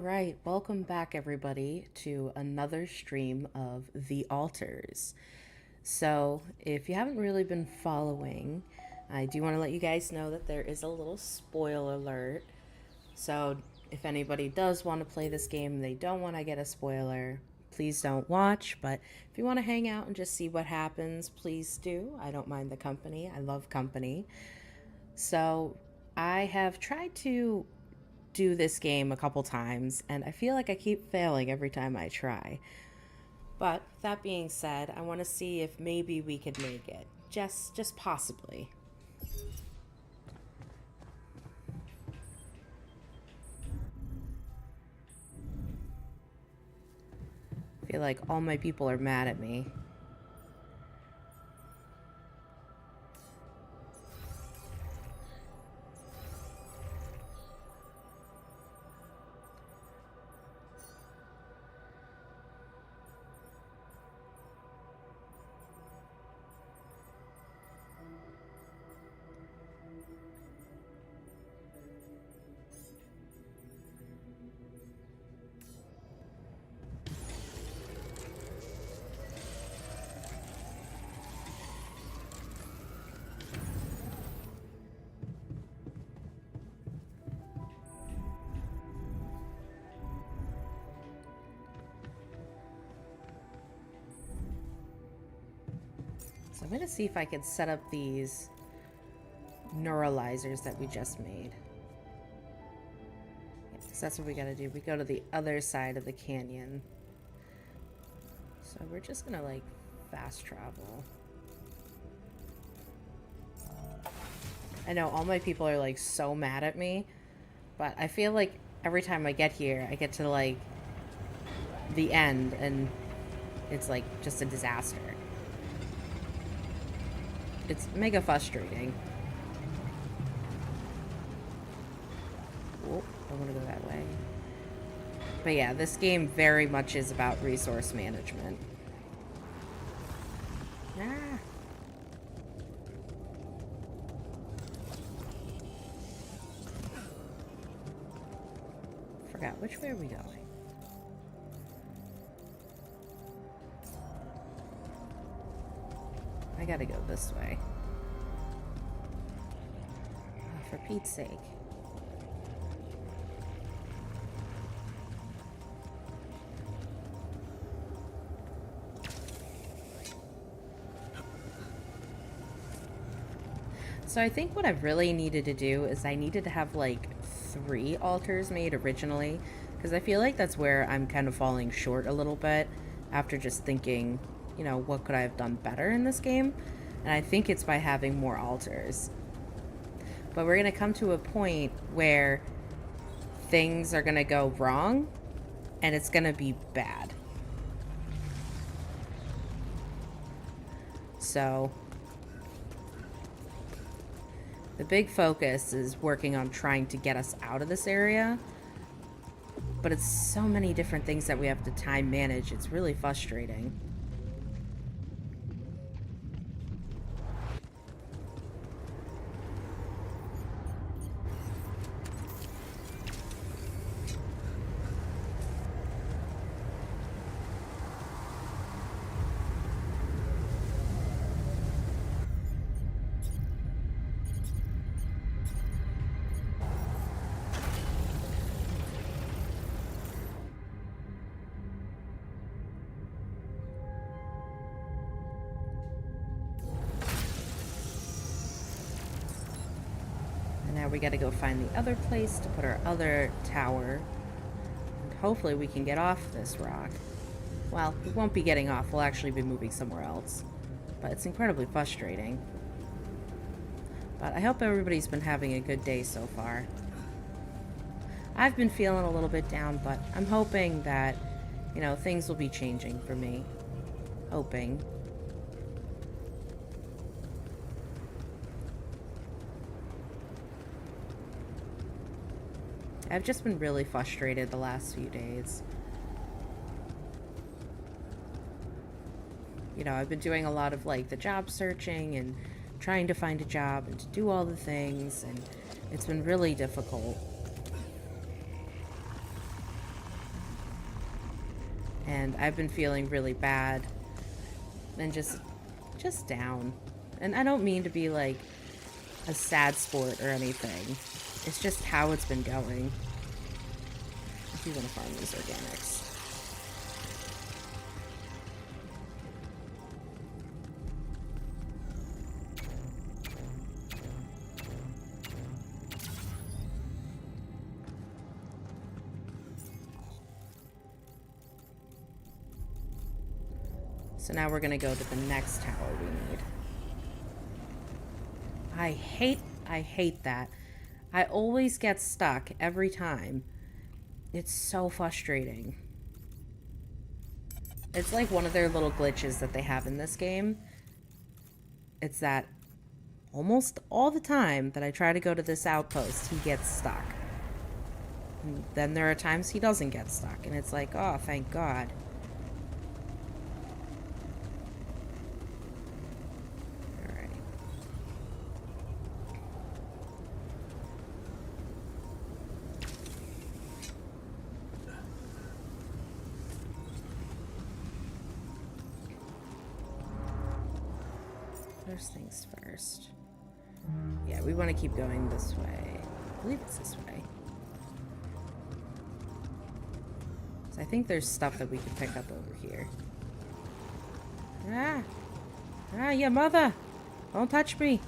right, welcome back everybody to another stream of The Alters. So, if you haven't really been following, I do want to let you guys know that there is a little spoiler alert. So, if anybody does want to play this game and they don't want to get a spoiler, please don't watch. But if you want to hang out and just see what happens, please do. I don't mind the company, I love company. So, I have tried to do this game a couple times, and I feel like I keep failing every time I try. But that being said, I want to see if maybe we could make it. Just possibly. I feel like all my people are mad at me. So I'm going to see if I can set up these neuralizers that we just made. Yeah, so that's what we got to do. We go to the other side of the canyon. So we're just going to like fast travel. I know all my people are like so mad at me, but I feel like every time I get here, I get to like the end and it's like just a disaster. It's mega frustrating. Oh, I want to go that way. But yeah, this game very much is about resource management. Ah. Forgot, which way are we going? I gotta go this way. Oh, for Pete's sake. So I think what I really needed to do is I needed to have like 3 altars made originally, because I feel like that's where I'm kind of falling short a little bit after just thinking, you know, what could I have done better in this game? And I think it's by having more altars. But we're going to come to a point where things are going to go wrong and it's going to be bad. So the big focus is working on trying to get us out of this area. But it's so many different things that we have to time manage. It's really frustrating. Now we gotta go find the other place to put our other tower. And hopefully we can get off this rock. Well, we won't be getting off. We'll actually be moving somewhere else. But it's incredibly frustrating. But I hope everybody's been having a good day so far. I've been feeling a little bit down, but I'm hoping that, you know, things will be changing for me. Hoping. I've just been really frustrated the last few days. You know, I've been doing a lot of like the job searching and trying to find a job and to do all the things, and it's been really difficult. and I've been feeling really bad and just down. And I don't mean to be like a sad sport or anything. It's just how it's been going. I do want to farm these organics. So now we're gonna go to the next tower we need. I hate that. I always get stuck every time. It's so frustrating. It's like one of their little glitches that they have in this game. It's that almost all the time that I try to go to this outpost, he gets stuck. And then there are times he doesn't get stuck, and it's like, oh, thank God. First things first. Yeah, we want to keep going this way. I believe it's this way. So I think there's stuff that we can pick up over here. Ah, your mother! Don't touch me!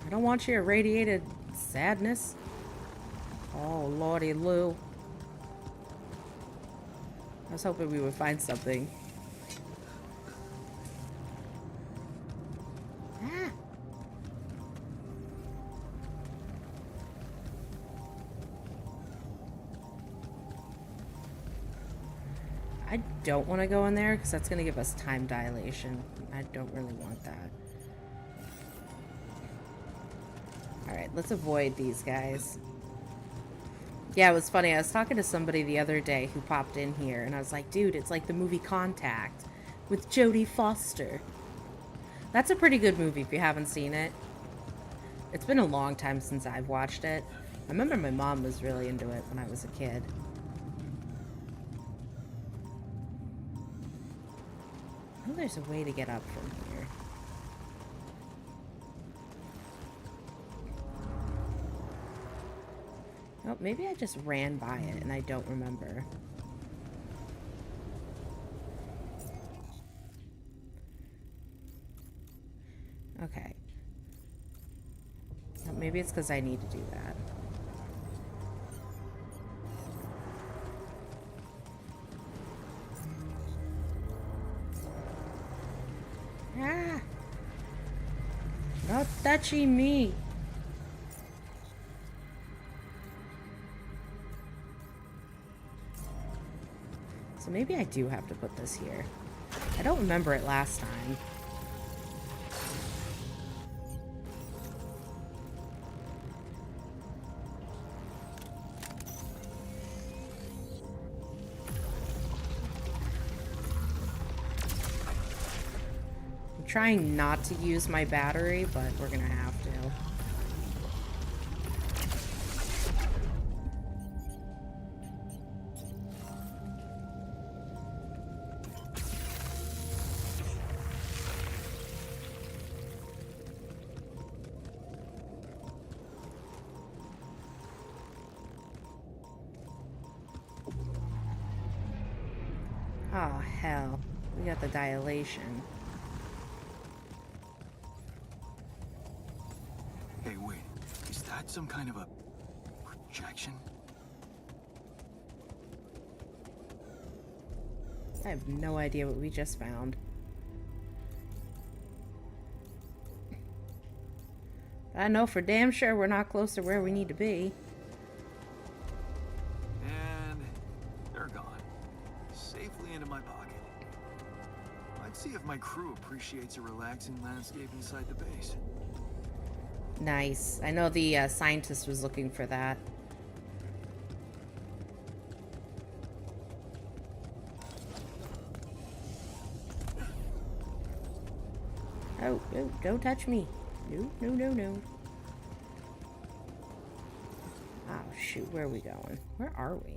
I don't want your irradiated sadness. Oh, Lordy Lou. I was hoping we would find something. I don't want to go in there because that's going to give us time dilation. I don't really want that. Alright, let's avoid these guys. Yeah, it was funny. I was talking to somebody the other day who popped in here, and I was like, dude, it's like the movie Contact with Jodie Foster. That's a pretty good movie if you haven't seen it. It's been a long time since I've watched it. I remember my mom was really into it when I was a kid. I know there's a way to get up from here. Oh, maybe I just ran by it and I don't remember. Okay. Oh, maybe it's because I need to do that. Ah! Not touching me! So maybe I do have to put this here. I don't remember it last time. I'm trying not to use my battery, but we're gonna have to. Oh, hell. We got the dilation. Hey, wait. Is that some kind of a projection? I have no idea what we just found. I know for damn sure we're not close to where we need to be. And they're gone. Safely into my pocket. Let's see if my crew appreciates a relaxing landscape inside the base. Nice. I know the scientist was looking for that. Oh, no, don't touch me. No, no, no, no. Oh, shoot, where are we going? Where are we?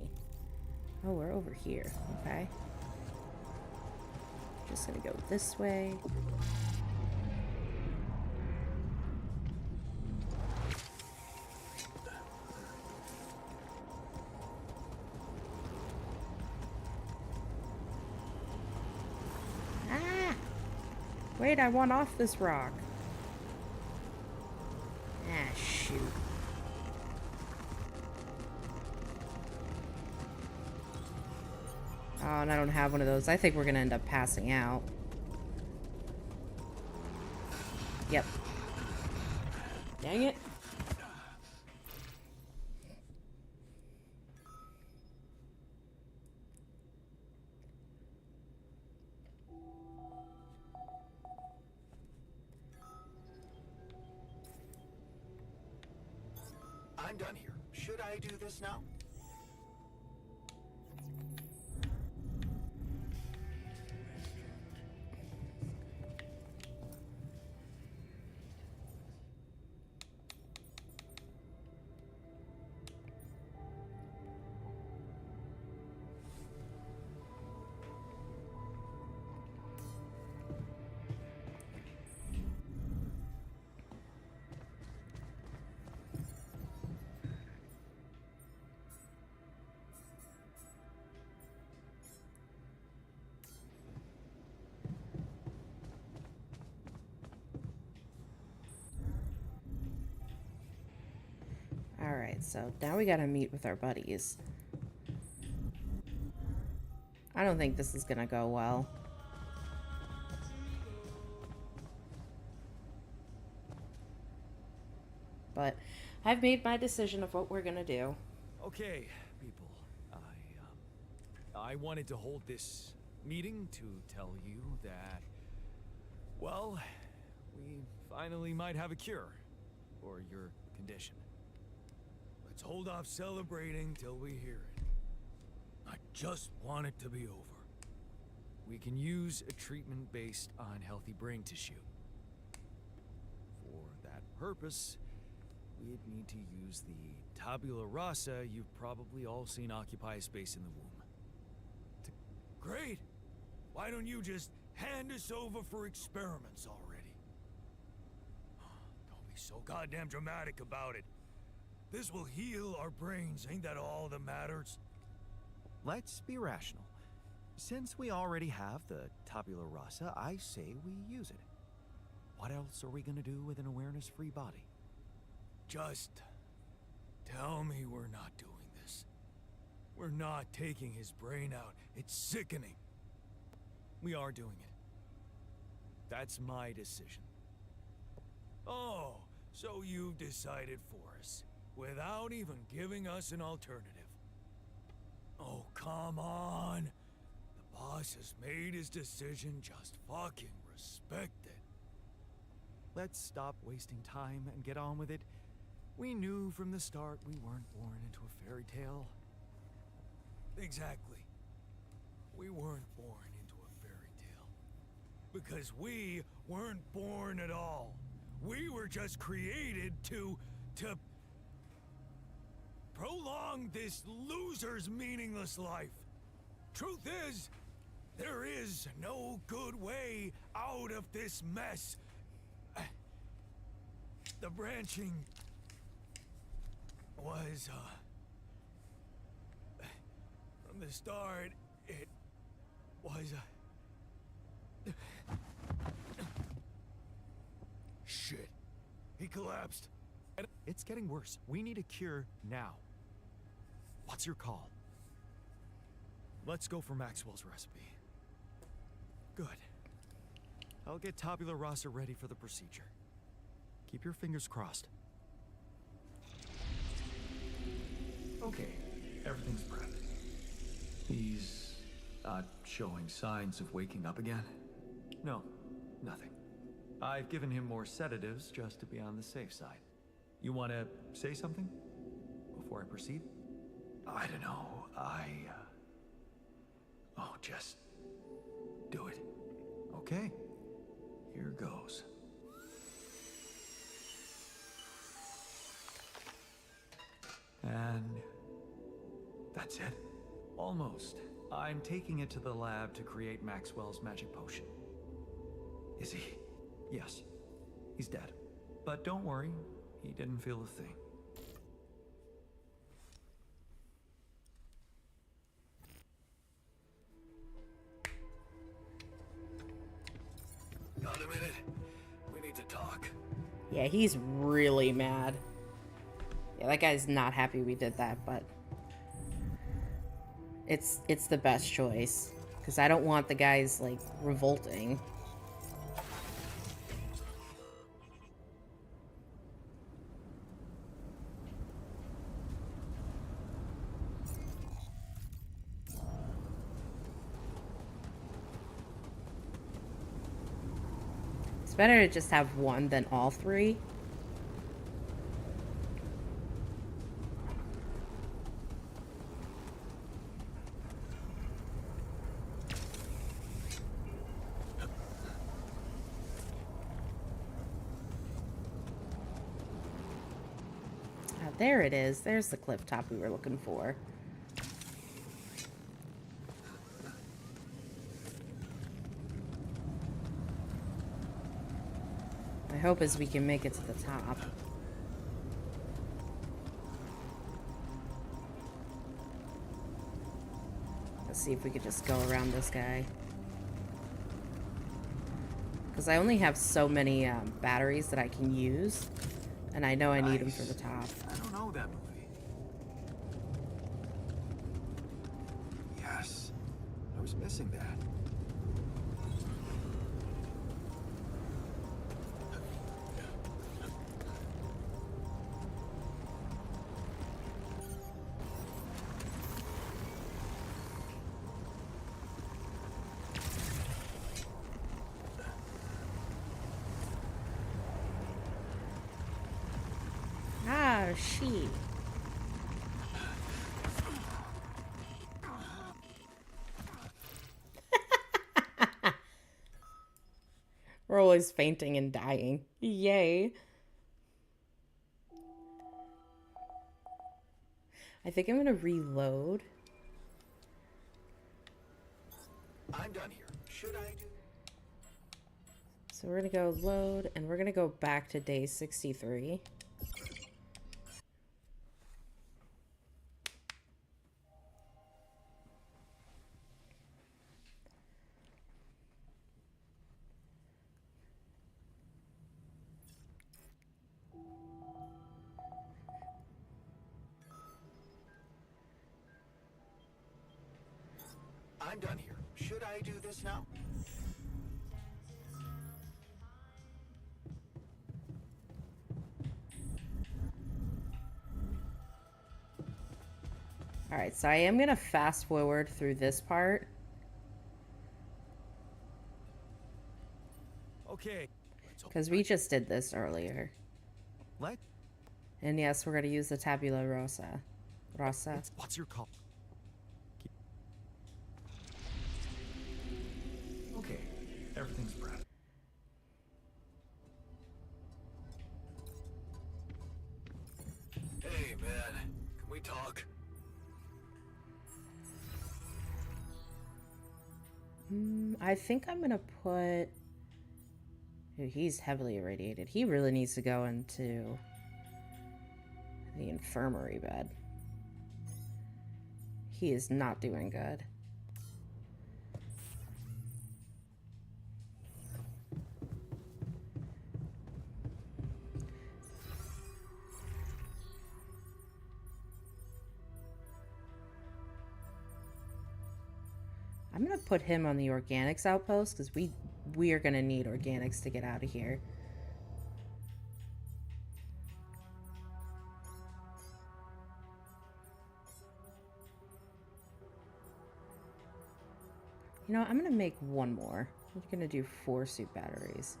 Oh, we're over here. Okay. Just gonna go this way. Ah! Wait, I want off this rock. Ah, shoot. Oh, and I don't have one of those. I think we're gonna end up passing out. Yep. Dang it. I'm done here. Should I do this now? Alright, so now we gotta meet with our buddies. I don't think this is gonna go well. But I've made my decision of what we're gonna do. Okay, people. I wanted to hold this meeting to tell you that, well, we finally might have a cure for your condition. Let's hold off celebrating till we hear it. I just want it to be over. We can use a treatment based on healthy brain tissue. For that purpose, we'd need to use the tabula rasa you've probably all seen occupy a space in the womb. Great! Why don't you just hand us over for experiments already? Don't be so goddamn dramatic about it. This will heal our brains, ain't that all that matters? Let's be rational. Since we already have the tabula rasa, I say we use it. What else are we gonna do with an awareness-free body? Just tell me we're not doing this. We're not taking his brain out. It's sickening. We are doing it. That's my decision. Oh, so you've decided for us, without even giving us an alternative. Oh, come on. The boss has made his decision. Just fucking respect it. Let's stop wasting time and get on with it. We knew from the start we weren't born into a fairy tale. Exactly. We weren't born into a fairy tale. Because we weren't born at all. We were just created to prolong this loser's meaningless life. Truth is, there is no good way out of this mess. The branching was, from the start, it was, shit. He collapsed. It's getting worse. We need a cure now. What's your call? Let's go for Maxwell's recipe. Good. I'll get tabula rasa ready for the procedure. Keep your fingers crossed. Okay, everything's prepped. He's not showing signs of waking up again? No, nothing. I've given him more sedatives just to be on the safe side. You want to say something before I proceed? I don't know. Oh, just do it. Okay. Here goes. And that's it. Almost. I'm taking it to the lab to create Maxwell's magic potion. Is he? Yes. He's dead. But don't worry, he didn't feel a thing. Got a minute? We need to talk. Yeah, he's really mad. Yeah, that guy's not happy we did that, but it's the best choice. Because I don't want the guys, like, revolting. It's better to just have one than all three. There it is. There's the cliff top we were looking for. My hope is we can make it to the top. Let's see if we could just go around this guy. Because I only have so many batteries that I can use. And I know I need them for the top. I don't know that movie. Yes. I was missing that. Ah, she. We're always fainting and dying. Yay. I think I'm going to reload. I'm done here. Should I do? So we're going to go load, and we're going to go back to day 63. I'm done here. Should I do this now? Alright, so I am going to fast forward through this part. Okay. Because we just did this earlier. Let. And yes, we're going to use the tabula rasa. What's your call? Okay, everything's prepped. Hey, man. Can we talk? I think I'm going to put... Dude, he's heavily irradiated. He really needs to go into the infirmary bed. He is not doing good. I'm gonna put him on the organics outpost because we are gonna need organics to get out of here. You know, I'm gonna make one more. I'm gonna do 4 suit batteries.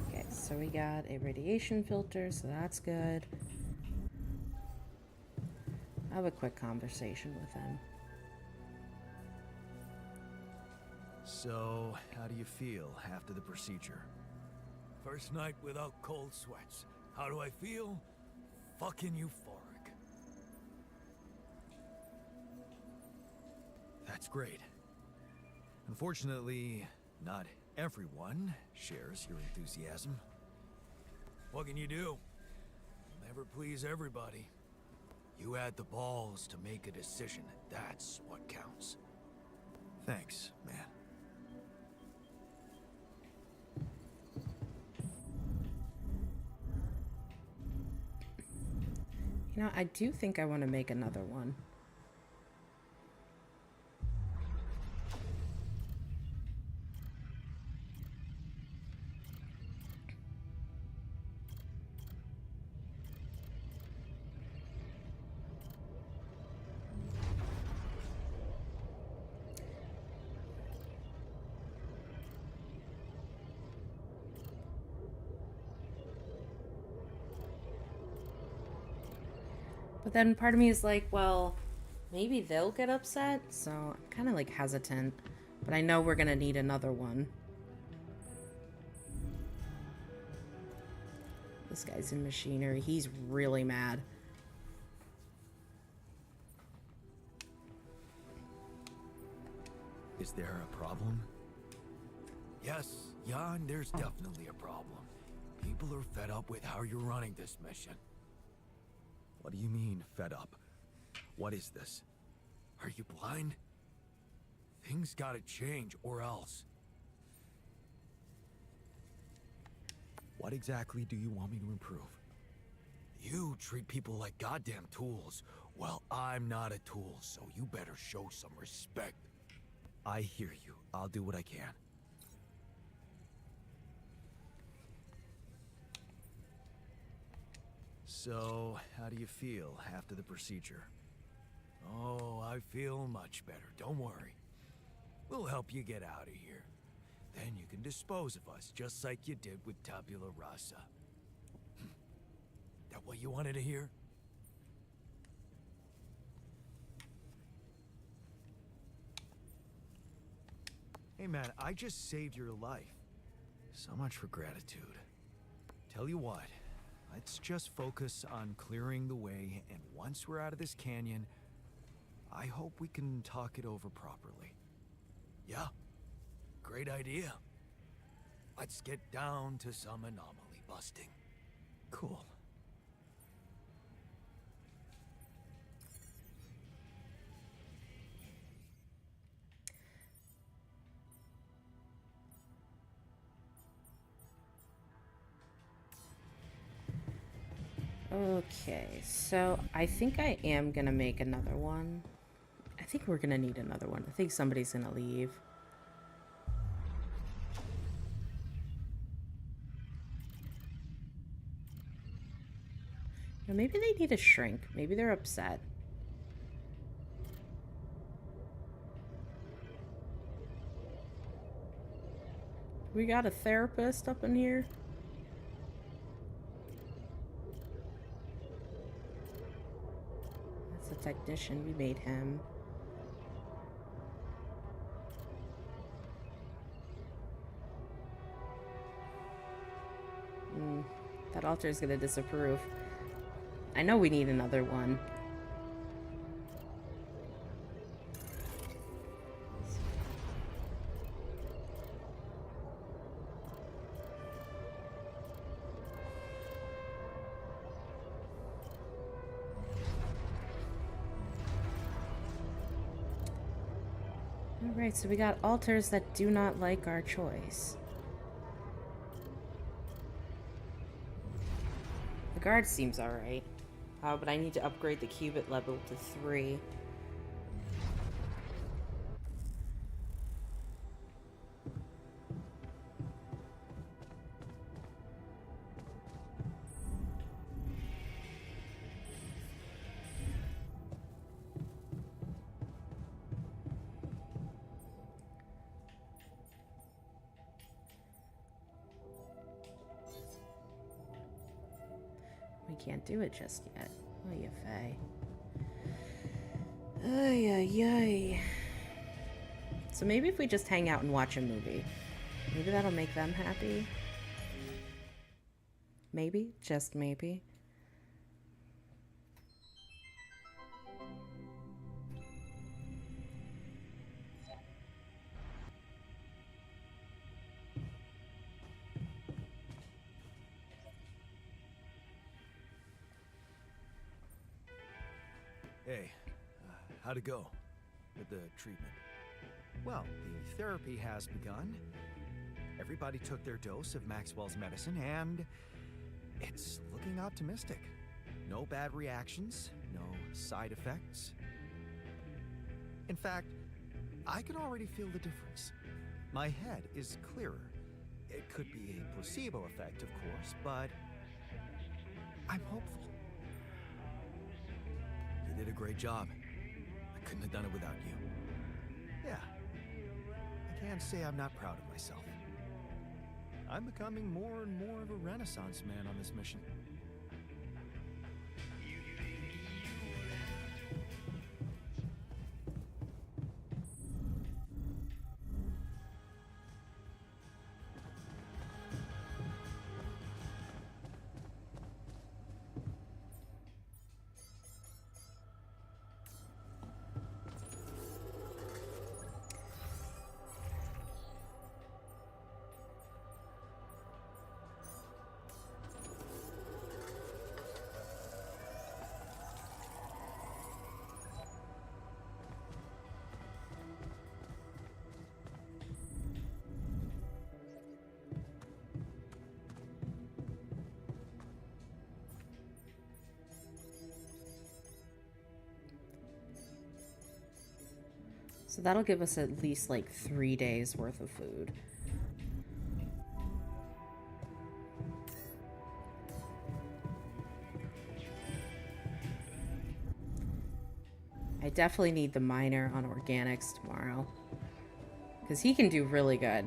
Okay, so we got a radiation filter, so that's good. have a quick conversation with him. So, how do you feel after the procedure? First night without cold sweats. How do I feel? Fucking euphoric. That's great. Unfortunately, not everyone shares your enthusiasm. What can you do? Never please everybody. You had the balls to make a decision. That's what counts. Thanks, man. You know, I do think I want to make another one. But then part of me is like, well, maybe they'll get upset, so I'm kind of like hesitant. But I know we're gonna need another one. This guy's in machinery. He's really mad. Is there a problem? Yes, Jan, there's definitely a problem. People are fed up with how you're running this mission. What do you mean, fed up? What is this? Are you blind? Things gotta change, or else. What exactly do you want me to improve? You treat people like goddamn tools. Well, I'm not a tool, so you better show some respect. I hear you. I'll do what I can. So, how do you feel after the procedure? Oh, I feel much better. Don't worry. We'll help you get out of here. Then you can dispose of us, just like you did with Tabula Rasa. That what you wanted to hear? Hey man, I just saved your life. So much for gratitude. Tell you what, let's just focus on clearing the way, and once we're out of this canyon, I hope we can talk it over properly. Yeah, great idea. Let's get down to some anomaly busting. Cool. Okay, so I think I am gonna make another one. I think we're gonna need another one. I think somebody's gonna leave. You know, maybe they need a shrink. Maybe they're upset. We got a therapist up in here. That's a technician. We made him. That altar is gonna disapprove. I know we need another one. Alright, so we got altars that do not like our choice. The guard seems alright. But I need to upgrade the qubit level to 3. We can't do it just yet. Oh, you Faye. Ay, ay, ay. So maybe if we just hang out and watch a movie, maybe that'll make them happy. Maybe, just maybe. Hey, how'd it go with the treatment? Well, the therapy has begun. Everybody took their dose of Maxwell's medicine, and it's looking optimistic. No bad reactions, no side effects. In fact, I can already feel the difference. My head is clearer. It could be a placebo effect, of course, but I'm hopeful. You did a great job. I couldn't have done it without you. Yeah, I can't say I'm not proud of myself. I'm becoming more and more of a Renaissance man on this mission. So that'll give us at least like 3 days worth of food. I definitely need the miner on organics tomorrow, because he can do really good.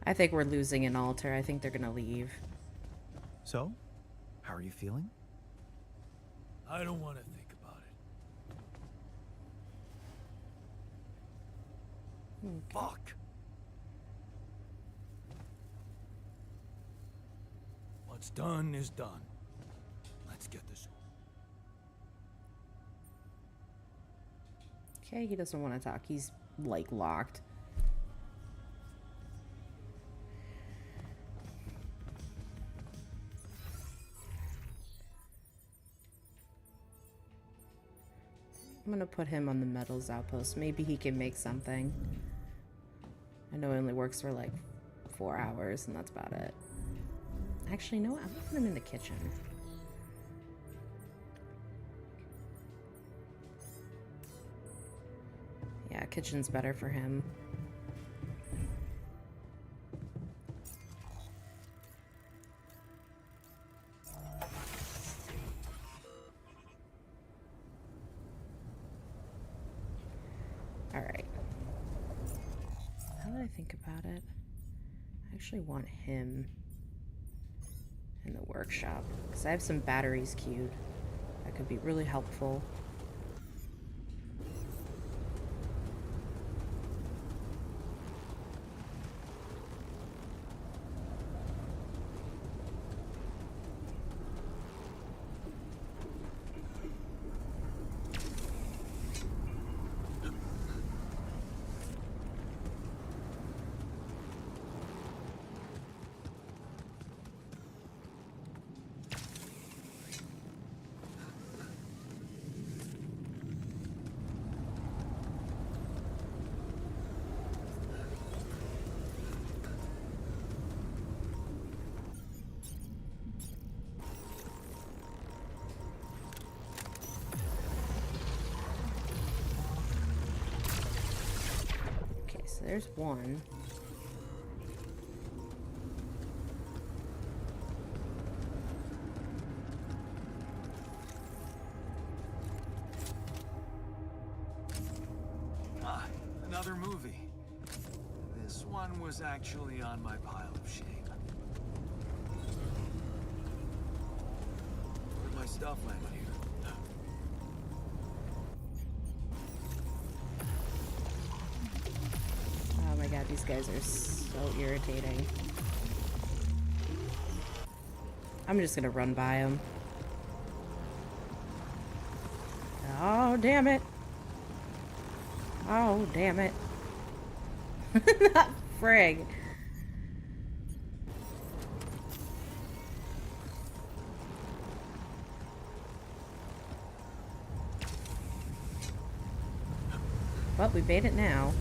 I think we're losing an altar. I think they're gonna leave. So, how are you feeling? I don't want to think about it. Fuck! What's done is done. Let's get this. Okay, he doesn't want to talk. He's like locked. I'm gonna put him on the metals outpost. Maybe he can make something. I know it only works for like 4 hours, and that's about it. Actually, no, I'm gonna put him in the kitchen. Yeah, kitchen's better for him. Alright. Now that I think about it, I actually want him in the workshop, because I have some batteries queued that could be really helpful. So there's one. Ah, another movie. This one was actually on my pile of shame. Where'd my stuff land here? Oh my god, these guys are so irritating. I'm just gonna run by them. Oh, damn it. Oh, damn it. Frig. Well, we made it now.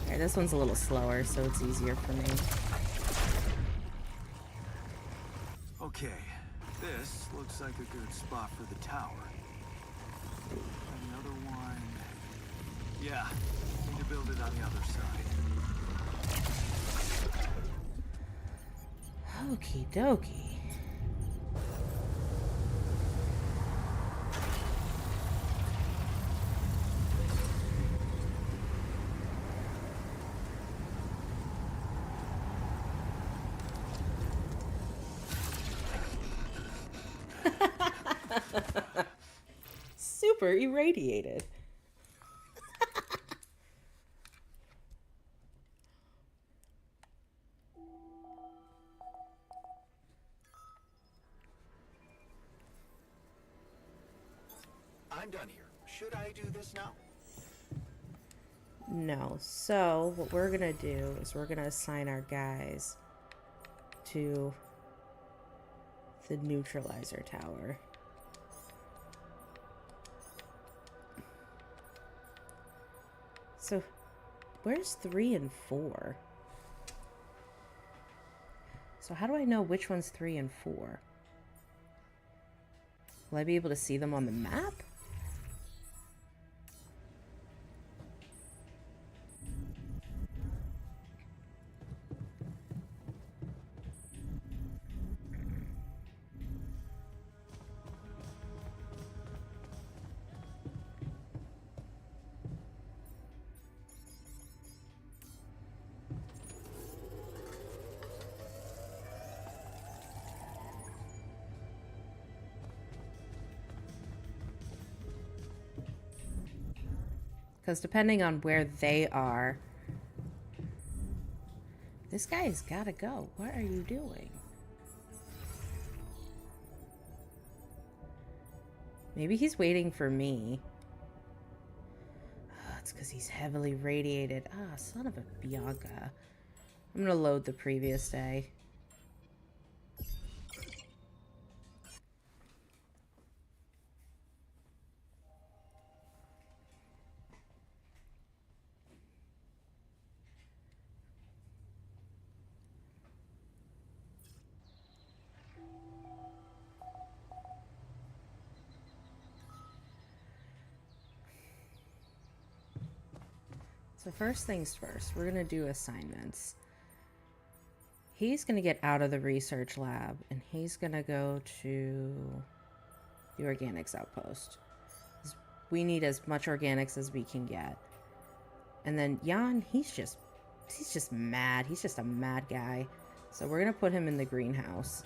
Alright, this one's a little slower, so it's easier for me. Okay, this looks like a good spot for the tower. And the other one... Yeah, need to build it on the other side. Okie dokie. Super irradiated. I'm done here. Should I do this now? No. So, what we're gonna do is we're gonna assign our guys to the neutralizer tower. So, where's 3 and 4? So how do I know which one's 3 and 4? Will I be able to see them on the map? Because depending on where they are... This guy's gotta go. What are you doing? Maybe he's waiting for me. Oh, it's because he's heavily radiated. Ah, son of a Bianca. I'm gonna load the previous day. So first things first, we're gonna do assignments. He's gonna get out of the research lab and he's gonna go to the organics outpost. We need as much organics as we can get. And then Jan, he's just mad. He's just a mad guy. So we're gonna put him in the greenhouse.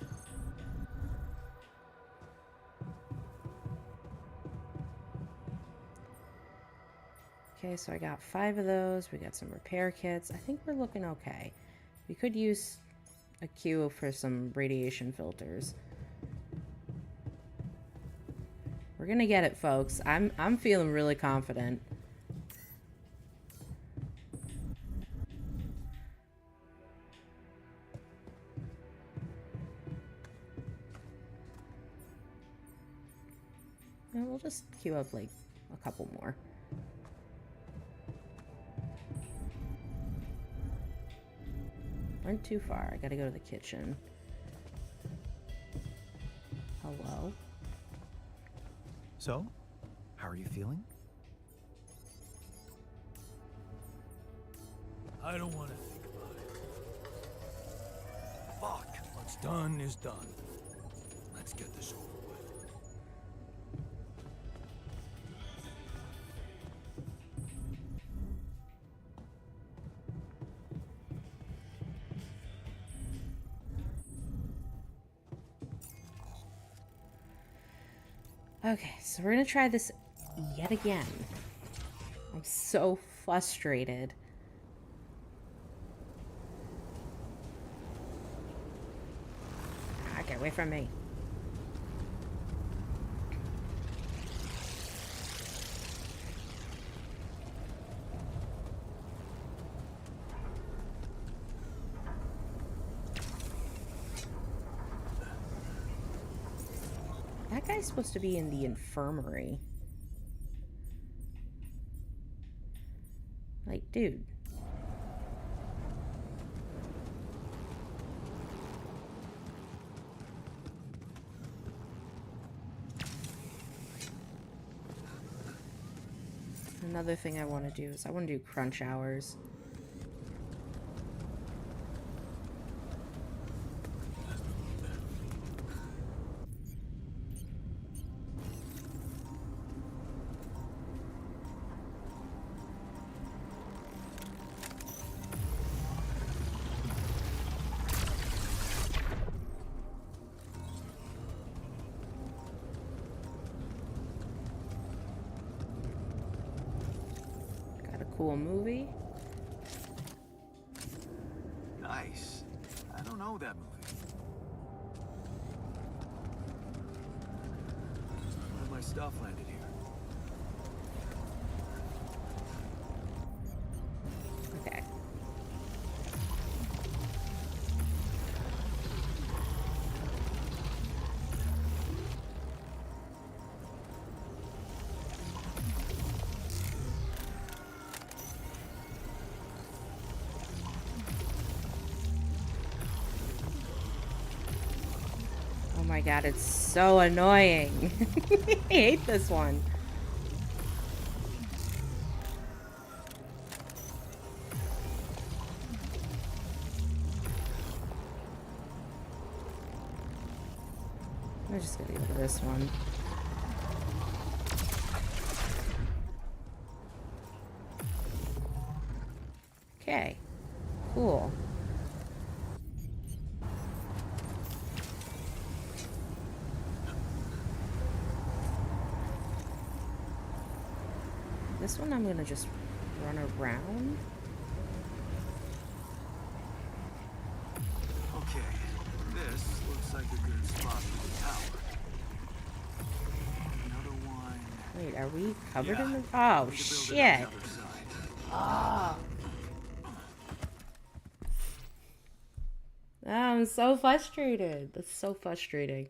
Okay, so I got 5 of those. We got some repair kits. I think we're looking okay. We could use a queue for some radiation filters. We're gonna get it, folks. I'm feeling really confident. And we'll just queue up like a couple more. Went too far. I gotta go to the kitchen. Hello? So, How are you feeling? I don't want to think about it. Fuck! What's done is done. Let's get this over with. Okay, so we're gonna try this yet again. I'm so frustrated. Ah, get away from me. That guy's supposed to be in the infirmary. Like, dude. Another thing I want to do is I want to do crunch hours. Cool movie. Nice. I don't know that movie. None of my stuff landed here. Okay. Oh my god, it's so annoying. I hate this one. I'm just gonna go to this one. Okay. Cool. This one I'm gonna just run around. Okay, this looks like a good spot for the tower. Another one. Wait, are we covered in the... Yeah, Oh, we could build it on shit. the other side. Oh. I'm so frustrated. That's so frustrating.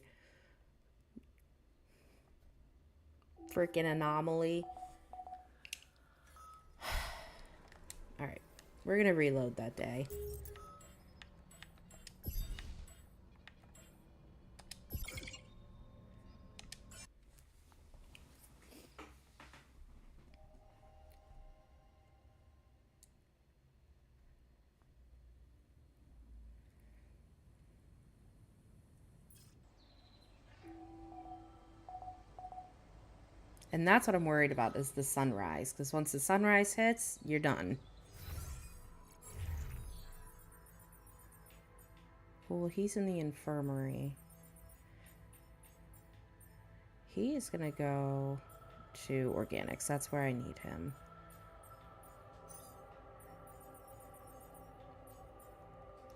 Freaking anomaly. Alright. We're gonna reload that day. And that's what I'm worried about is the sunrise. Because once the sunrise hits, you're done. Well, he's in the infirmary. He is going to go to organics. That's where I need him.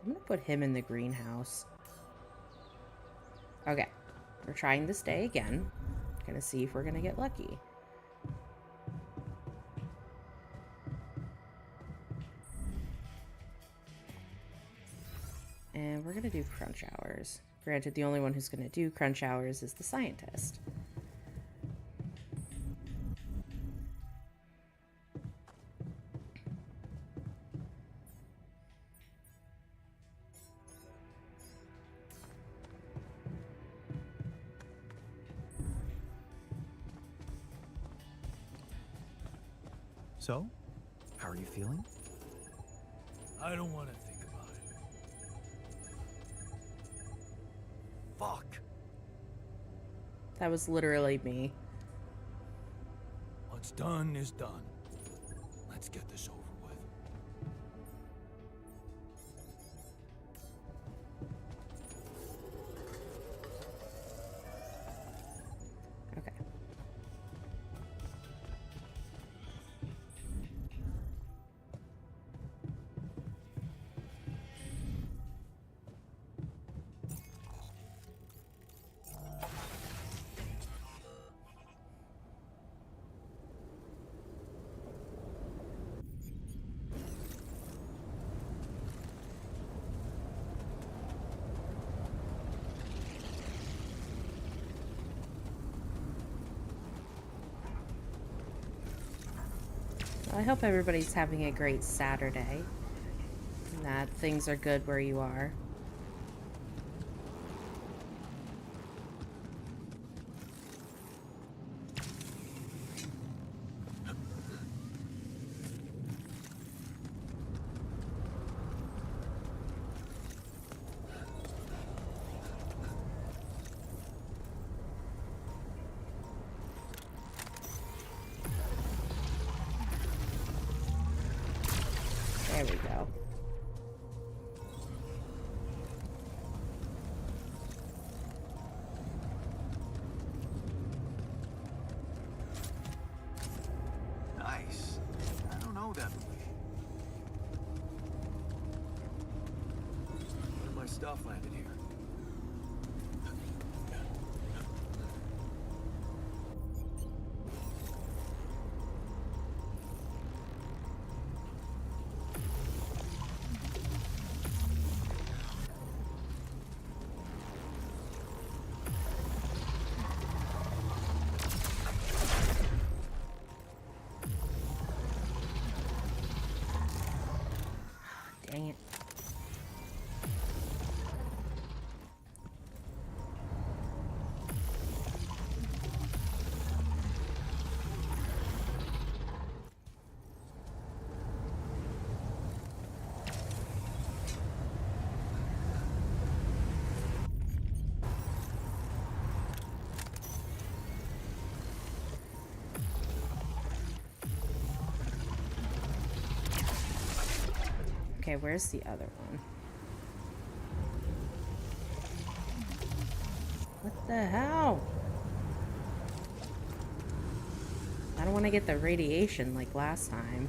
I'm going to put him in the greenhouse. Okay. We're trying this day again. Gonna see if we're gonna get lucky. And we're gonna do crunch hours. Granted, the only one who's gonna do crunch hours is the scientist. So, how are you feeling? I don't want to think about it. Fuck. That was literally me. What's done is done. Let's get this over with. Okay. I hope everybody's having a great Saturday, and that things are good where you are. There we go. Nice. I don't know that movie. None of my stuff landed here. Dang it. Okay, where's the other one? What the hell? I don't want to get the radiation like last time.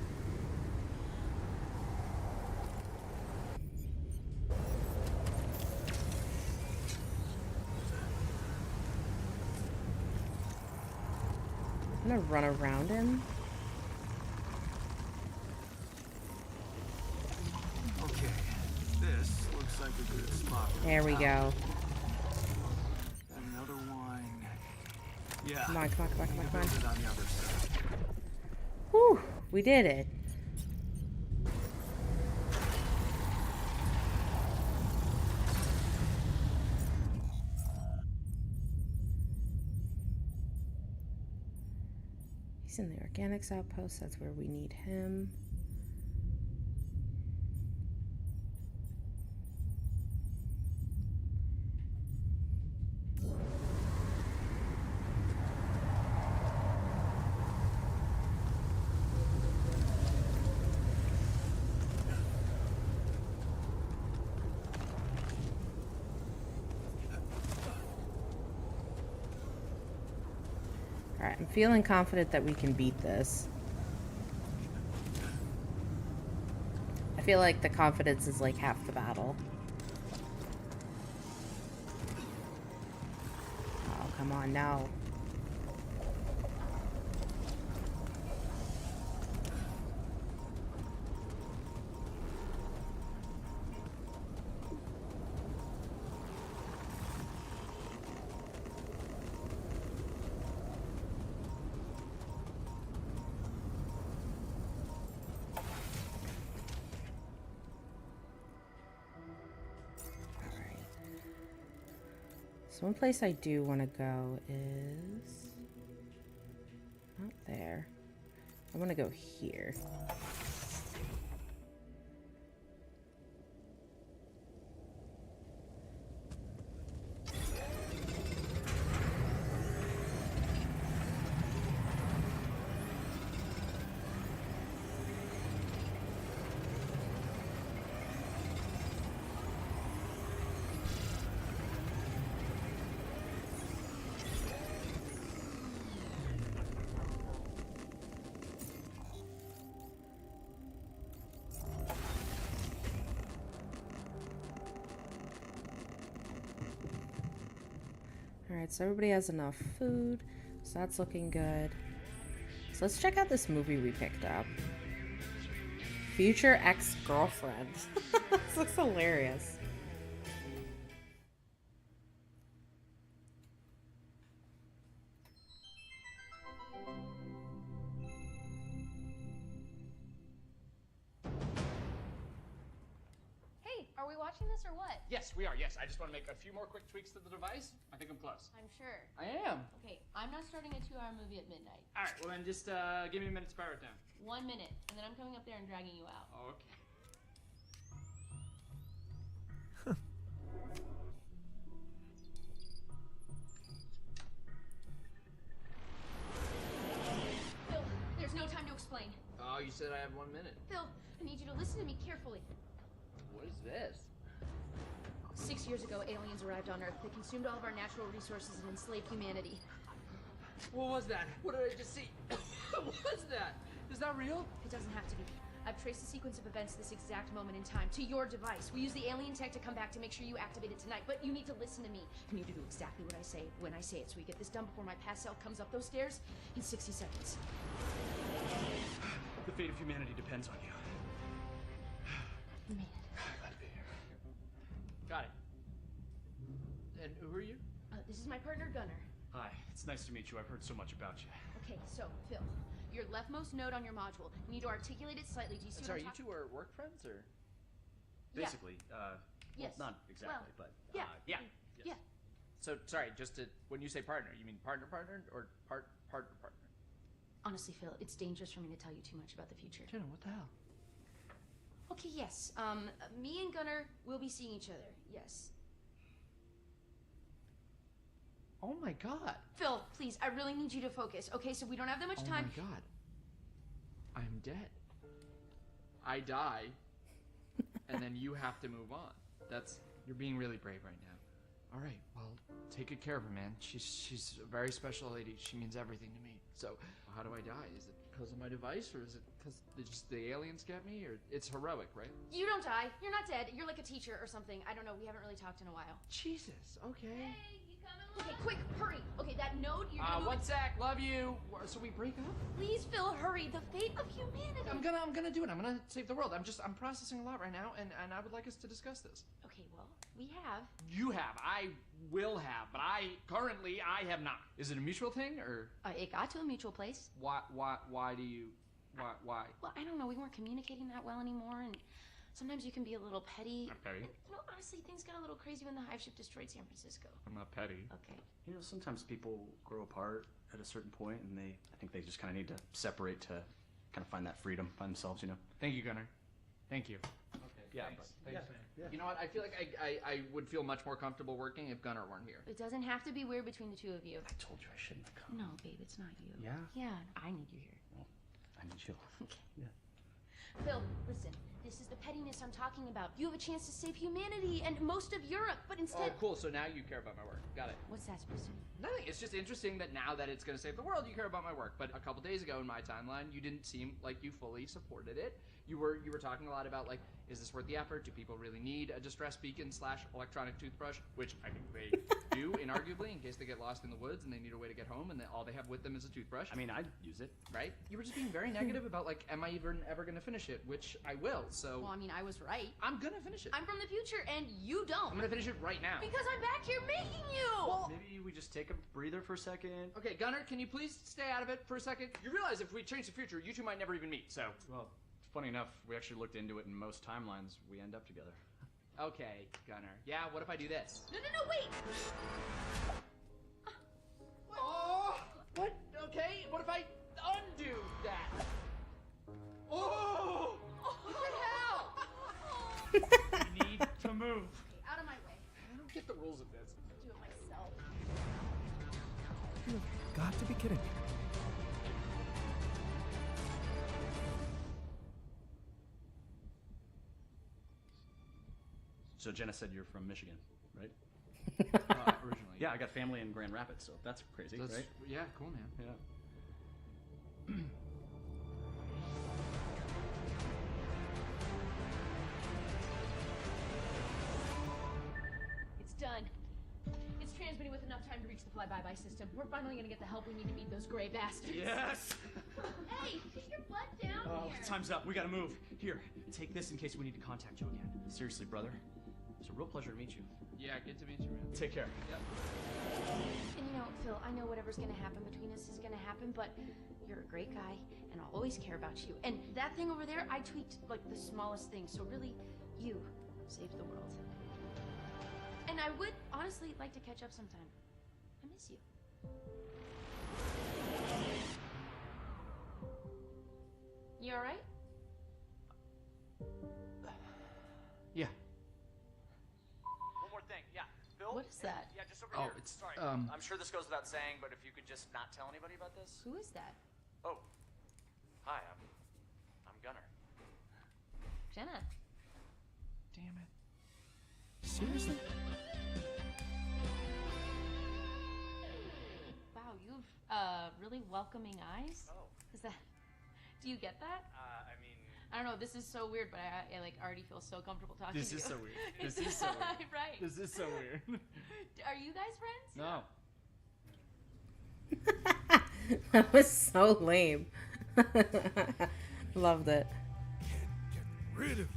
I'm gonna run around him. Okay, this looks like a good spot for the There we tower. go. Another one. Yeah. Come on, come on, come on, come on, come on. Build it on the other side. Whew, we did it. He's in the organics outpost. That's where we need him. Alright, I'm feeling confident that we can beat this. I feel like the confidence is like half the battle. Oh, come on, no. So one place I do want to go is not there. I'm gonna go here. Alright, so everybody has enough food, so that's looking good. So let's check out this movie we picked up. Future Ex-Girlfriend. This looks hilarious. Hey, are we watching this or what? Yes, we are. Yes, I just want to make a few more quick tweaks to the device. I think I'm close. I'm sure. I am. Okay, I'm not starting a 2-hour movie at midnight. All right. Well, then just give me a minute to power it down. 1 minute, and then I'm coming up there and dragging you out. Okay. Phil, there's no time to explain. Oh, you said I have 1 minute. Phil, I need you to listen to me carefully. What is this? 6 years ago, aliens arrived on Earth. They consumed all of our natural resources and enslaved humanity. What was that? What did I just see? What was that? Is that real? It doesn't have to be. I've traced the sequence of events this exact moment in time to your device. We use the alien tech to come back to make sure you activate it tonight, but you need to listen to me. You need to do exactly what I say when I say it, so we get this done before my past self comes up those stairs in 60 seconds. The fate of humanity depends on you. You made it. Glad to be here. Got it. And who are you? This is my partner, Gunnar. Hi. It's nice to meet you. I've heard so much about you. Okay, so, Phil, your leftmost node on your module. You need to articulate it slightly. Do you see what Sorry, I'm you talking- two are work friends, or? Yeah. Basically, Yes. well, not exactly, Well, but, yeah. yeah. Yeah. So, sorry, just to, when you say partner, you mean partner, or partner? Honestly, Phil, it's dangerous for me to tell you too much about the future. Jenna, what the hell? Okay, yes. Me and Gunnar will be seeing each other. Yes. Oh my god. Phil, please, I really need you to focus. Okay, so we don't have that much time. Oh my god. I'm dead. I die, and then you have to move on. You're being really brave right now. All right, well, take good care of her, man. She's a very special lady. She means everything to me. So, how do I die? Is it because of my device, or is it because just the aliens get me? Or it's heroic, right? You don't die. You're not dead. You're like a teacher or something. I don't know. We haven't really talked in a while. Jesus. Okay. Hey, you coming along? Okay, quick, hurry. Okay, that node, you're gonna move 1 it. sec. Love you. So we break up? Please, Phil, hurry. The fate of humanity. I'm gonna do it. I'm gonna save the world. I'm processing a lot right now, and I would like us to discuss this. Okay, well, we have. You have. I will have, but I have not. Is it a mutual thing, or It got to a mutual place. why do you, why? Well, I don't know. We weren't communicating that well anymore, and sometimes you can be a little petty. I'm petty. You know, honestly, things got a little crazy when the hive ship destroyed San Francisco. I'm not petty. Okay. You know, sometimes people grow apart at a certain point, and I think they just kind of need to separate to kind of find that freedom by themselves, you know? Thank you, Gunnar. Thank you. Okay. Yeah, Thanks. but- Thanks, yeah, man. yeah. You know what? I feel like I would feel much more comfortable working if Gunnar weren't here. It doesn't have to be weird between the two of you. I told you I shouldn't have come. No, babe, it's not you. Yeah? Yeah, I need you here. I need you. Okay. Yeah. Phil, listen. This is the pettiness I'm talking about. You have a chance to save humanity and most of Europe, but Oh, instead... cool. So now you care about my work. Got it. What's that supposed to mean? Nothing. It's just interesting that now that it's going to save the world, you care about my work. But a couple days ago in my timeline, you didn't seem like you fully supported it. You were talking a lot about, like, is this worth the effort? Do people really need a distress beacon / electronic toothbrush? Which I think they do, inarguably, in case they get lost in the woods and they need a way to get home and all they have with them is a toothbrush. I mean, I'd use it. Right? You were just being very negative about, like, am I even ever going to finish it? Which I will, so... Well, I mean, I was right. I'm going to finish it. I'm from the future, and you don't. I'm going to finish it right now. Because I'm back here making you! Well, Maybe we just take a breather for a second. okay, Gunnar, can you please stay out of it for a second? You realize if we change the future, you two might never even meet, so... Well, funny enough, we actually looked into it, and most timelines, we end up together. Okay, Gunnar. Yeah, what if I do this? No, wait! Oh, what? Okay, what if I undo that? to be kidding me. So Jenna said you're from Michigan, right? Originally. Yeah, I got family in Grand Rapids, so that's crazy, That's, right? Yeah, cool, man. Yeah. It's done. It's transmitting with enough time to reach the fly-by-by system. We're finally gonna get the help we need to beat those gray bastards. Yes! Hey, get your butt down here. Time's up. We gotta move. Here, take this in case we need to contact you again. Seriously, brother. It's a real pleasure to meet you. Yeah, good to meet you, man. Take care. Yep. And you know, Phil, I know whatever's gonna happen between us is gonna happen, but you're a great guy, and I'll always care about you. And that thing over there, I tweaked like the smallest thing, so really, you saved the world. And I would honestly like to catch up sometime. I miss you. You alright? Yeah. One more thing, yeah. Bill? What is that? Yeah, just over Oh, here. it's, Sorry. um- I'm sure this goes without saying, but if you could just not tell anybody about this. Who is that? Oh. Hi, I'm Gunnar. Jenna. Damn it. Seriously? Wow, you have really welcoming eyes. Oh. Is that? Do you get that? I mean, I don't know. This is so weird, but I like already feel so comfortable talking This to you. is so weird. This is so weird. Right. This is so weird. Are you guys friends? No. That was so lame. Loved it. Get rid of you.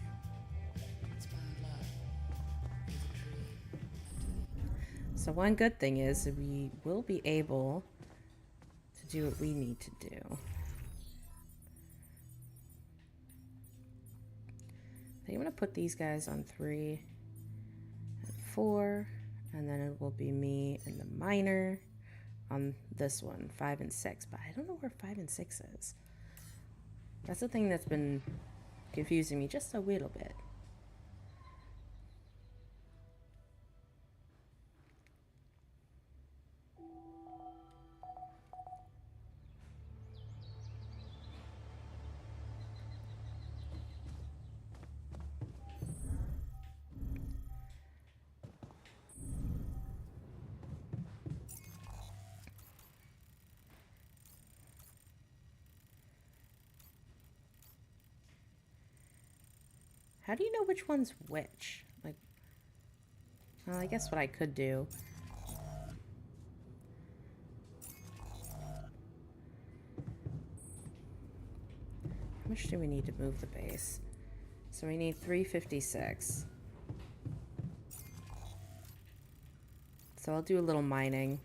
So one good thing is we will be able to do what we need to do. I'm going to put these guys on 3 and 4, and then it will be me and the miner on this one, 5 and 6. But I don't know where 5 and 6 is. That's the thing that's been confusing me just a little bit. How do you know which one's which? Like, well, I guess what I could do. How much do we need to move the base? So we need 356. So I'll do a little mining.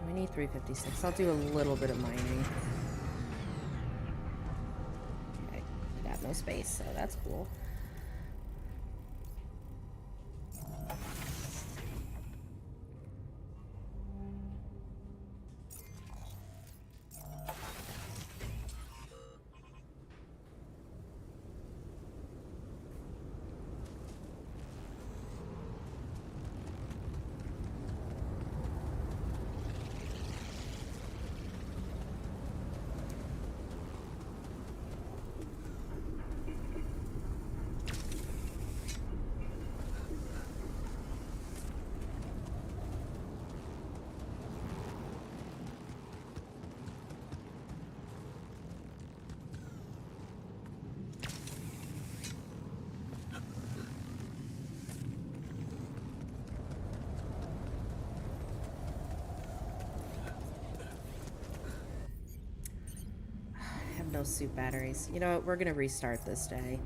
We need 356. I'll do a little bit of mining. Okay, I got no space, so that's cool. No suit batteries. You know what? We're gonna restart this day.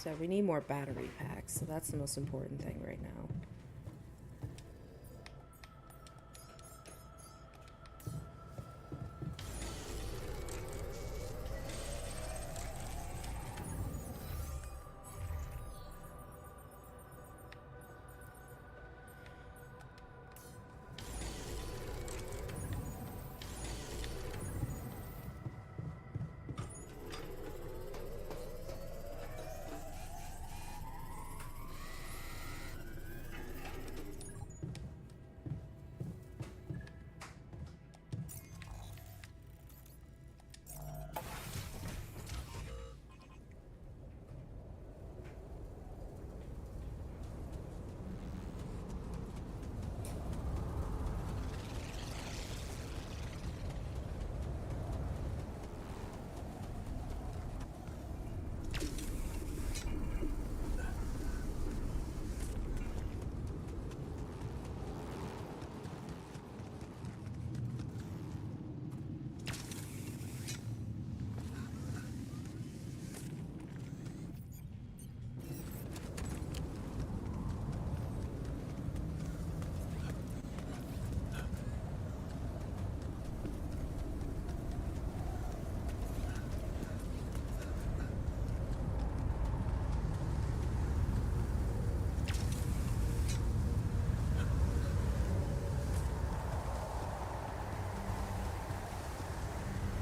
So we need more battery packs, so that's the most important thing right now.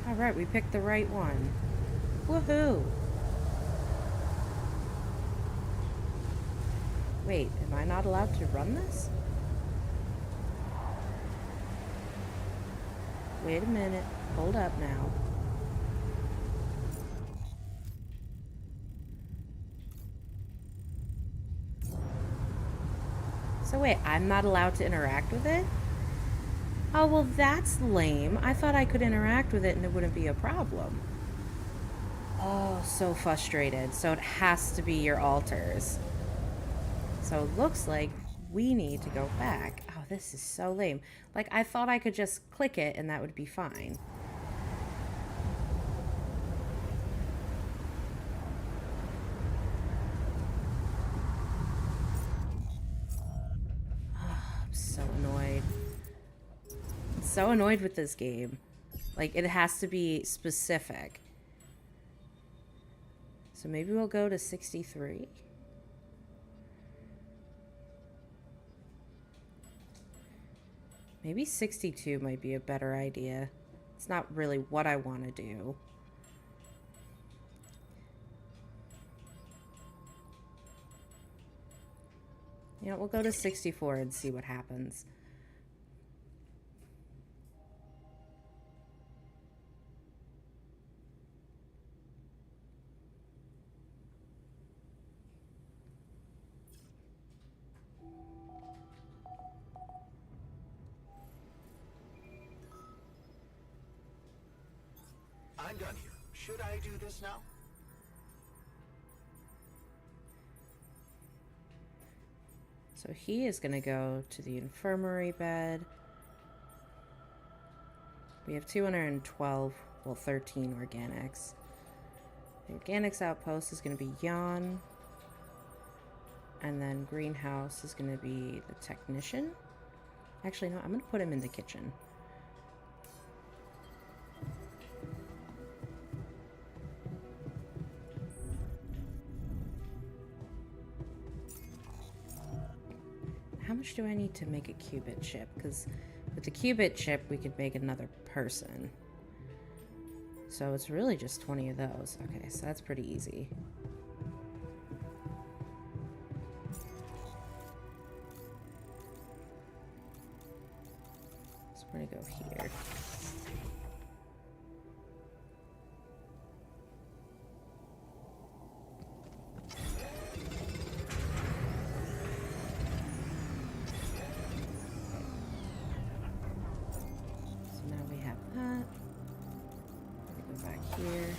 Alright, we picked the right one. Woohoo! Wait, am I not allowed to run this? Wait a minute. Hold up now. So wait, I'm not allowed to interact with it? Oh, well, that's lame. I thought I could interact with it and it wouldn't be a problem. Oh, so frustrated. So it has to be your altars. So it looks like we need to go back. Oh, this is so lame. Like, I thought I could just click it and that would be fine. Oh, I'm so annoyed. So annoyed with this game. Like, it has to be specific. So maybe we'll go to 63. Maybe 62 might be a better idea. It's not really what I want to do. You know, we'll go to 64 and see what happens. I'm done here. Should I do this now? So he is going to go to the infirmary bed. We have 212, well, 13 organics. The organics outpost is going to be Jan. And then greenhouse is going to be the technician. Actually, no, I'm going to put him in the kitchen. How much do I need to make a qubit chip? Because with the qubit chip, we could make another person. So it's really just 20 of those. Okay, so that's pretty easy. So we're gonna go here. Here.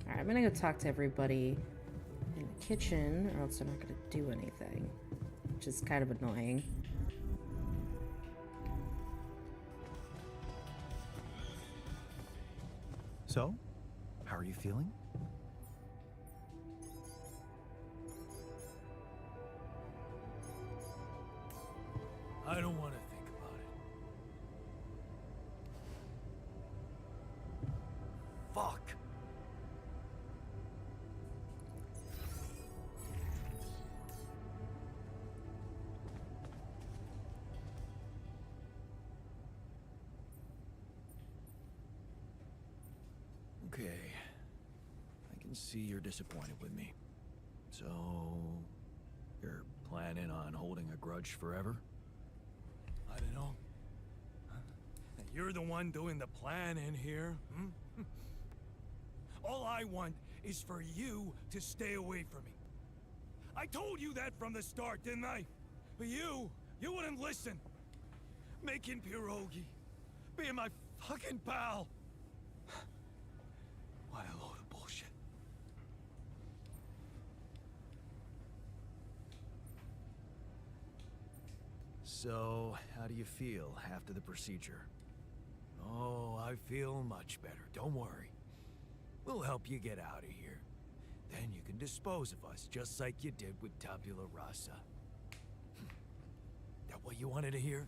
Alright, I'm gonna go talk to everybody in the kitchen, or else they're not going to do anything, which is kind of annoying. So, how are you feeling? I don't want to think about it. Fuck. Okay. I can see you're disappointed with me. So, you're planning on holding a grudge forever? I don't know. You're the one doing the planning here. All I want is for you to stay away from me. I told you that from the start, didn't I? But you wouldn't listen. Making pierogi, being my fucking pal. What a load of bullshit. So, how do you feel after the procedure? Oh, I feel much better. Don't worry. We'll help you get out of here. Then you can dispose of us, just like you did with Tabula Rasa. That what you wanted to hear?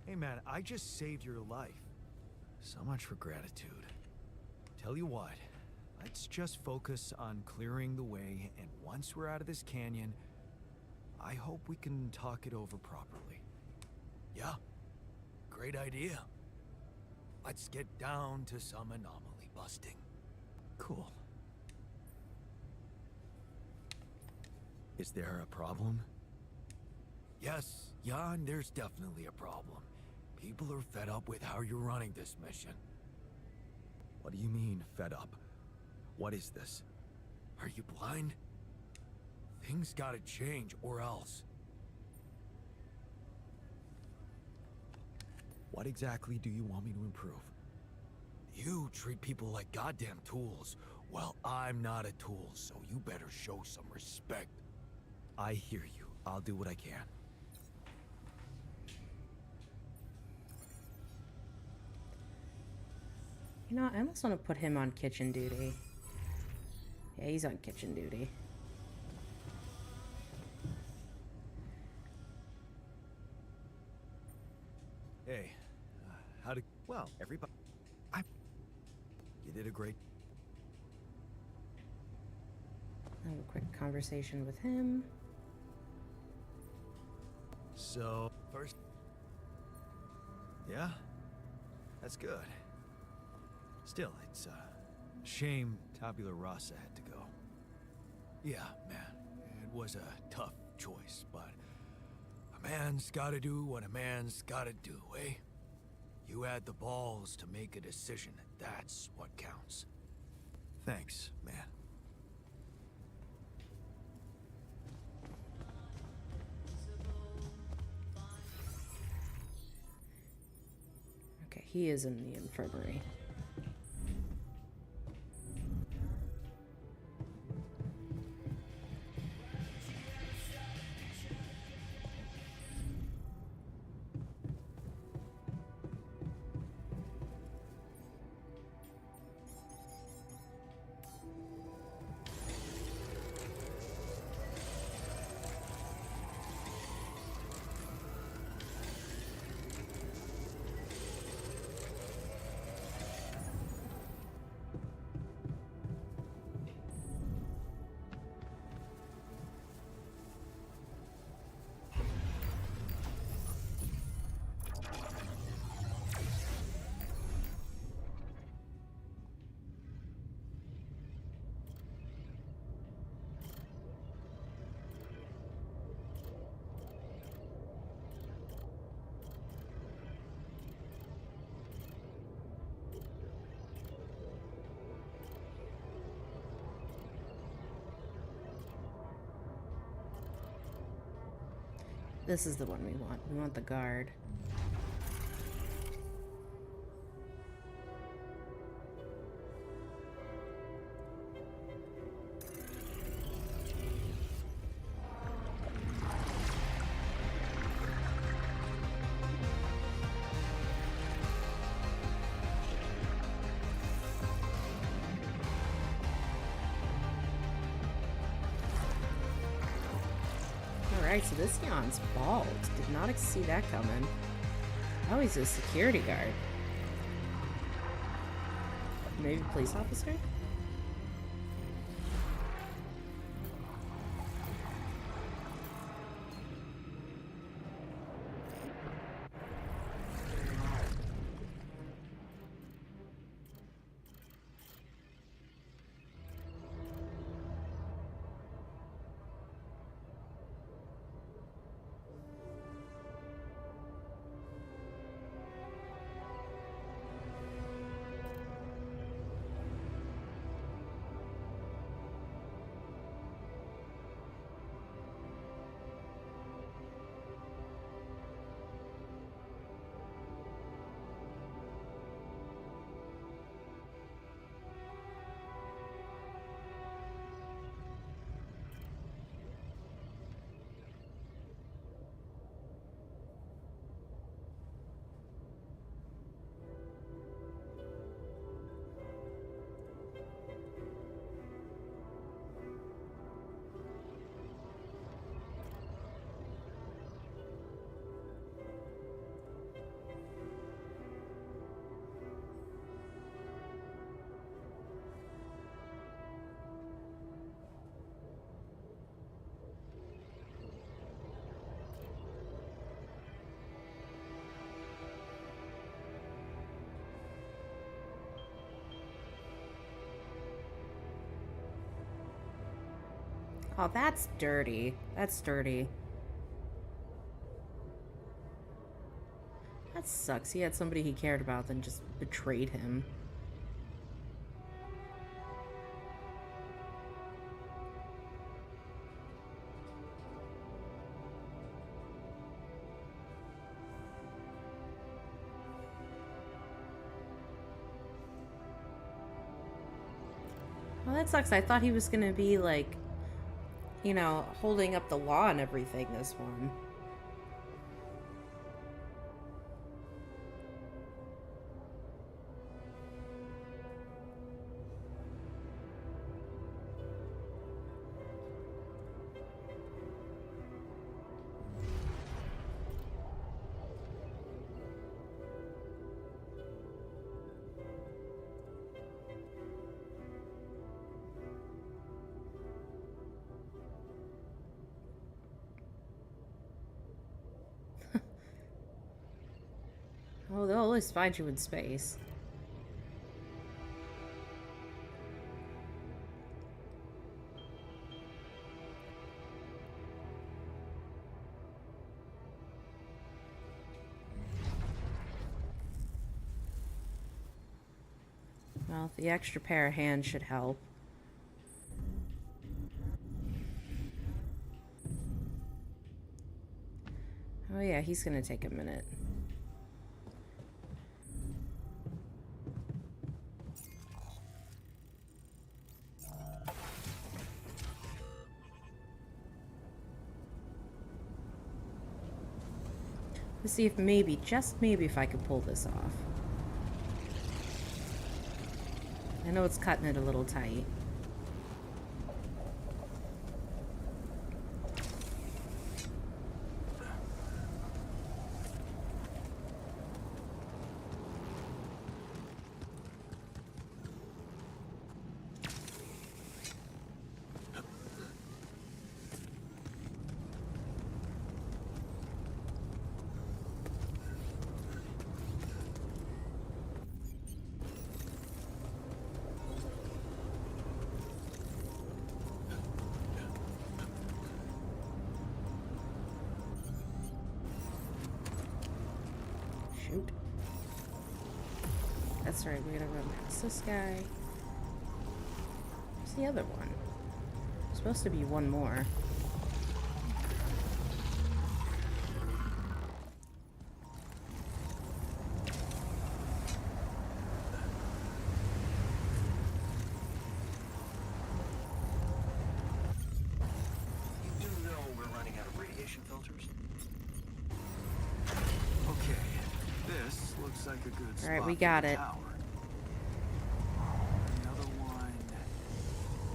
Hey man, I just saved your life. So much for gratitude. Tell you what, let's just focus on clearing the way, and once we're out of this canyon, I hope we can talk it over properly. Yeah, great idea. Let's get down to some anomaly busting. Cool. Is there a problem? Yes, Jan, there's definitely a problem. People are fed up with how you're running this mission. What do you mean, fed up? What is this? Are you blind? Things gotta change, or else. What exactly do you want me to improve? You treat people like goddamn tools. Well, I'm not a tool, so you better show some respect. I hear you. I'll do what I can. You know, I almost want to put him on kitchen duty. Yeah, he's on kitchen duty. Hey, well, everybody, you did a great. Have a quick conversation with him. So, first, yeah, that's good. Still, it's a shame Tabula Rasa had to go. Yeah, man, it was a tough choice, but a man's gotta do what a man's gotta do, eh? You had the balls to make a decision, and that's what counts. Thanks, man. Okay, he is in the infirmary. This is the one we want. We want the guard. Alright, so this Yon's bald. Did not see that coming. Oh, he's a security guard. Maybe police officer? Oh, that's dirty. That's dirty. That sucks. He had somebody he cared about, then just betrayed him. Well, that sucks. I thought he was gonna be like, you know, holding up the law and everything this one. Oh, they'll always find you in space. Well, the extra pair of hands should help. Oh yeah, he's gonna take a minute. Let's see if maybe, just maybe, if I could pull this off. I know it's cutting it a little tight. Shoot. That's right, we're gonna run past this guy. Where's the other one? There's supposed to be one more. You do know we're running out of radiation filters? Okay, this looks like a good spot. Alright, we for got the it. tower. Another one.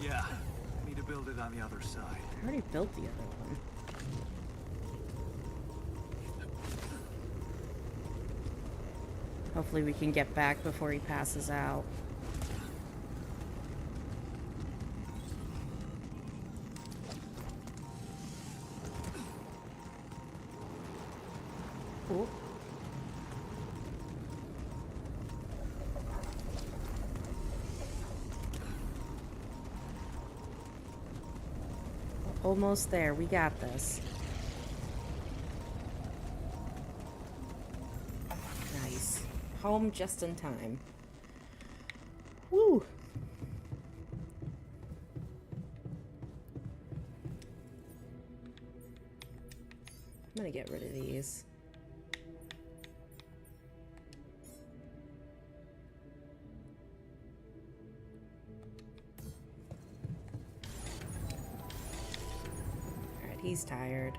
Yeah, need to build it on the other side. I already built the other one. Hopefully we can get back before he passes out. Ooh. Almost there. We got this. Nice. Home just in time. Woo! I'm gonna get rid of these. He's tired.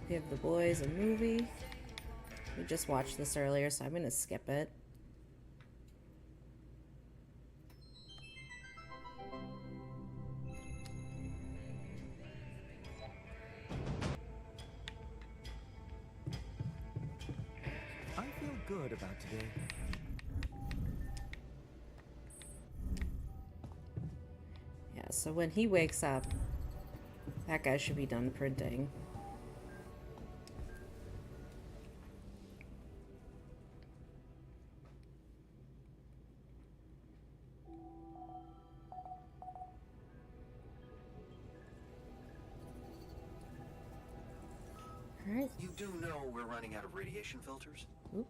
Give the boys a movie. We just watched this earlier, so I'm gonna skip it. I feel good about today. Yeah, so when he wakes up, that guy should be done printing. Alright. You do know we're running out of radiation filters? Oop.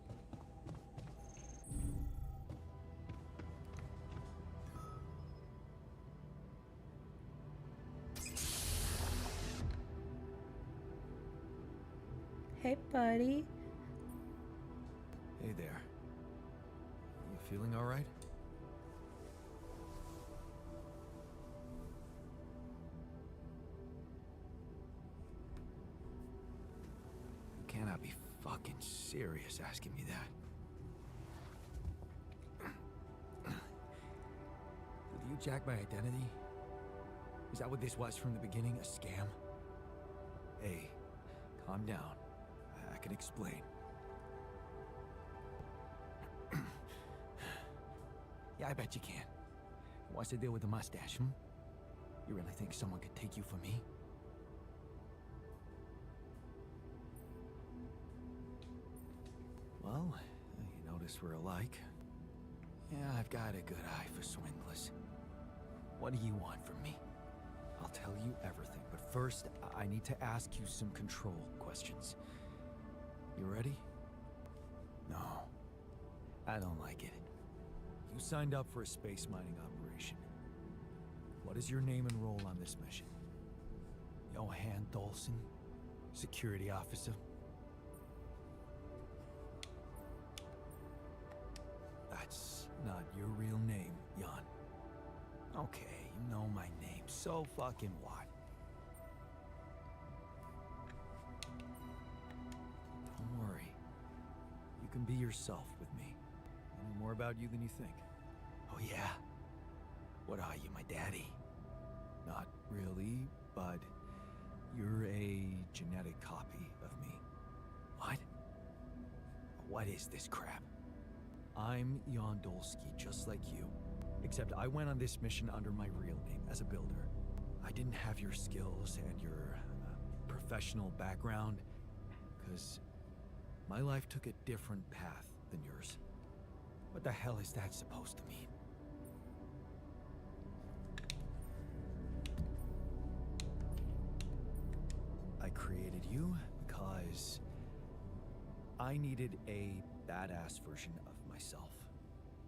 Hey, buddy. Hey there. You feeling all right? You cannot be fucking serious asking me that. Did you jack my identity? Is that what this was from the beginning? A scam? Hey, calm down. I can explain. Yeah, I bet you can. What's the deal with the mustache, hmm? You really think someone could take you for me? Well, you notice we're alike. Yeah, I've got a good eye for swindlers. What do you want from me? I'll tell you everything, but first, I need to ask you some control questions. You ready? No, I don't like it. You signed up for a space mining operation. What is your name and role on this mission? Johan Dolson, security officer. That's not your real name, Jan. Okay, you know my name, so fucking what? Don't worry. You can be yourself with me. I know more about you than you think. Oh yeah? What are you, my daddy? Not really, but you're a genetic copy of me. What? What is this crap? I'm Jan Dolsky, just like you. Except I went on this mission under my real name, as a builder. I didn't have your skills and your professional background, because my life took a different path than yours. What the hell is that supposed to mean? I created you because I needed a badass version of myself.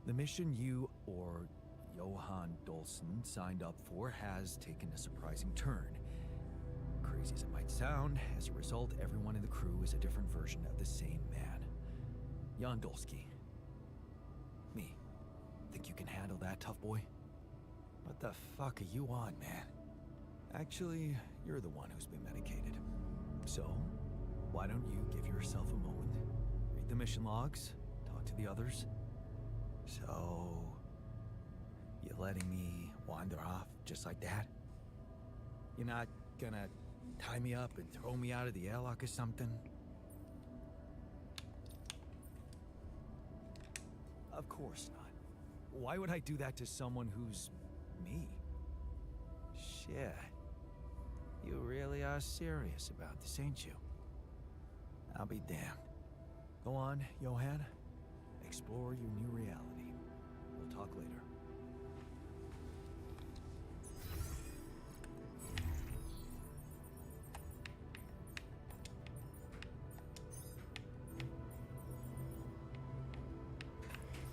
The mission you, or Johan Dolson, signed up for has taken a surprising turn. Crazy as it might sound, as a result, everyone in the crew is a different version of the same man. Jan Dolsky. Me. Think you can handle that, tough boy? What the fuck are you on, man? Actually, you're the one who's been medicated. So, why don't you give yourself a moment? Read the mission logs, talk to the others. So, you letting me wander off just like that? You're not gonna tie me up and throw me out of the airlock or something? Of course not. Why would I do that to someone who's me? Shit. You really are serious about this, ain't you? I'll be damned. Go on, Johann. Explore your new reality. We'll talk later.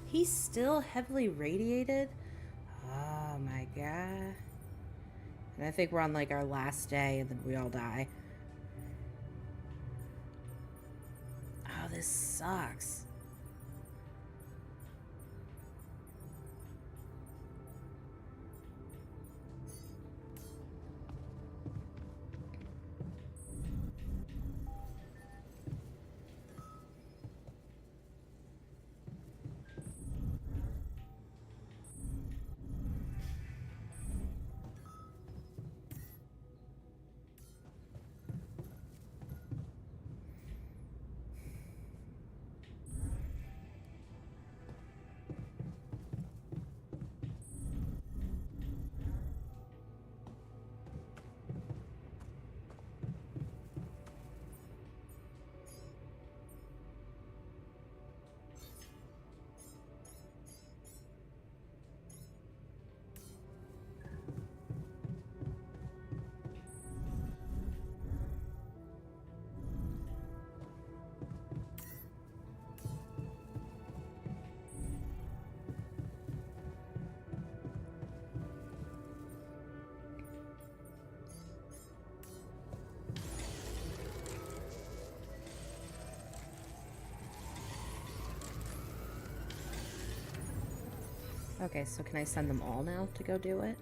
He's still heavily radiated? Oh my god. And I think we're on like our last day and then we all die. Oh, this sucks. Okay, so can I send them all now to go do it?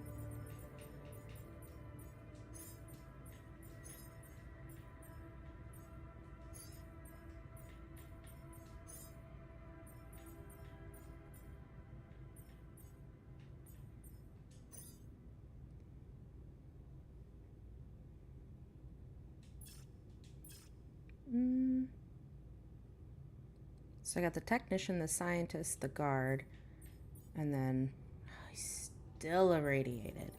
So I got the technician, the scientist, the guard, and then he's still irradiated.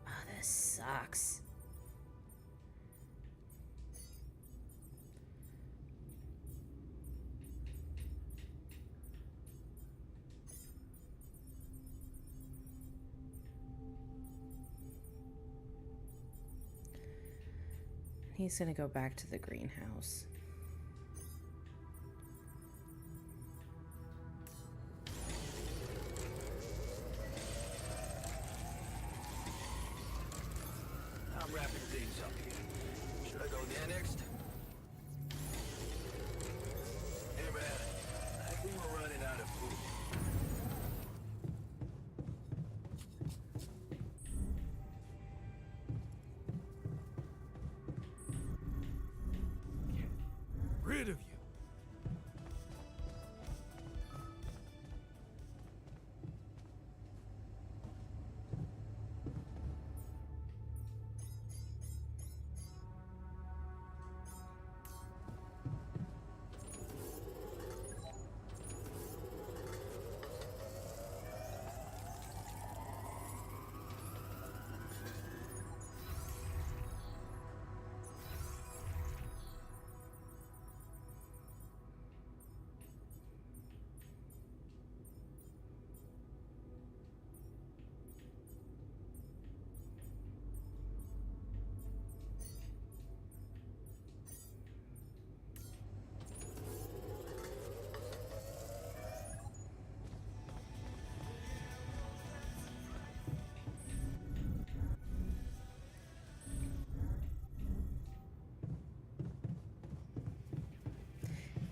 Oh, this sucks. He's gonna go back to the greenhouse. I'm wrapping things up here. Should I go there next? Hey man, I think we're running out of food. Rid of you.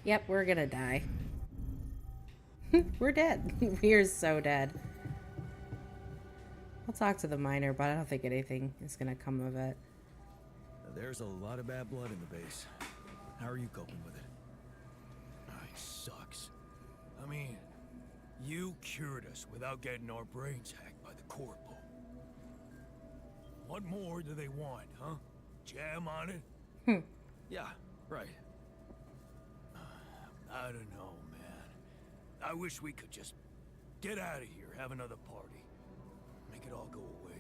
Yep, we're gonna die. We're dead. We are so dead. I'll talk to the miner, but I don't think anything is gonna come of it. There's a lot of bad blood in the base. How are you coping with it? It sucks. I mean, you cured us without getting our brains hacked by the corpo. What more do they want, huh? Jam on it? Yeah, right. I don't know, man. I wish we could just get out of here, have another party. Make it all go away.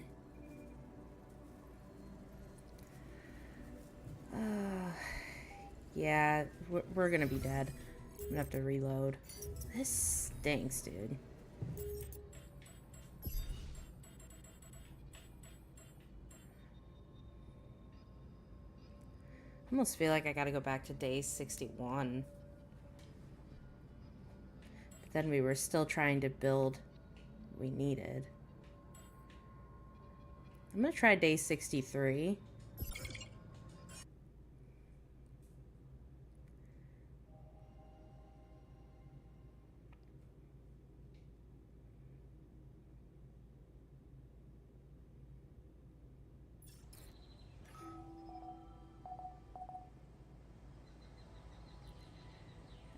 Yeah, we're gonna be dead. I'm gonna have to reload. This stinks, dude. I almost feel like I gotta go back to day 61. But then we were still trying to build what we needed. I'm gonna try day 63.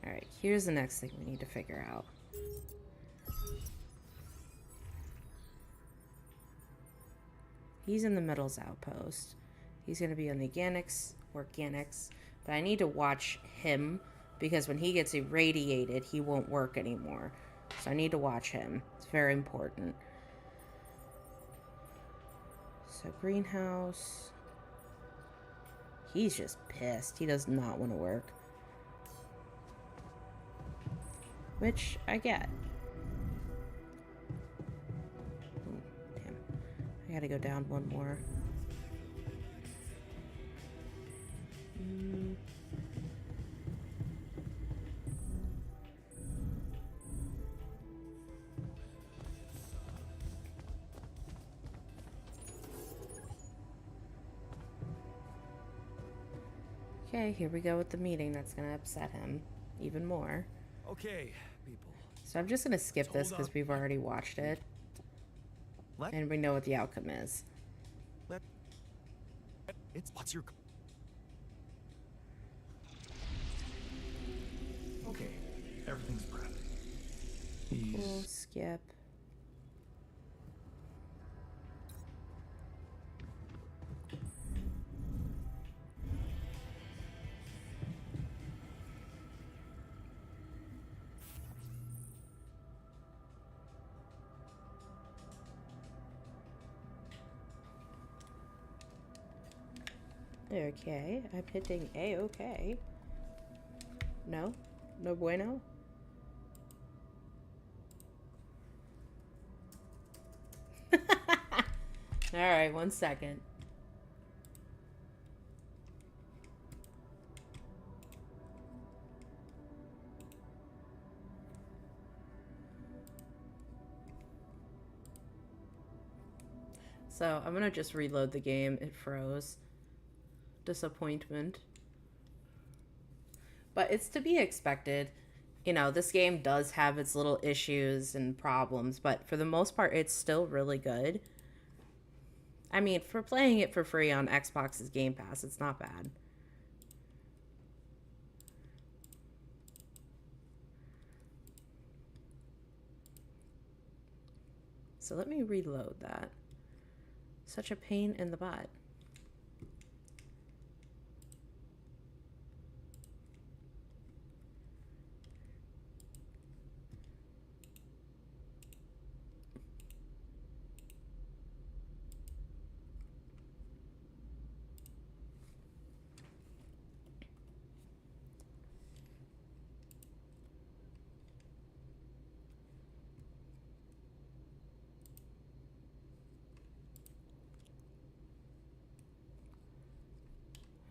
Alright, here's the next thing we need to figure out. He's in the metals outpost. He's going to be on the organics. But I need to watch him because when he gets irradiated, he won't work anymore. So I need to watch him. It's very important. So greenhouse. He's just pissed. He does not want to work. Which I get. Oh, damn. I gotta go down one more. Okay, here we go with the meeting. That's gonna upset him even more. Okay, people. So I'm just gonna skip this because we've already watched it. And we know what the outcome is. What's your... Okay, everything's prepped. Cool, skip. Okay, I'm hitting A-okay. No? No bueno? Alright, 1 second. So, I'm gonna just reload the game. It froze. Disappointment. But it's to be expected. You know, this game does have its little issues and problems, but for the most part, it's still really good. I mean, for playing it for free on Xbox's Game Pass, it's not bad. So let me reload that. Such a pain in the butt.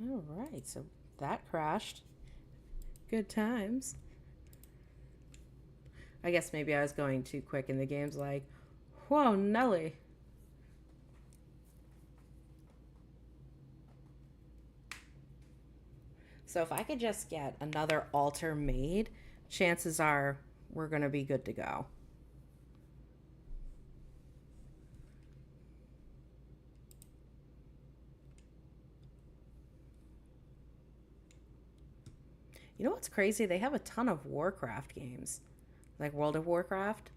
All right, so that crashed. Good times. I guess maybe I was going too quick and the game's like, whoa, Nelly. So if I could just get another altar made, chances are we're going to be good to go. You know what's crazy? They have a ton of Warcraft games. Like World of Warcraft.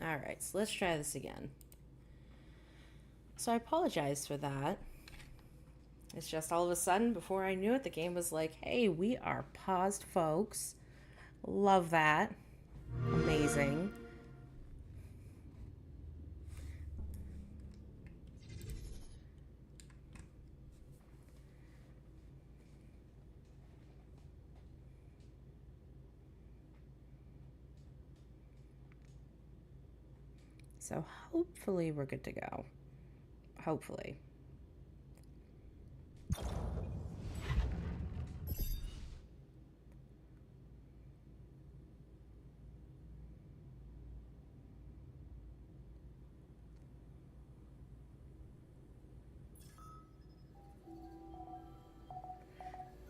Alright, so let's try this again. So I apologize for that. It's just all of a sudden, before I knew it, the game was like, hey, we are paused, folks. Love that. Amazing. So hopefully we're good to go. Hopefully.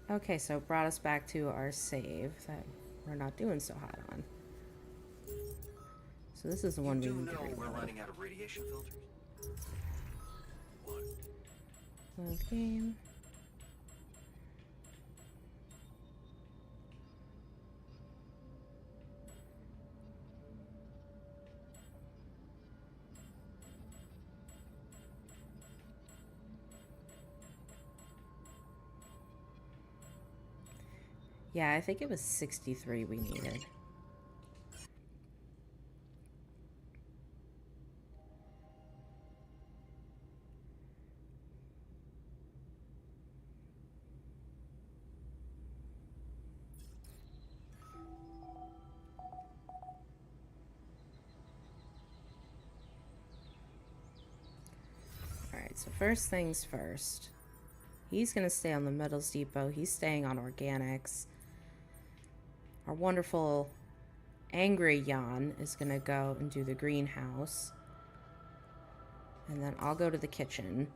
Okay, so it brought us back to our save that we're not doing so hot on. So this is the one we You do need to know we're reload. running out of radiation filters? What? Load game. Yeah, I think it was 63 we needed. Alright, so first things first. He's going to stay on the Metals Depot. He's staying on organics. Our wonderful angry Jan is going to go and do the greenhouse. And then I'll go to the kitchen.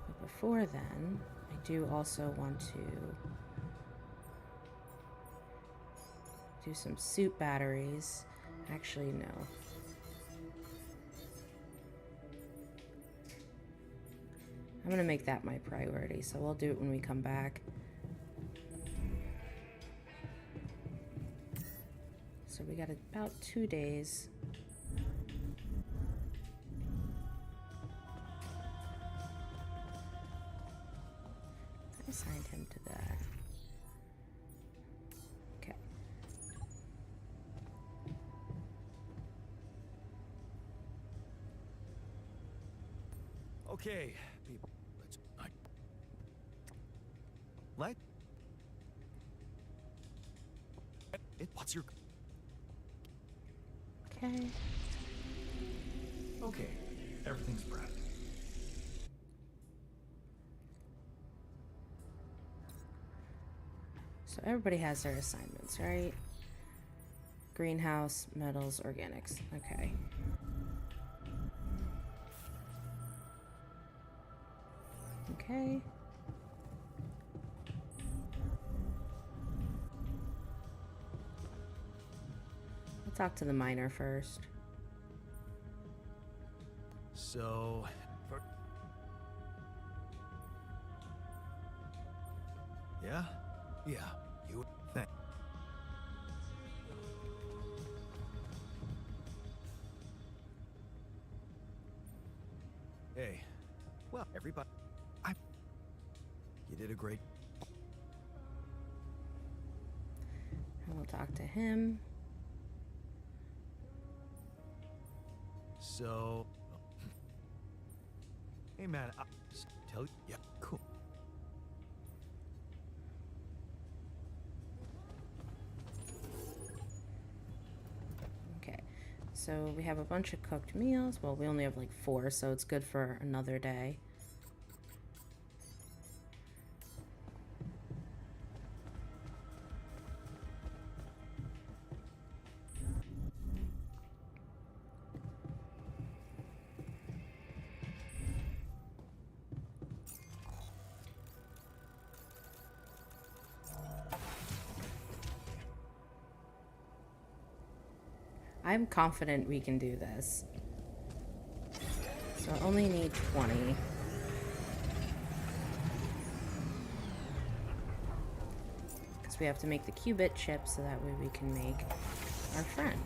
But before then, I do also want to do some suit batteries. Actually, no. I'm going to make that my priority, so we'll do it when we come back. So we got about 2 days. I assigned him to that. Okay. Okay, people. Let it. What's your? Okay. Okay, everything's prepped. So everybody has their assignments, right? Greenhouse, metals, organics. Okay. Okay. I'll talk to the miner first. So, yeah, you think. Hey, well, everybody, you did a great. And we'll talk to him. So, hey man, I tell you, yeah, cool. Okay. So we have a bunch of cooked meals. Well, we only have like 4, so it's good for another day. I'm confident we can do this. So I only need 20. Because we have to make the qubit chip so that way we can make our friend.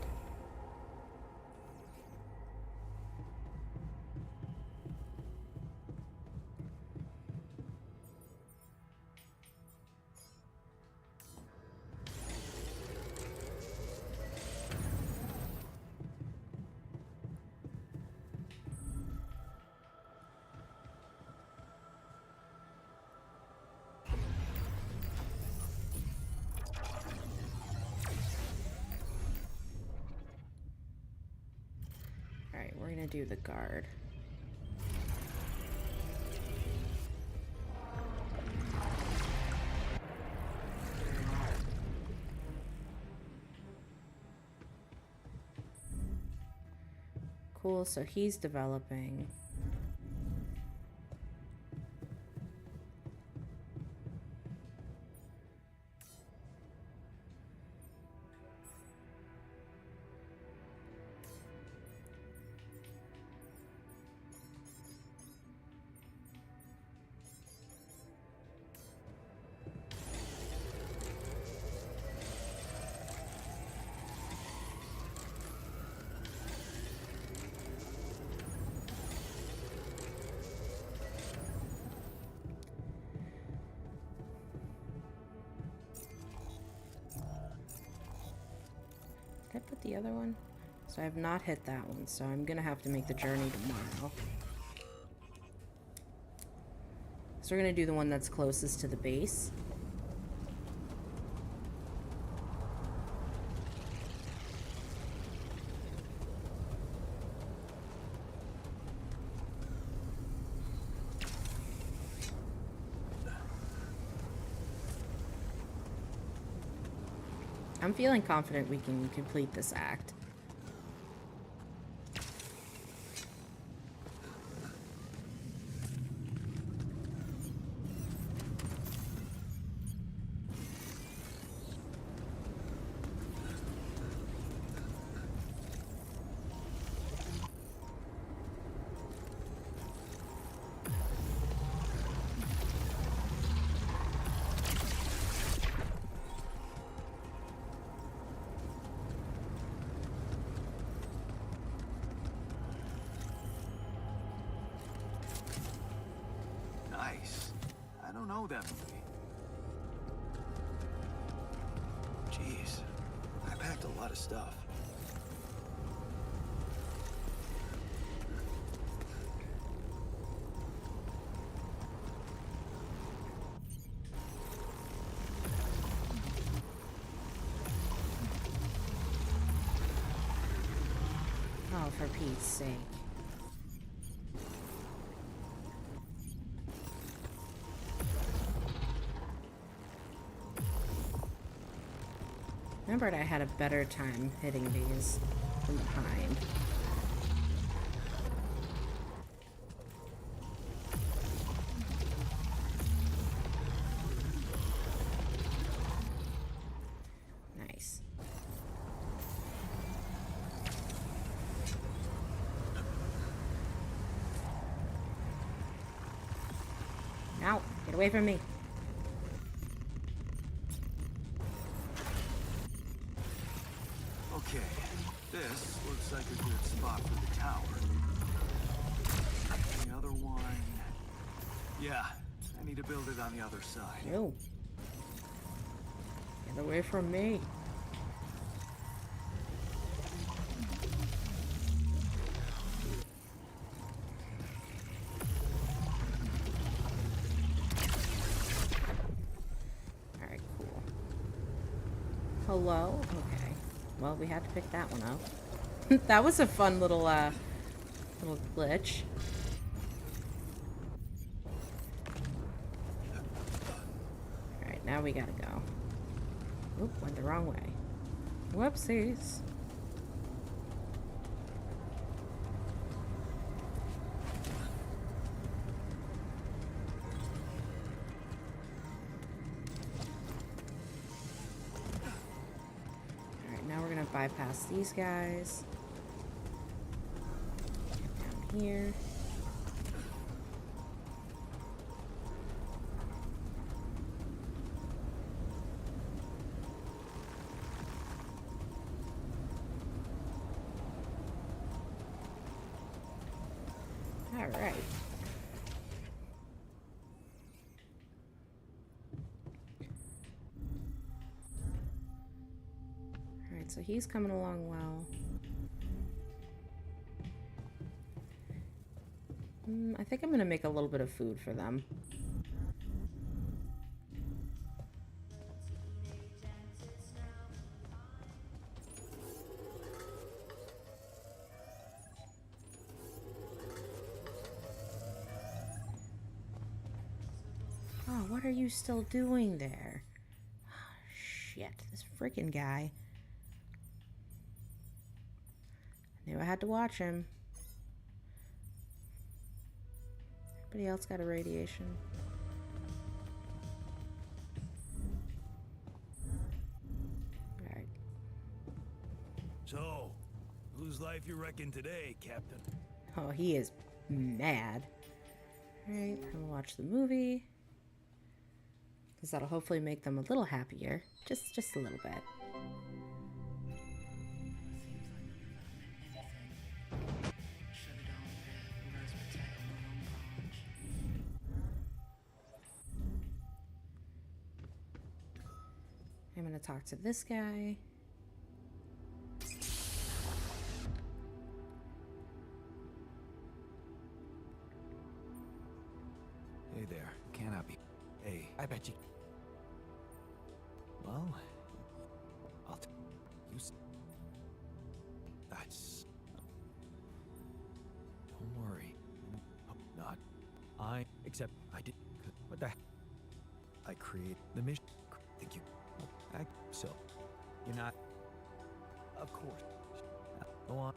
Alright, we're gonna do the guard. Cool, so he's developing. Did I put the other one? So I have not hit that one, so I'm gonna have to make the journey tomorrow. So we're gonna do the one that's closest to the base. I'm feeling confident we can complete this act. Nice. I don't know that movie. Jeez, I packed a lot of stuff. Oh, for Pete's sake. Remembered I had a better time hitting these from behind. Nice. Now, get away from me. Okay, this looks like a good spot for the tower. The other one... Yeah, I need to build it on the other side. No. Get away from me. Alright, cool. Hello? Okay. Well, we had to pick that one up. That was a fun little glitch. Alright, now we gotta go. Oop, went the wrong way. Whoopsies. Alright, now we're gonna bypass these guys. Get down here. Alright. Alright, so he's coming along well. I think I'm gonna make a little bit of food for them. what are you still doing there? Oh, shit, this freaking guy. I knew I had to watch him. Anybody else got a radiation? Alright. So, whose life you reckon today, Captain? Oh, he is mad. Alright, I'm gonna watch the movie. Because that'll hopefully make them a little happier. Just a little bit. I'm gonna talk to this guy. Hey there, can I be? Hey, I bet you. Well, that's. Don't worry. Not. Except I did. What the heck? I create the mission. Think you. So, you're not. Of course. Go on.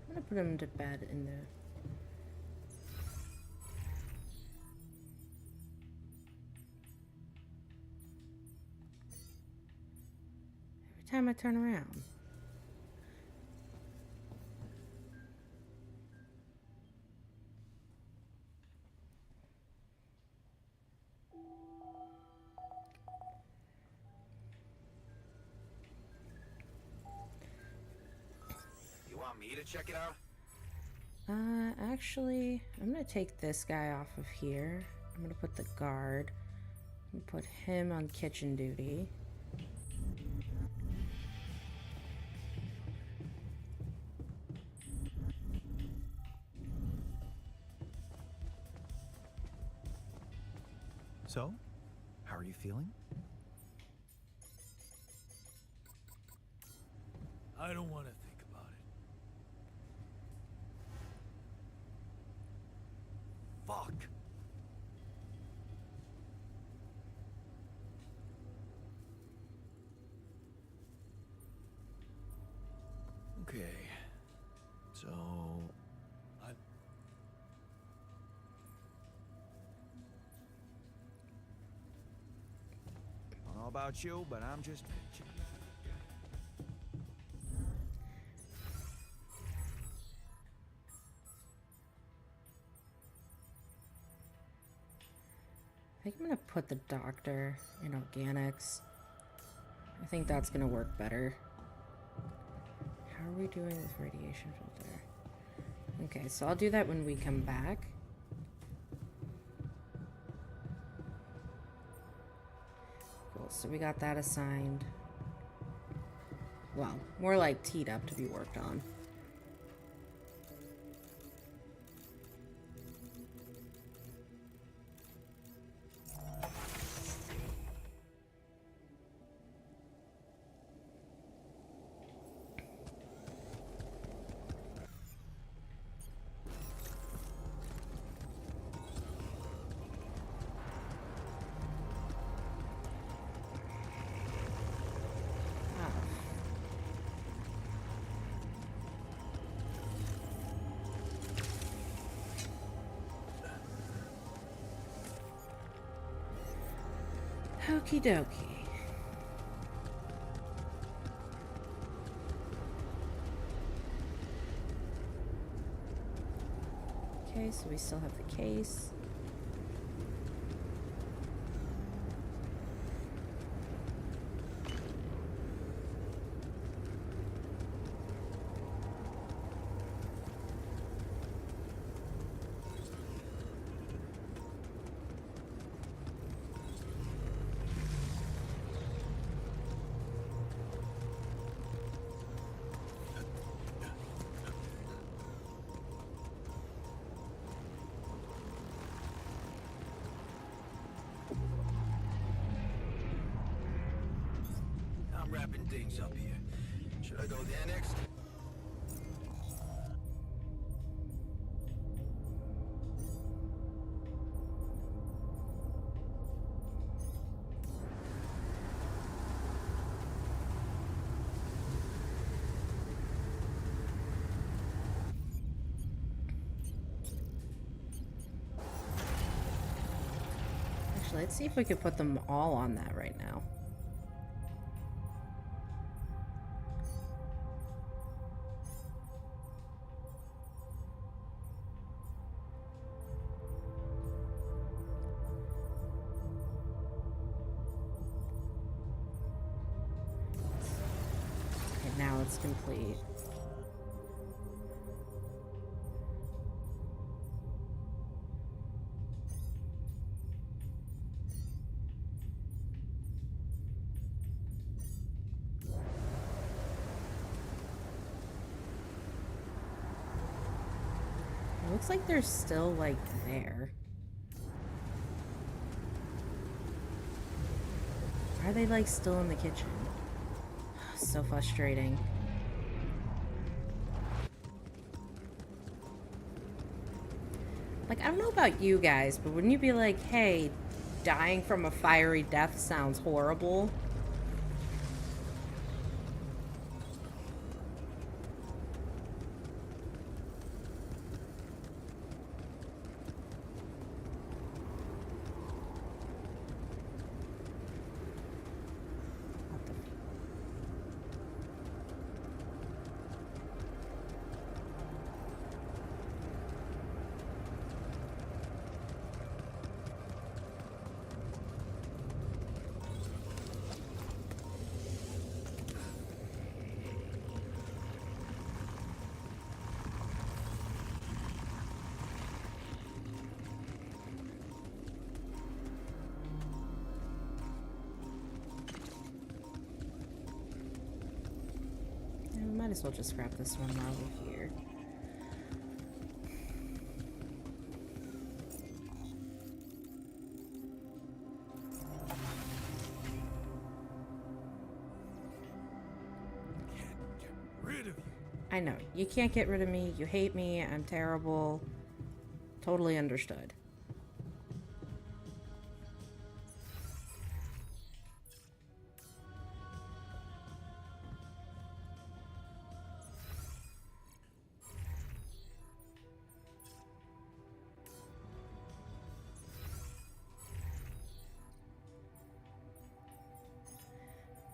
I'm gonna put him to bed in the... Every time I turn around. You want me to check it out? Actually, I'm gonna take this guy off of here. I'm gonna put the guard. I'm gonna put him on kitchen duty. So, how are you feeling? I don't want to think about it. Fuck. Okay. So, I don't know about you, but I'm just. I think I'm gonna put the doctor in organics. I think that's gonna work better. How are we doing with radiation filter? Okay, so I'll do that when we come back. Cool, so we got that assigned. Well, more like teed up to be worked on. Okie dokie. Okay, so we still have the case. I'm wrapping things up here. Sure Should I go there next? Actually, let's see if we could put them all on that right now. Okay, now it's complete. It looks like they're still, like, there. Why are they, like, still in the kitchen? So frustrating. Like, I don't know about you guys, but wouldn't you be like, hey, dying from a fiery death sounds horrible? Might as well just grab this one while we're here. Can't get rid of you. I know, you can't get rid of me, you hate me, I'm terrible. Totally understood.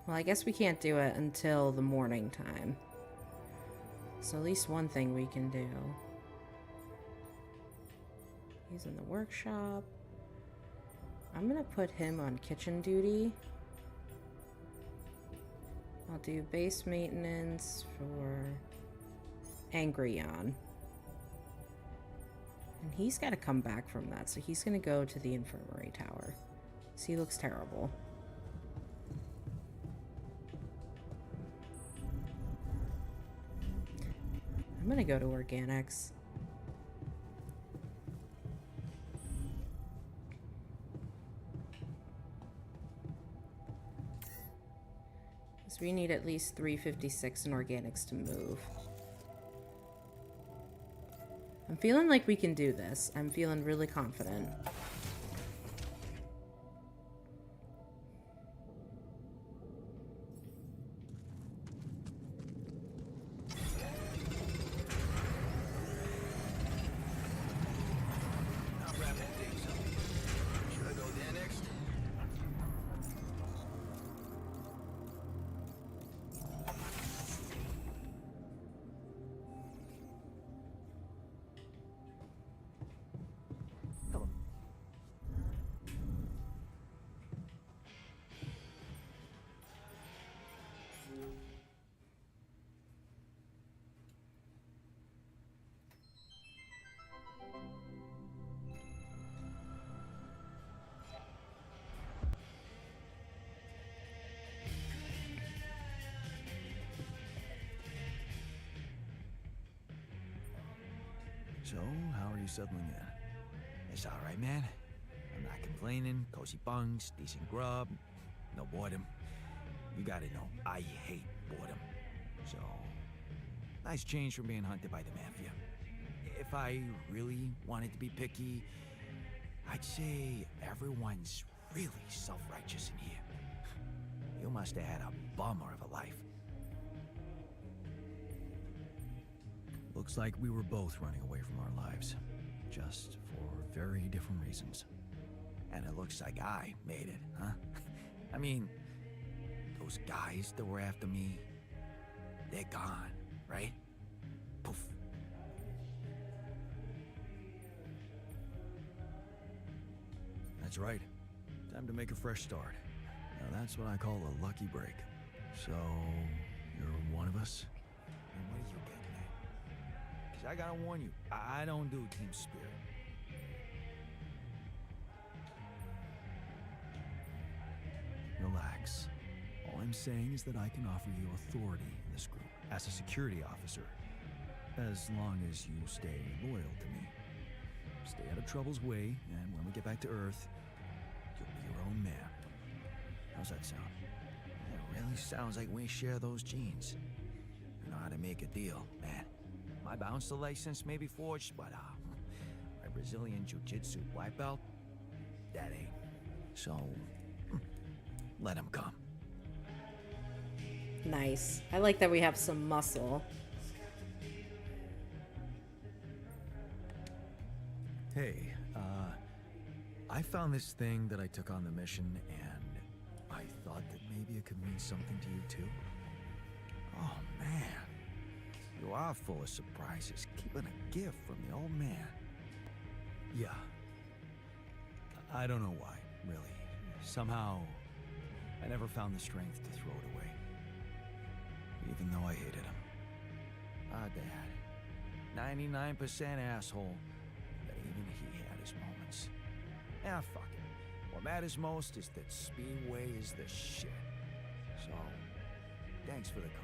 Well, I guess we can't do it until the morning time. So at least one thing we can do. He's in the workshop. I'm gonna put him on kitchen duty. I'll do base maintenance for Angry-on. And he's gotta come back from that, so he's gonna go to the infirmary tower. So he looks terrible. I'm gonna go to organics. Because we need at least 356 in organics to move. I'm feeling like we can do this. I'm feeling really confident. So, how are you settling in? It's alright, man. I'm not complaining. Cozy bunks, decent grub, no boredom. You gotta know, I hate boredom. So, nice change from being hunted by the Mafia. If I really wanted to be picky, I'd say everyone's really self-righteous in here. You must have had a bummer of a life. Looks like we were both running away from our lives, just for very different reasons. And it looks like I made it, huh? I mean, those guys that were after me, they're gone, right? Poof. That's right. Time to make a fresh start. Now that's what I call a lucky break. So, you're one of us? And what are you getting at? 'Cause I gotta warn you, I don't do team spirit. Relax. All I'm saying is that I can offer you authority in this group as a security officer, as long as you stay loyal to me. Stay out of trouble's way, and when we get back to Earth, you'll be your own man. How's that sound? It really sounds like we share those genes. You know how to make a deal, man. My bouncer license may be forged, but my Brazilian Jiu-Jitsu white belt, that ain't. So, let him come. Nice. I like that we have some muscle. Hey, I found this thing that I took on the mission, and I thought that maybe it could mean something to you too. Oh man, you are full of surprises. Keeping a gift from the old man. Yeah. I don't know why, really. Somehow, I never found the strength to throw it away. Even though I hated him. Our dad. 99% asshole, but even he had his moments. Ah, fuck it. What matters most is that Speedway is the shit. So, thanks for the card.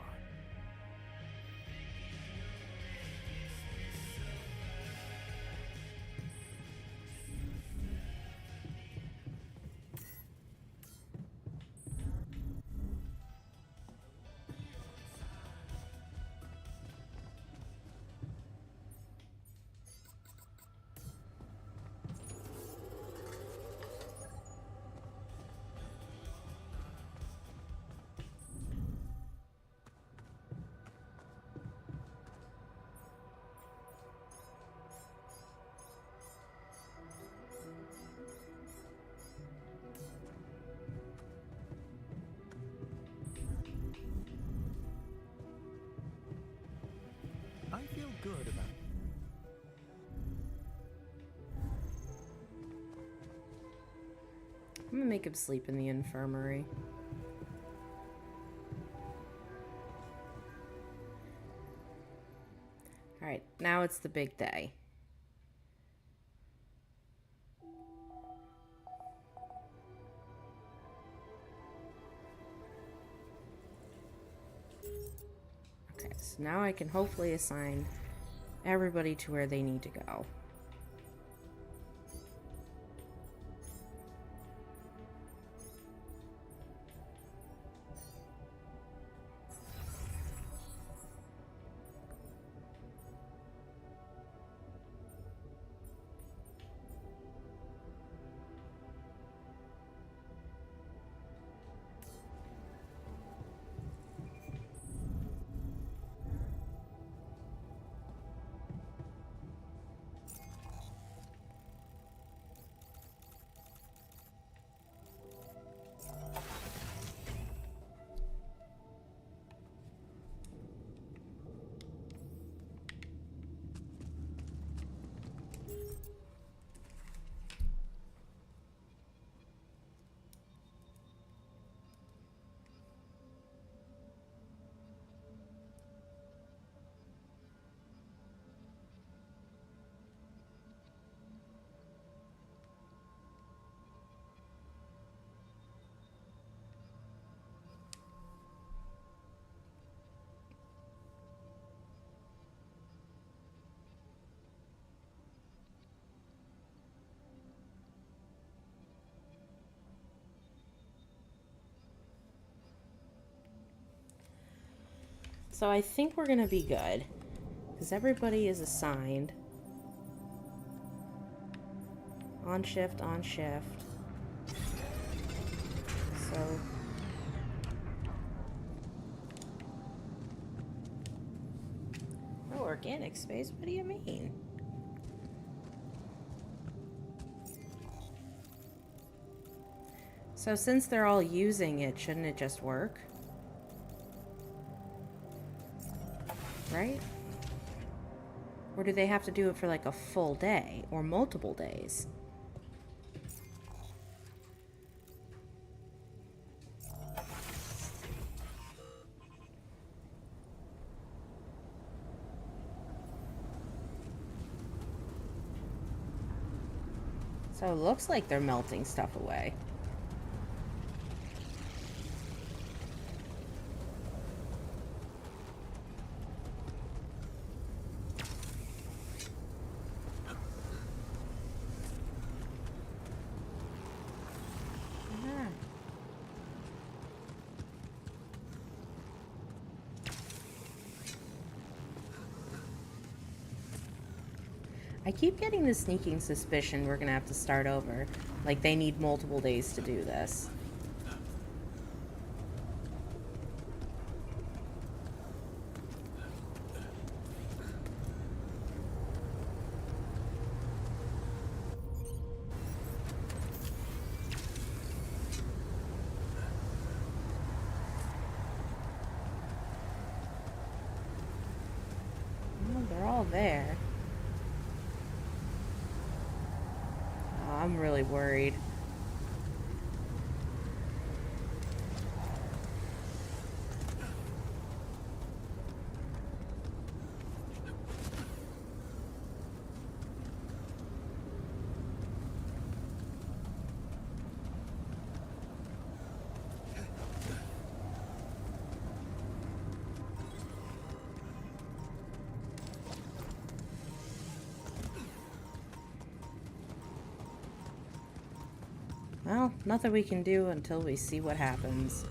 I feel good about it. I'm gonna make him sleep in the infirmary. Alright, now it's the big day. Okay, so now I can hopefully assign everybody to where they need to go. So I think we're gonna be good. Because everybody is assigned. On shift, on shift. So... Oh, organic space? What do you mean? So since they're all using it, shouldn't it just work? Right? Or do they have to do it for like a full day or multiple days? So it looks like they're melting stuff away. I keep getting the sneaking suspicion we're gonna have to start over. Like they need multiple days to do this. Well, they're all there. Oh, I'm really worried. Well, nothing we can do until we see what happens.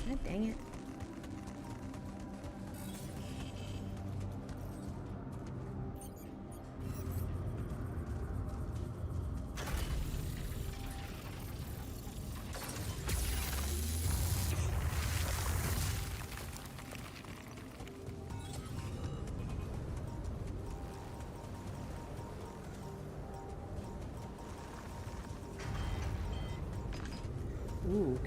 God dang it. Ooh,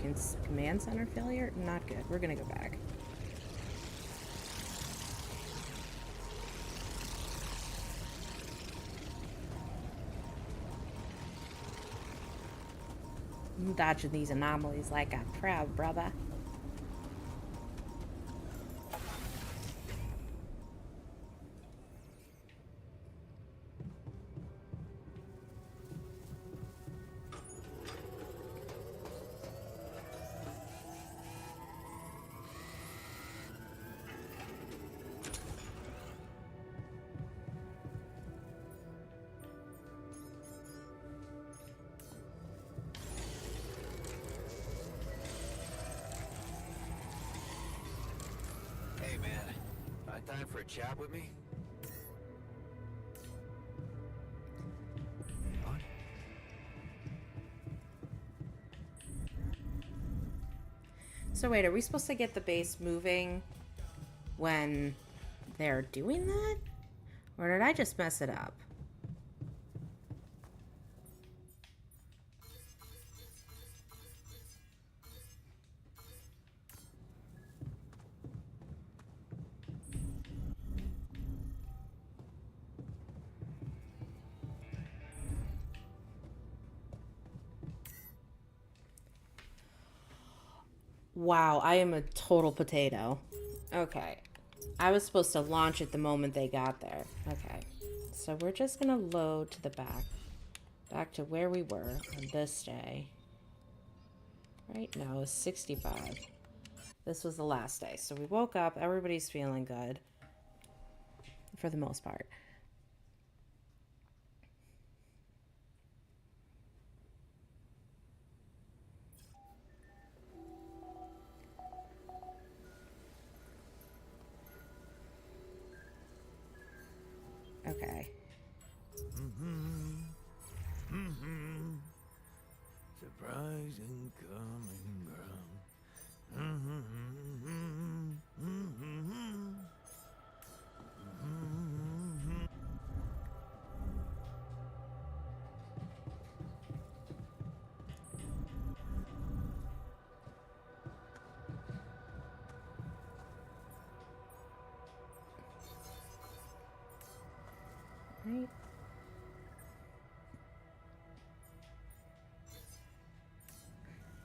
command center failure? Not good. We're gonna go back. I'm dodging these anomalies like a proud brother. Hey man, got time for a chat with me? What? So wait, are we supposed to get the base moving when they're doing that? Or did I just mess it up? Wow, I am a total potato. Okay. I was supposed to launch it the moment they got there. Okay. So we're just gonna load to the back. Back to where we were on this day. Right? No, it was 65. This was the last day. So we woke up, everybody's feeling good. For the most part. Right.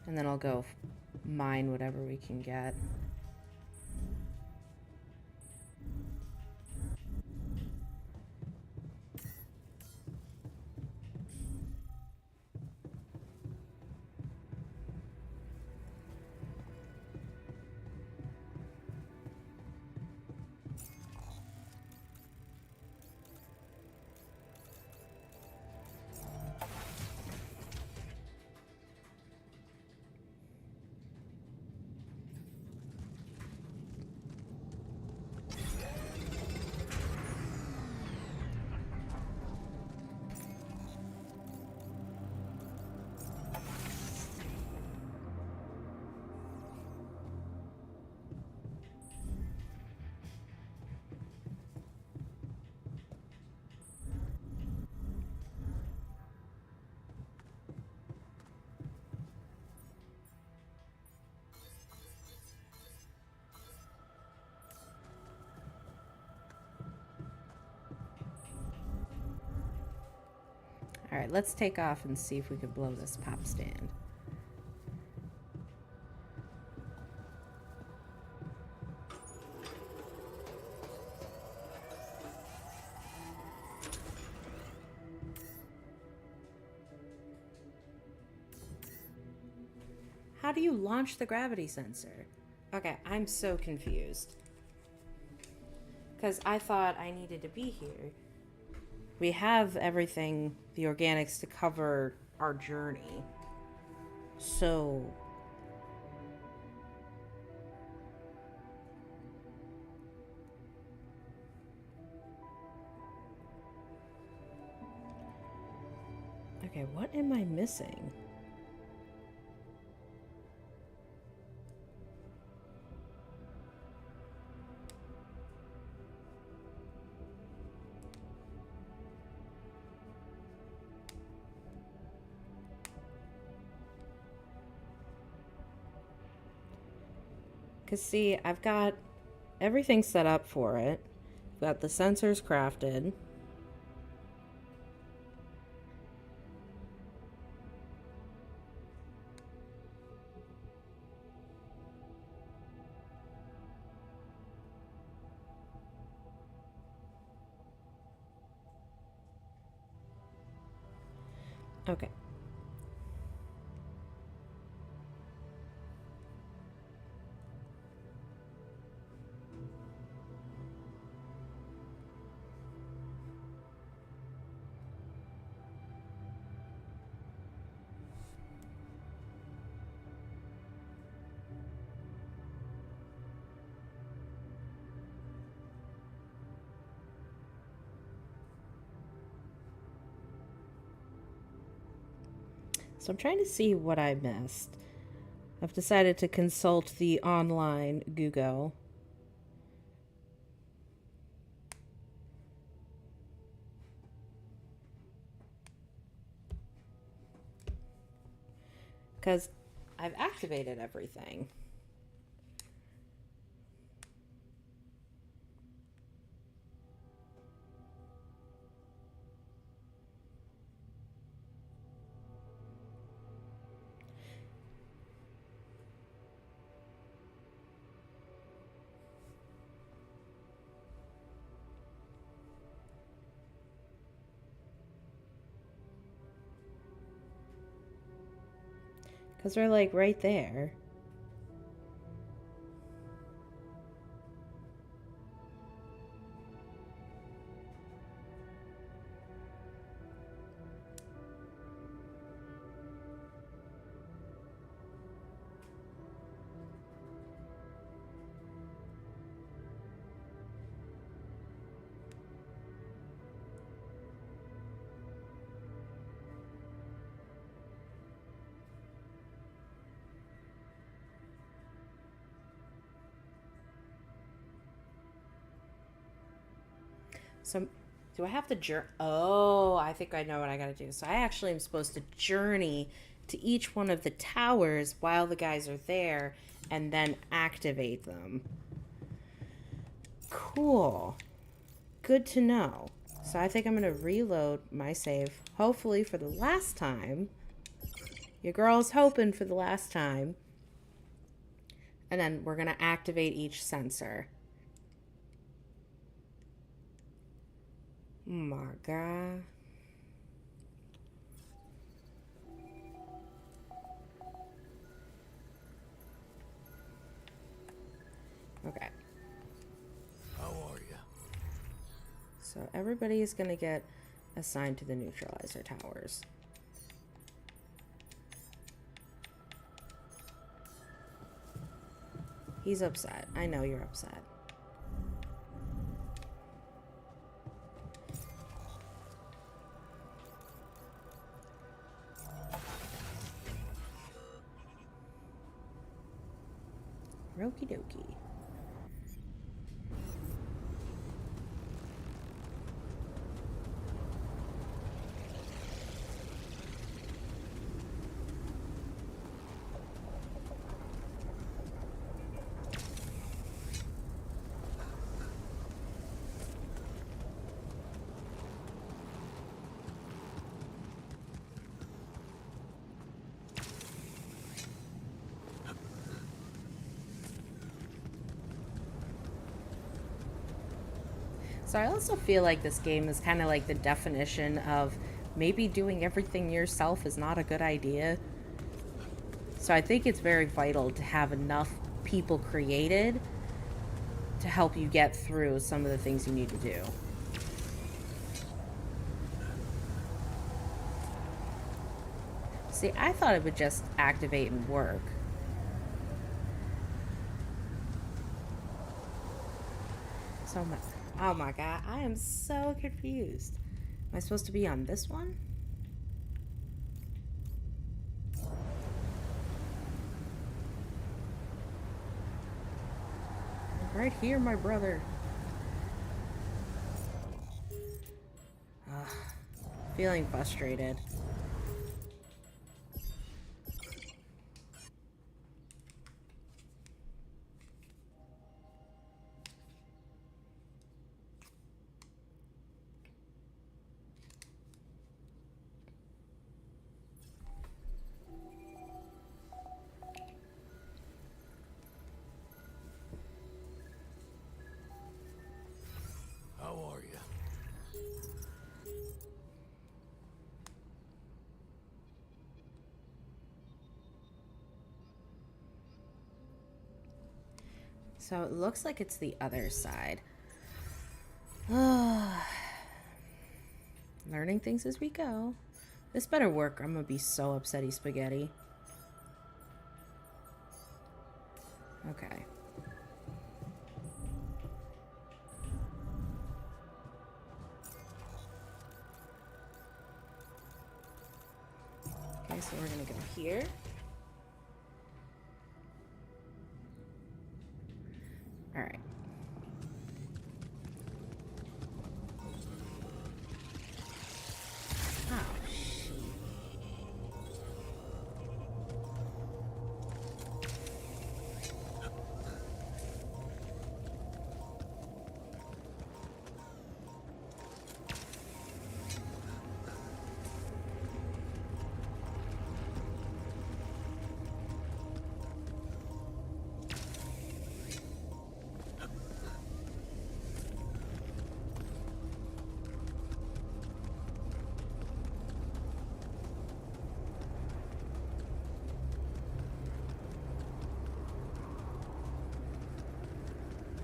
And then I'll go mine whatever we can get. All right, let's take off and see if we can blow this pop stand. How do you launch the gravity sensor? Okay, I'm so confused. Because I thought I needed to be here. We have everything, the organics, to cover our journey. So... Okay, what am I missing? Because, see, I've got everything set up for it. I've got the sensors crafted. Okay. So I'm trying to see what I missed. I've decided to consult the online Google. Because I've activated everything. Because they're like right there. So, do I have to journey? Oh, I think I know what I gotta do. So, I actually am supposed to journey to each one of the towers while the guys are there and then activate them. Cool. Good to know. So I think I'm going to reload my save, hopefully for the last time. Your girl's hoping for the last time. And then we're going to activate each sensor. Oh my God. Okay. How are you? So everybody is going to get assigned to the neutralizer towers. He's upset. I know you're upset. Okie dokie. So I also feel like this game is kind of like the definition of maybe doing everything yourself is not a good idea. So I think it's very vital to have enough people created to help you get through some of the things you need to do. See, I thought it would just activate and work. So much. Oh my God, I am so confused. Am I supposed to be on this one? Right here, my brother. Ugh, feeling frustrated. How are you? So it looks like it's the other side. Learning things as we go. This better work. I'm gonna be so upsetty spaghetti. Okay. Okay, so we're gonna go here. All right. Oh, shit.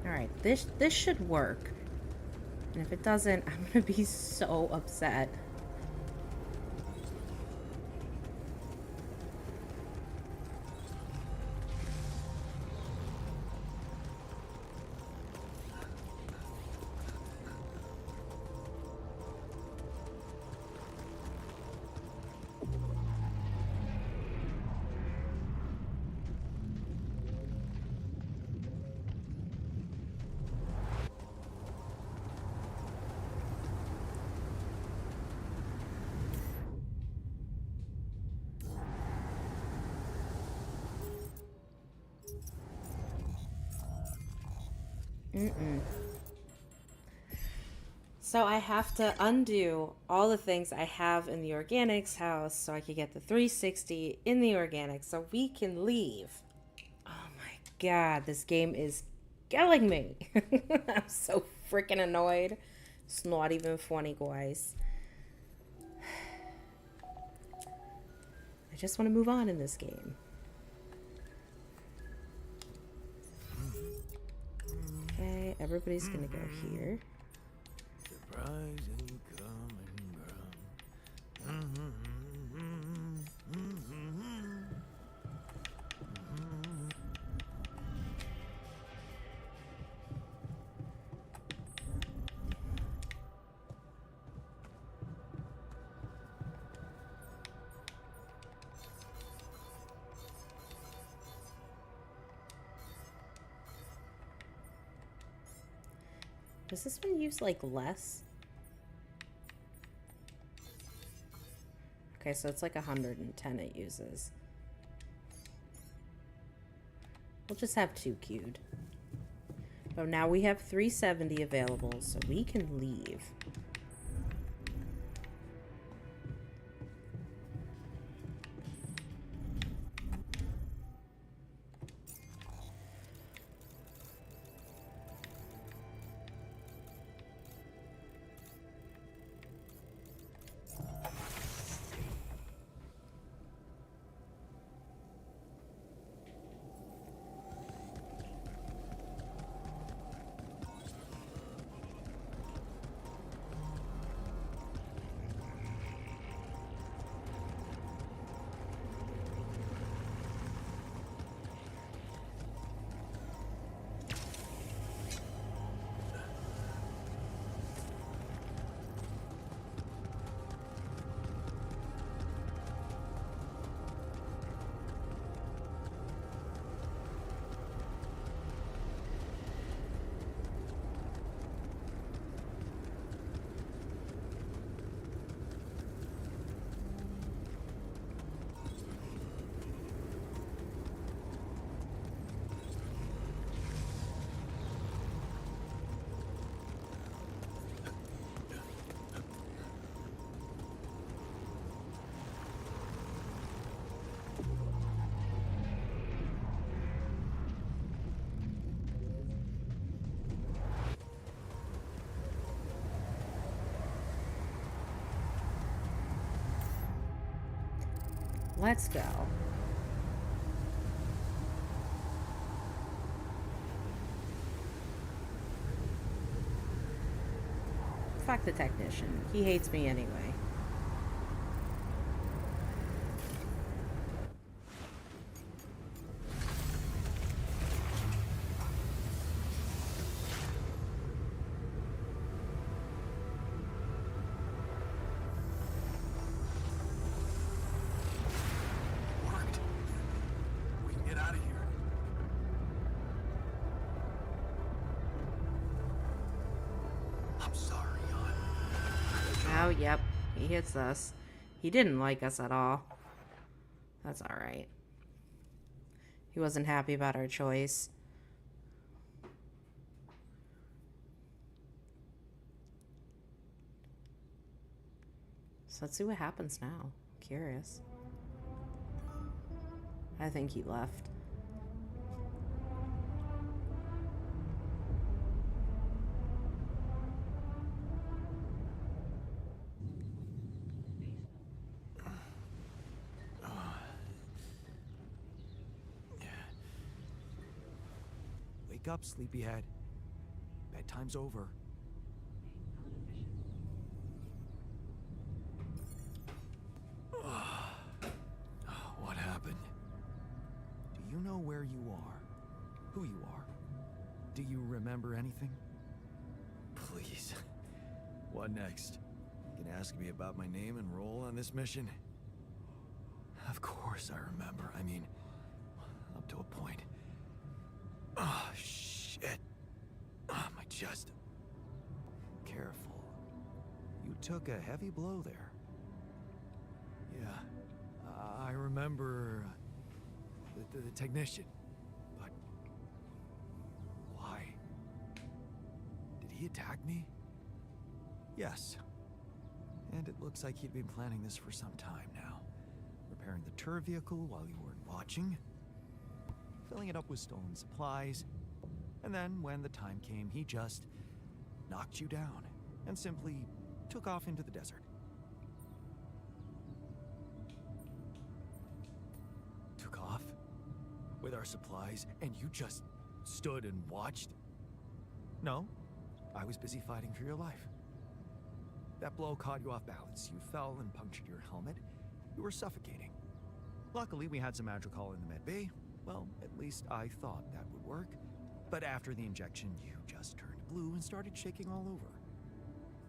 All right, this should work. And if it doesn't, I'm gonna be so upset. So I have to undo all the things I have in the organics house so I can get the 360 in the organics so we can leave. Oh my god, this game is killing me. I'm so freaking annoyed. It's not even funny, guys. I just want to move on in this game. Okay, everybody's gonna go here. Surprising coming ground. Does this one use like less? Okay, so it's like 110 it uses. We'll just have 2 queued. But now we have 370 available, so we can leave. Let's go. Fuck the technician. He hates me anyway. Worked. We can get out of here. I'm sorry, hon. Oh, yep. He hits us. He didn't like us at all. That's alright. He wasn't happy about our choice. So let's see what happens now. Curious. I think he left. Wake up, sleepyhead. Bedtime's over. What happened? Do you know where you are? Who you are? Do you remember anything? Please. What next? Gonna ask me about my name and role on this mission? Of course I remember. I mean, up to a point. Oh, shit. Oh, my chest. Careful. You took a heavy blow there. Yeah. I remember the technician. But why? Did he attack me? Yes. And it looks like he'd been planning this for some time now. Repairing the tour vehicle while you weren't watching, filling it up with stolen supplies, and then when the time came, he just knocked you down and simply took off into the desert. Took off with our supplies, and you just stood and watched? No, I was busy fighting for your life. That blow caught you off balance. You fell and punctured your helmet. You were suffocating. Luckily, we had some Madrigal in the med bay. Well, at least I thought that would work. But after the injection, you just turned blue and started shaking all over.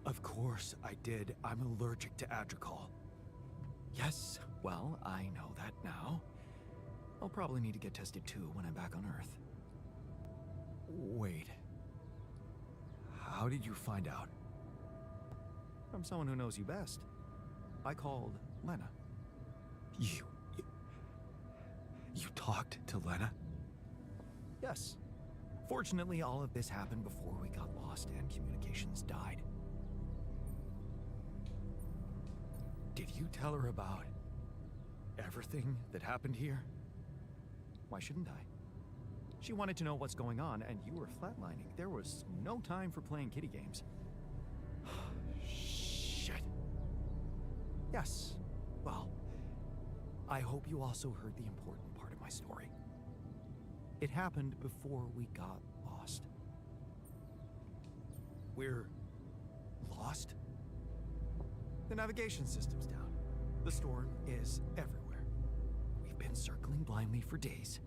Of course I did. I'm allergic to Adrical. Yes, well, I know that now. I'll probably need to get tested too when I'm back on Earth. Wait. How did you find out? From someone who knows you best. I called Lena. You talked to Lena? Yes. Fortunately, all of this happened before we got lost and communications died. Did you tell her about everything that happened here? Why shouldn't I? She wanted to know what's going on, and you were flatlining. There was no time for playing kiddie games. Shit. Yes. Well, I hope you also heard the important part of my story. It happened before we got lost. We're lost? The navigation system's down. The storm is everywhere. We've been circling blindly for days.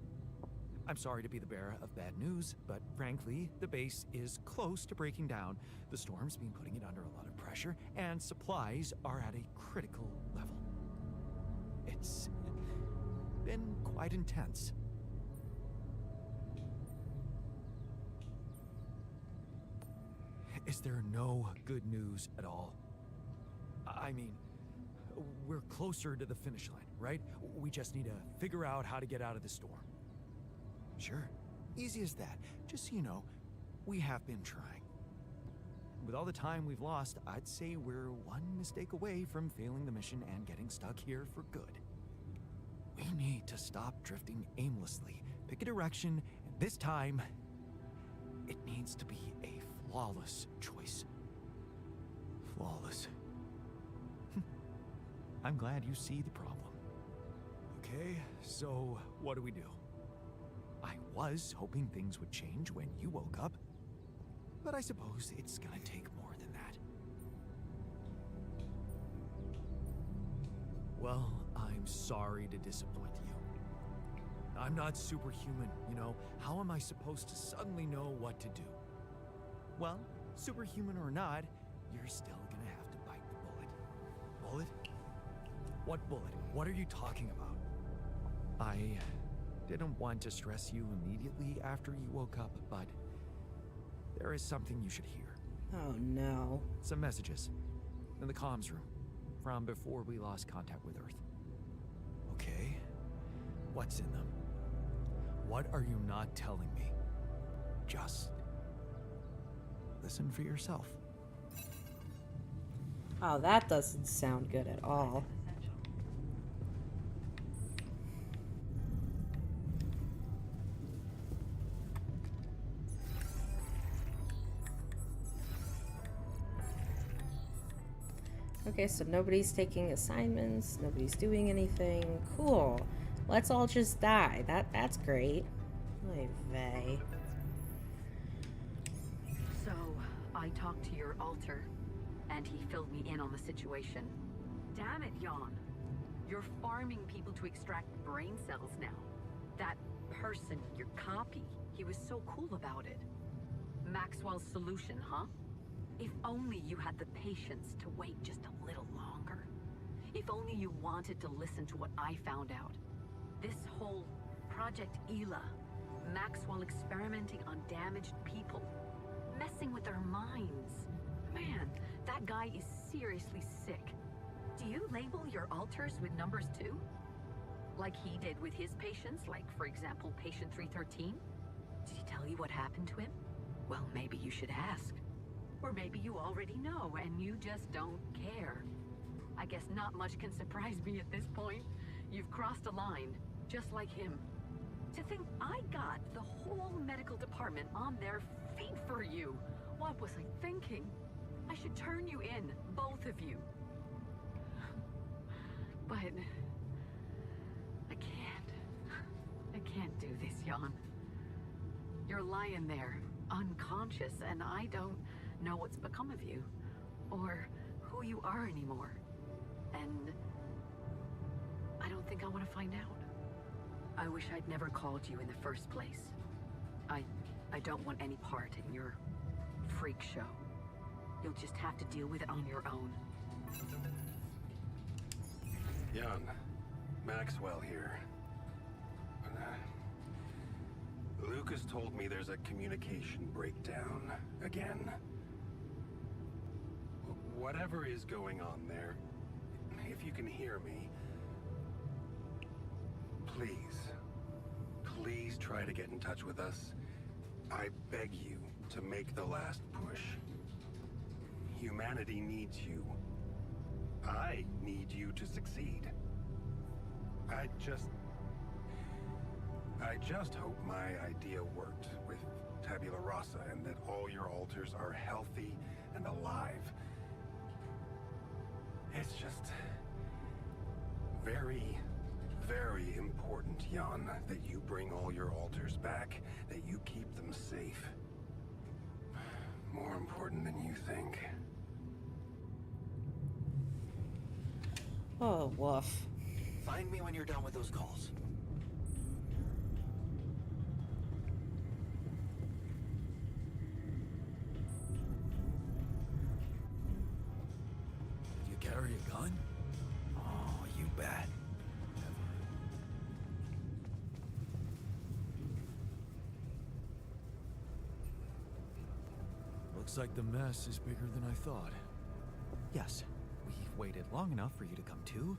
I'm sorry to be the bearer of bad news, but frankly, the base is close to breaking down. The storm's been putting it under a lot of pressure, and supplies are at a critical level. It's been quite intense. Is there no good news at all? I mean, we're closer to the finish line, right? We just need to figure out how to get out of the storm. Sure, easy as that. Just so you know, we have been trying. With all the time we've lost, I'd say we're one mistake away from failing the mission and getting stuck here for good. We need to stop drifting aimlessly, pick a direction, and this time, it needs to be a flawless choice. Flawless. I'm glad you see the problem. Okay, so what do we do? I was hoping things would change when you woke up, but I suppose it's gonna take more than that. Well, I'm sorry to disappoint you. I'm not superhuman, you know. How am I supposed to suddenly know what to do? Well, superhuman or not, you're still gonna have to bite the bullet. Bullet? What bullet? What are you talking about? I didn't want to stress you immediately after you woke up, but there is something you should hear. Oh no. Some messages in the comms room from before we lost contact with Earth. Okay, what's in them? What are you not telling me? Just listen for yourself. Oh, that doesn't sound good at all. Okay, so nobody's taking assignments, nobody's doing anything. Cool. Let's all just die. That's great. Oy vey. So, I talked to your alter, and he filled me in on the situation. Damn it, Jan. You're farming people to extract brain cells now. That person, your copy, he was so cool about it. Maxwell's solution, huh? If only you had the patience to wait just a little longer. If only you wanted to listen to what I found out. This whole Project Ela, Maxwell experimenting on damaged people, messing with their minds. Man, that guy is seriously sick. Do you label your alters with numbers too? Like he did with his patients, like for example, patient 313? Did he tell you what happened to him? Well, maybe you should ask. Or maybe you already know and you just don't care. I guess not much can surprise me at this point. You've crossed a line, just like him. To think I got the whole medical department on their feet for you. What was I thinking? I should turn you in, both of you. But I can't. I can't do this, Jan. You're lying there, unconscious, and I don't know what's become of you, or who you are anymore. And I don't think I want to find out. I wish I'd never called you in the first place. I don't want any part in your freak show. You'll just have to deal with it on your own. Jan, Maxwell here. Lucas told me there's a communication breakdown again. Whatever is going on there, if you can hear me, please try to get in touch with us. I beg you to make the last push. Humanity needs you. I need you to succeed. I just hope my idea worked with Tabula Rasa and that all your alters are healthy and alive. It's just very, very important, Jan, that you bring all your alters back, that you keep them safe. More important than you think. Oh, woof. Find me when you're done with those calls. You carry a gun? Oh, you bet. Looks like the mess is bigger than I thought. Yes, we've waited long enough for you to come to,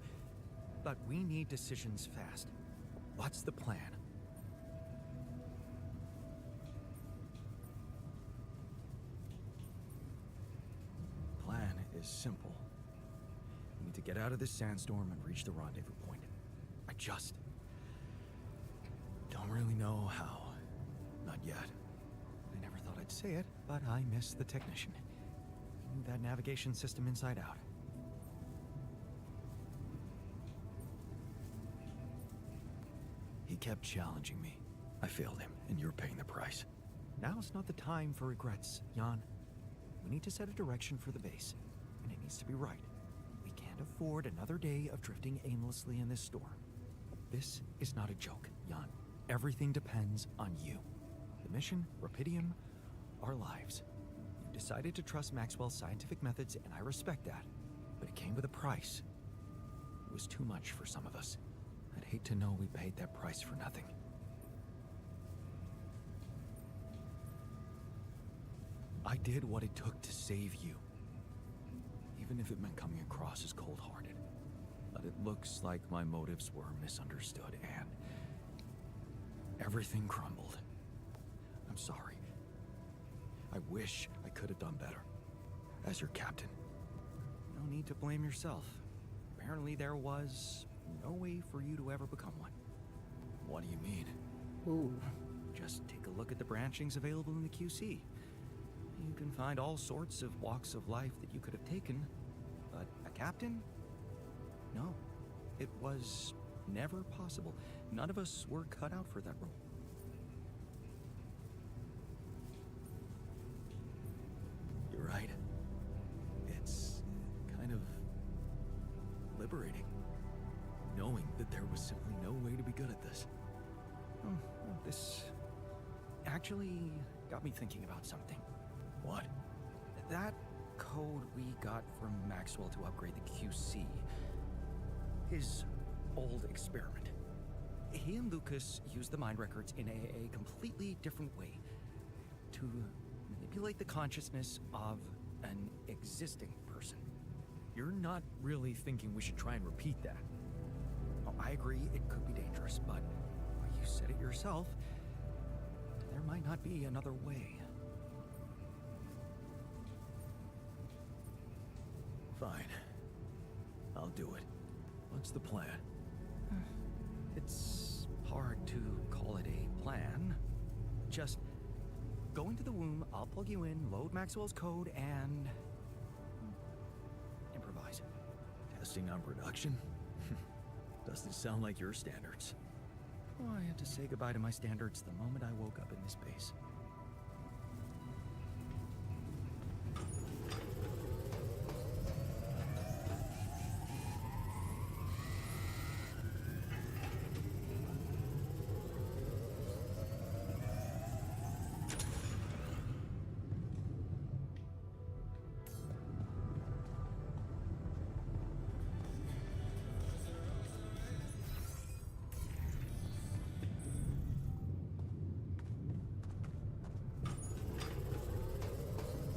but we need decisions fast. What's the plan? Plan is simple. We need to get out of this sandstorm and reach the rendezvous point. I just don't really know how. Not yet. I never thought I'd say it, but I miss the technician. He knew that navigation system inside out. He kept challenging me. I failed him, and you're paying the price. Now's not the time for regrets, Jan. We need to set a direction for the base, and it needs to be right. We can't afford another day of drifting aimlessly in this storm. This is not a joke, Jan. Everything depends on you. The mission, Rapidium, our lives. You decided to trust Maxwell's scientific methods, and I respect that. But it came with a price. It was too much for some of us. I'd hate to know we paid that price for nothing. I did what it took to save you. Even if it meant coming across as cold-hearted. But it looks like my motives were misunderstood, and everything crumbled. I'm sorry. I wish I could have done better. As your captain. No need to blame yourself. Apparently there was no way for you to ever become one. What do you mean? Ooh. Just take a look at the branchings available in the QC. You can find all sorts of walks of life that you could have taken, but a captain? No. It was never possible. None of us were cut out for that role. You're right. It's kind of liberating, knowing that there was simply no way to be good at this. This actually got me thinking about something. What? That code we got from Maxwell to upgrade the QC. His old experiment. He and Lucas used the mind records in a completely different way. To manipulate the consciousness of an existing person. You're not really thinking we should try and repeat that. Oh, I agree it could be dangerous, but you said it yourself. There might not be another way. Fine. I'll do it. What's the plan? It's hard to call it a plan. Just go into the womb, I'll plug you in, load Maxwell's code, and improvise. Testing on production? Doesn't sound like your standards. Oh, I had to say goodbye to my standards the moment I woke up in this base.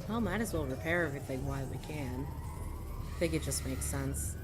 Well, might as well repair everything while we can. I think it just makes sense.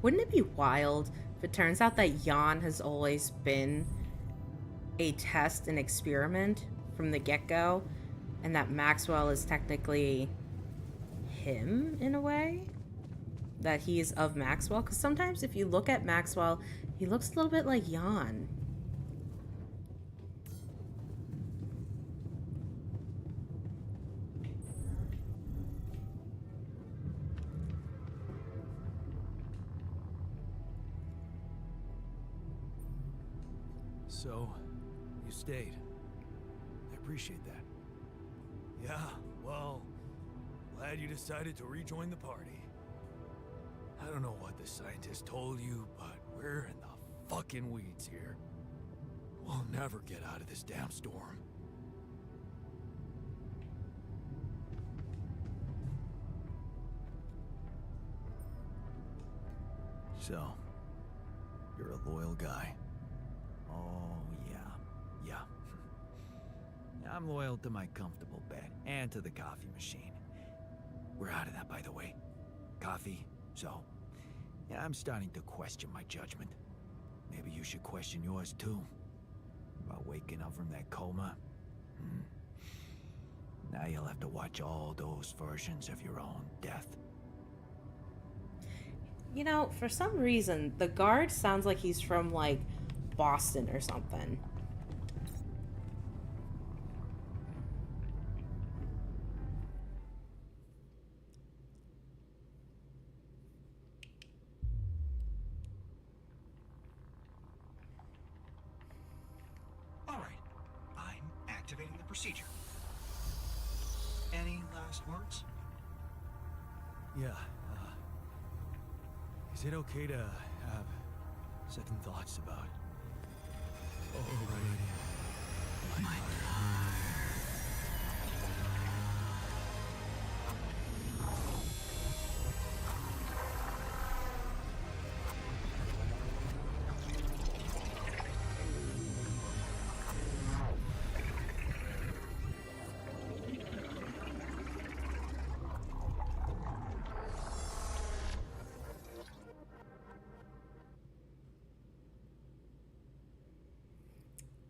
Wouldn't it be wild if it turns out that Jan has always been a test and experiment from the get-go, and that Maxwell is technically him in a way? That he is of Maxwell? Because sometimes if you look at Maxwell, he looks a little bit like Jan. So, you stayed. I appreciate that. Yeah, well, glad you decided to rejoin the party. I don't know what the scientist told you, but we're in the fucking weeds here. We'll never get out of this damn storm. So, you're a loyal guy. Oh, yeah. I'm loyal to my comfortable bed and to the coffee machine. We're out of that, by the way. Coffee, so... Yeah, I'm starting to question my judgment. Maybe you should question yours, too. About waking up from that coma. Now you'll have to watch all those versions of your own death. You know, for some reason, the guard sounds like he's from, like, Boston or something. All right, I'm activating the procedure. Any last words? Yeah, is it okay to have second thoughts about... Oh, right. My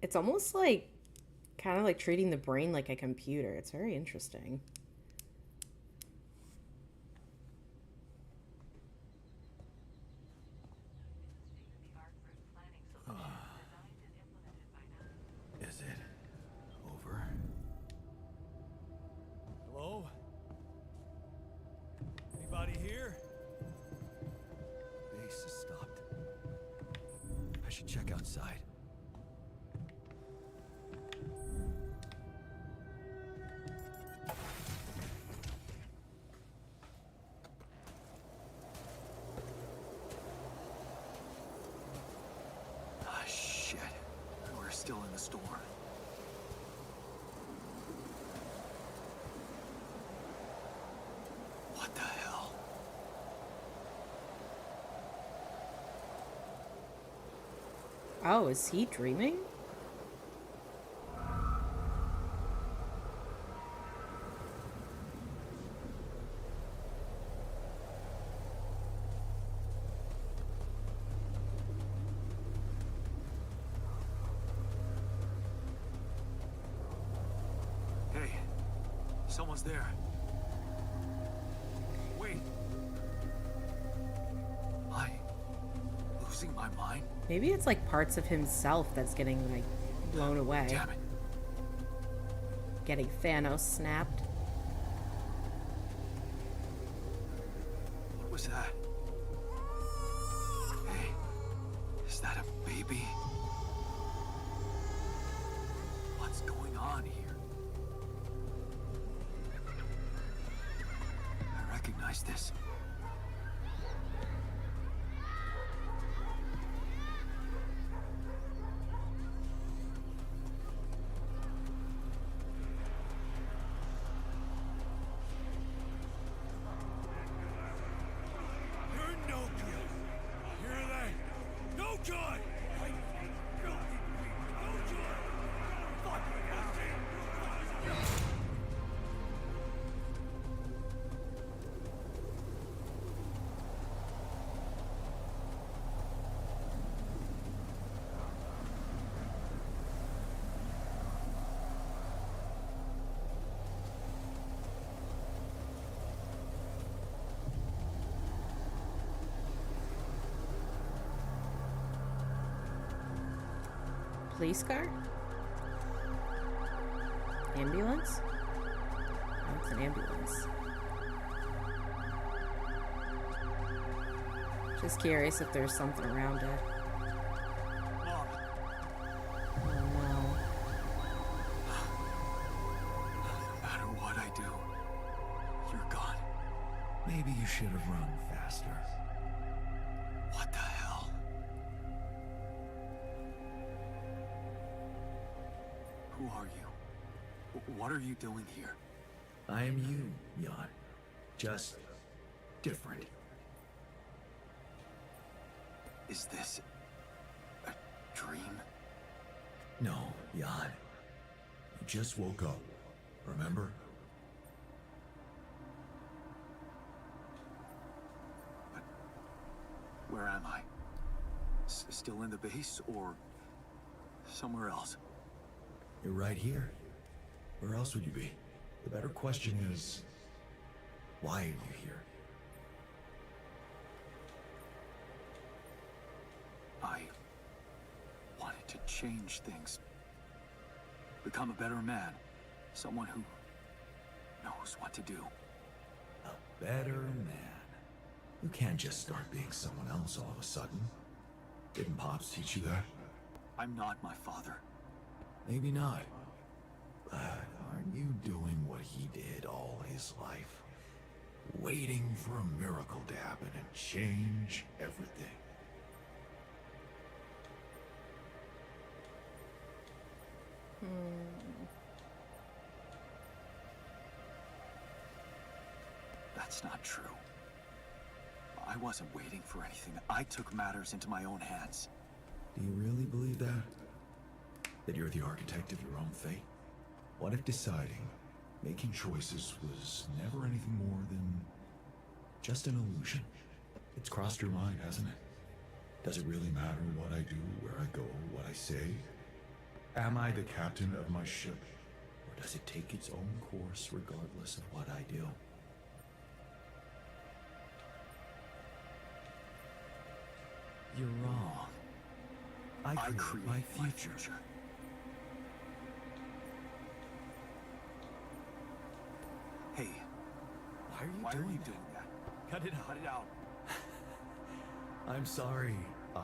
It's almost like, kind of like treating the brain like a computer. It's very interesting. Is it over? Hello? Anybody here? Base has stopped. I should check outside. storm. What the hell? Oh, is he dreaming? Hey, someone's there. Wait. Am I losing my mind? Maybe it's like parts of himself that's getting like blown away. Damn it. Getting Thanos snapped. What was that? Hey, is that a baby? What's going on here? I recognize this. You're no good. Hear that? No good! No good! Fuck Police car? Ambulance? Oh, it's an ambulance. Just curious if there's something around it. Mom, Oh no. no matter what I do, you're gone. Maybe you should have run faster. What the hell? Who are you? What are you doing here? I am you, Jan. Just different. Is this a dream? No, Jan. You just woke up. Remember? Where am I? Still in the base or somewhere else? You're right here. Where else would you be? The better question is, why are you here? I wanted to change things. Become a better man. Someone who knows what to do. A better man. You can't just start being someone else all of a sudden. Didn't Pops teach you that? I'm not my father. Maybe not. But aren't you doing what he did all his life? Waiting for a miracle to happen and change everything. That's not true. I wasn't waiting for anything. I took matters into my own hands. Do you really believe that? That you're the architect of your own fate? What if deciding, making choices was never anything more than just an illusion? It's crossed your mind, hasn't it? Does it really matter what I do, where I go, what I say? Am I the captain of my ship? Or does it take its own course regardless of what I do? You're wrong. I create my future. Hey, Why are you why doing are you that? doing that? Cut it out. Cut it out. I'm sorry. I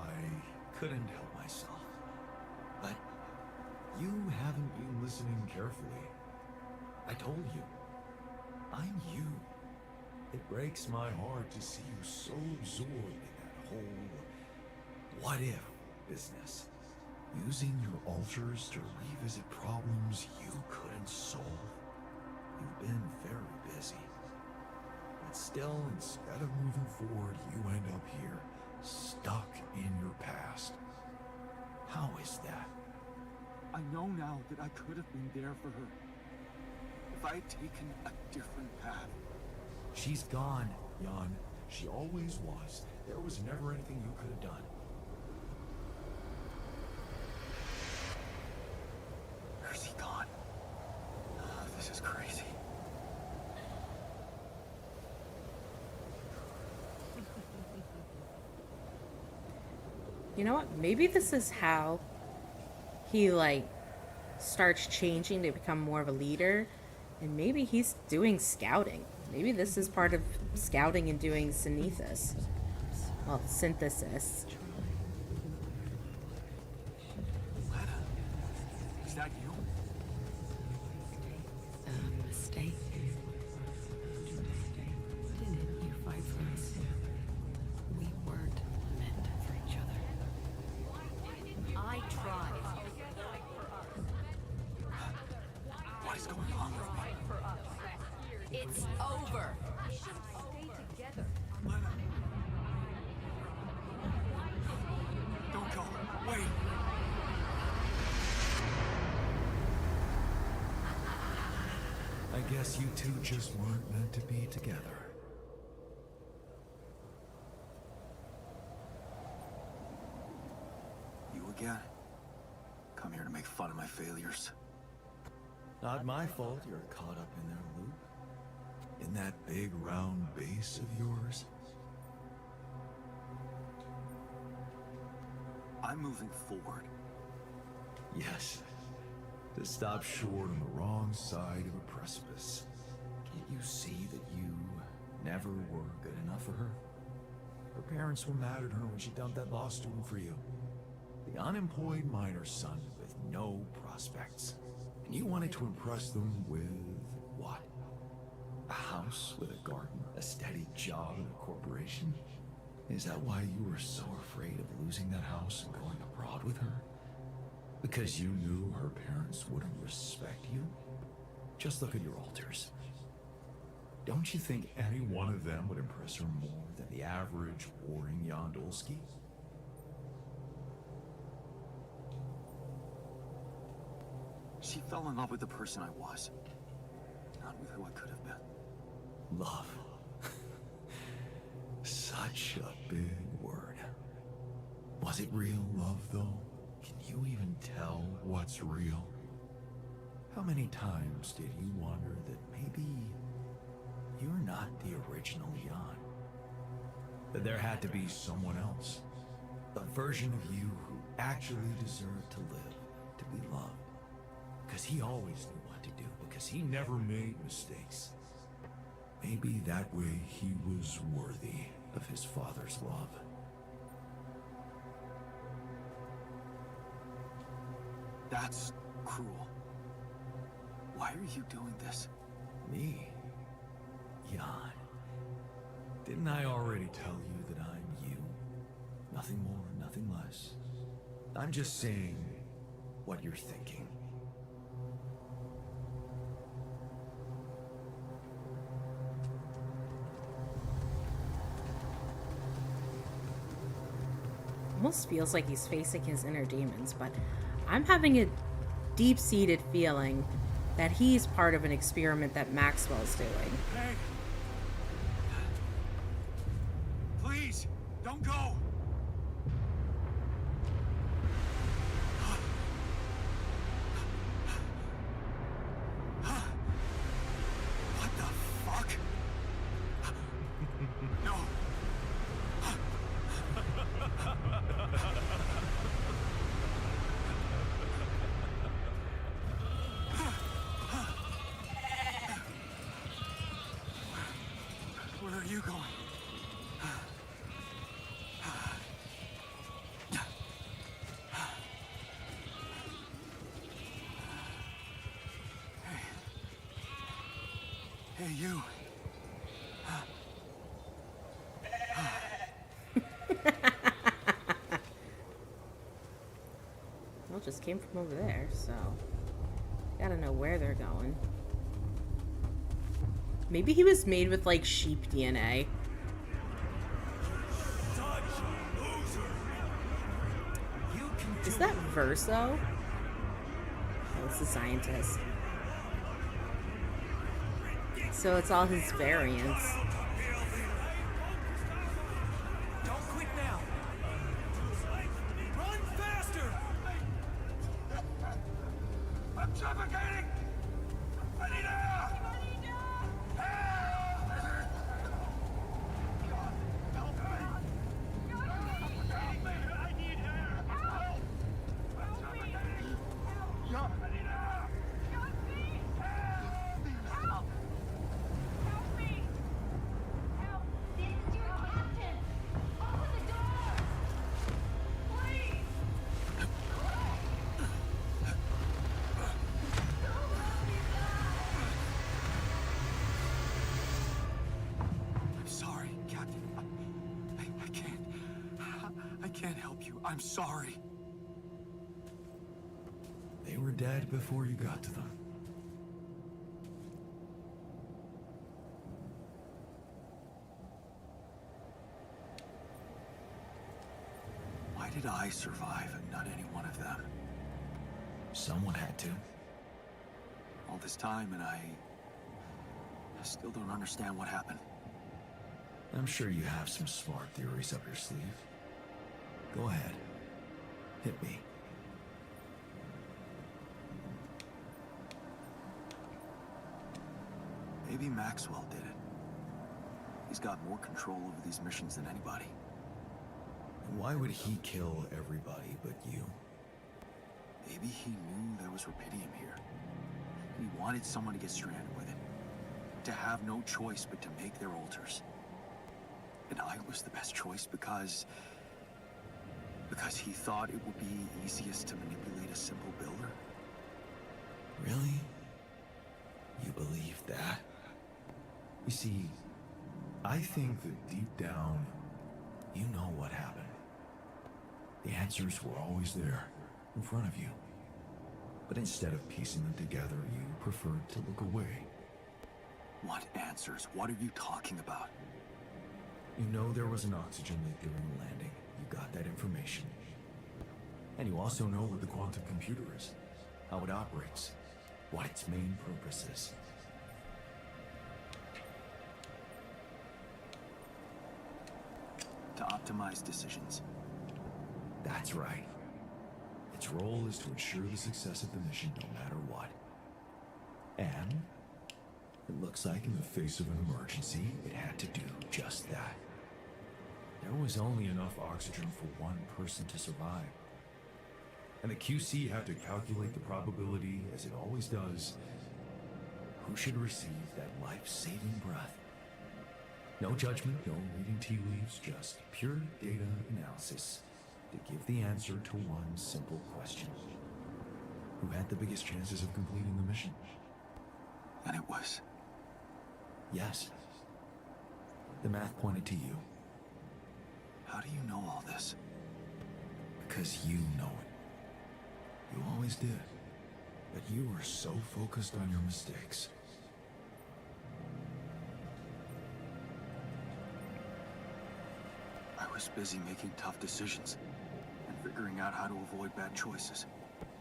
couldn't help myself. But you haven't been listening carefully. I told you. I'm you. It breaks my heart to see you so absorbed in that whole what if business. Using your altars to revisit problems you couldn't solve? You've been very busy. But still, instead of moving forward, you end up here, stuck in your past. How is that? I know now that I could have been there for her. If I had taken a different path. She's gone, Jan. She always was. There was never anything you could have done. Where's he gone? Oh, this is crazy. You know what? Maybe this is how he, like, starts changing to become more of a leader. And maybe he's doing scouting. Maybe this is part of scouting and doing synthesis. Well, synthesis. Is that you? A mistake. Didn't you fight for us? We weren't meant for each other. I tried. What is going on with me? It's over. We should stay together. Don't go. Wait. I guess you two just weren't meant to be together. You again? Come here to make fun of my failures. Not my fault you're caught up in their loop. In that big round base of yours. I'm moving forward. Yes. To stop short on the wrong side of a precipice. Can't you see that you never were good enough for her? Her parents were mad at her when she dumped that law student for you. The unemployed miner son with no prospects. And you wanted to impress them with what? A house with a garden, a steady job in a corporation? Is that why you were so afraid of losing that house and going abroad with her? Because you knew her parents wouldn't respect you? Just look at your altars. Don't you think any one of them would impress her more than the average warring Yandolski? She fell in love with the person I was, not with who I could have been. Love. Such a big word. Was it real love, though? Can you even tell what's real? How many times did you wonder that maybe you're not the original Jan? That there had to be someone else? A version of you who actually deserved to live, to be loved. Because he always knew what to do, because he never made mistakes. Maybe that way he was worthy of his father's love. That's cruel. Why are you doing this? Me? Jan. Didn't I already tell you that I'm you? Nothing more, nothing less. I'm just saying what you're thinking. Almost feels like he's facing his inner demons, but I'm having a deep-seated feeling that he's part of an experiment that Maxwell's doing. Hey! Please, don't go! What the fuck? No! Where are you going? Hey, you. it just came from over there, so gotta know where they're going. Maybe he was made with, like, sheep DNA. Is that Verso? Oh, it's the scientist. So it's all his variants. Don't quit now. Run faster. I'm suffocating! I need air! I'm sorry. They were dead before you got to them. Why did I survive and not any one of them? Someone had to. All this time and I still don't understand what happened. I'm sure you have some smart theories up your sleeve. Go ahead. Hit me. Maybe Maxwell did it. He's got more control over these missions than anybody. And why would he kill everybody but you? Maybe he knew there was rubidium here. He wanted someone to get stranded with it. To have no choice but to make their altars. And I was the best choice because he thought it would be easiest to manipulate a simple builder? Really? You believe that? You see, I think that deep down, you know what happened. The answers were always there, in front of you. But instead of piecing them together, you preferred to look away. What answers? What are you talking about? You know there was an oxygen leak during the landing. You got that information. And you also know what the quantum computer is, how it operates, what its main purpose is. To optimize decisions. That's right. Its role is to ensure the success of the mission no matter what. And it looks like in the face of an emergency, it had to do just that. There was only enough oxygen for one person to survive. And the QC had to calculate the probability, as it always does, who should receive that life-saving breath. No judgment, no reading tea leaves, just pure data analysis to give the answer to one simple question. Who had the biggest chances of completing the mission? And it was? Yes. The math pointed to you. How do you know all this? Because you know it. You always did. But you were so focused on your mistakes. I was busy making tough decisions and figuring out how to avoid bad choices.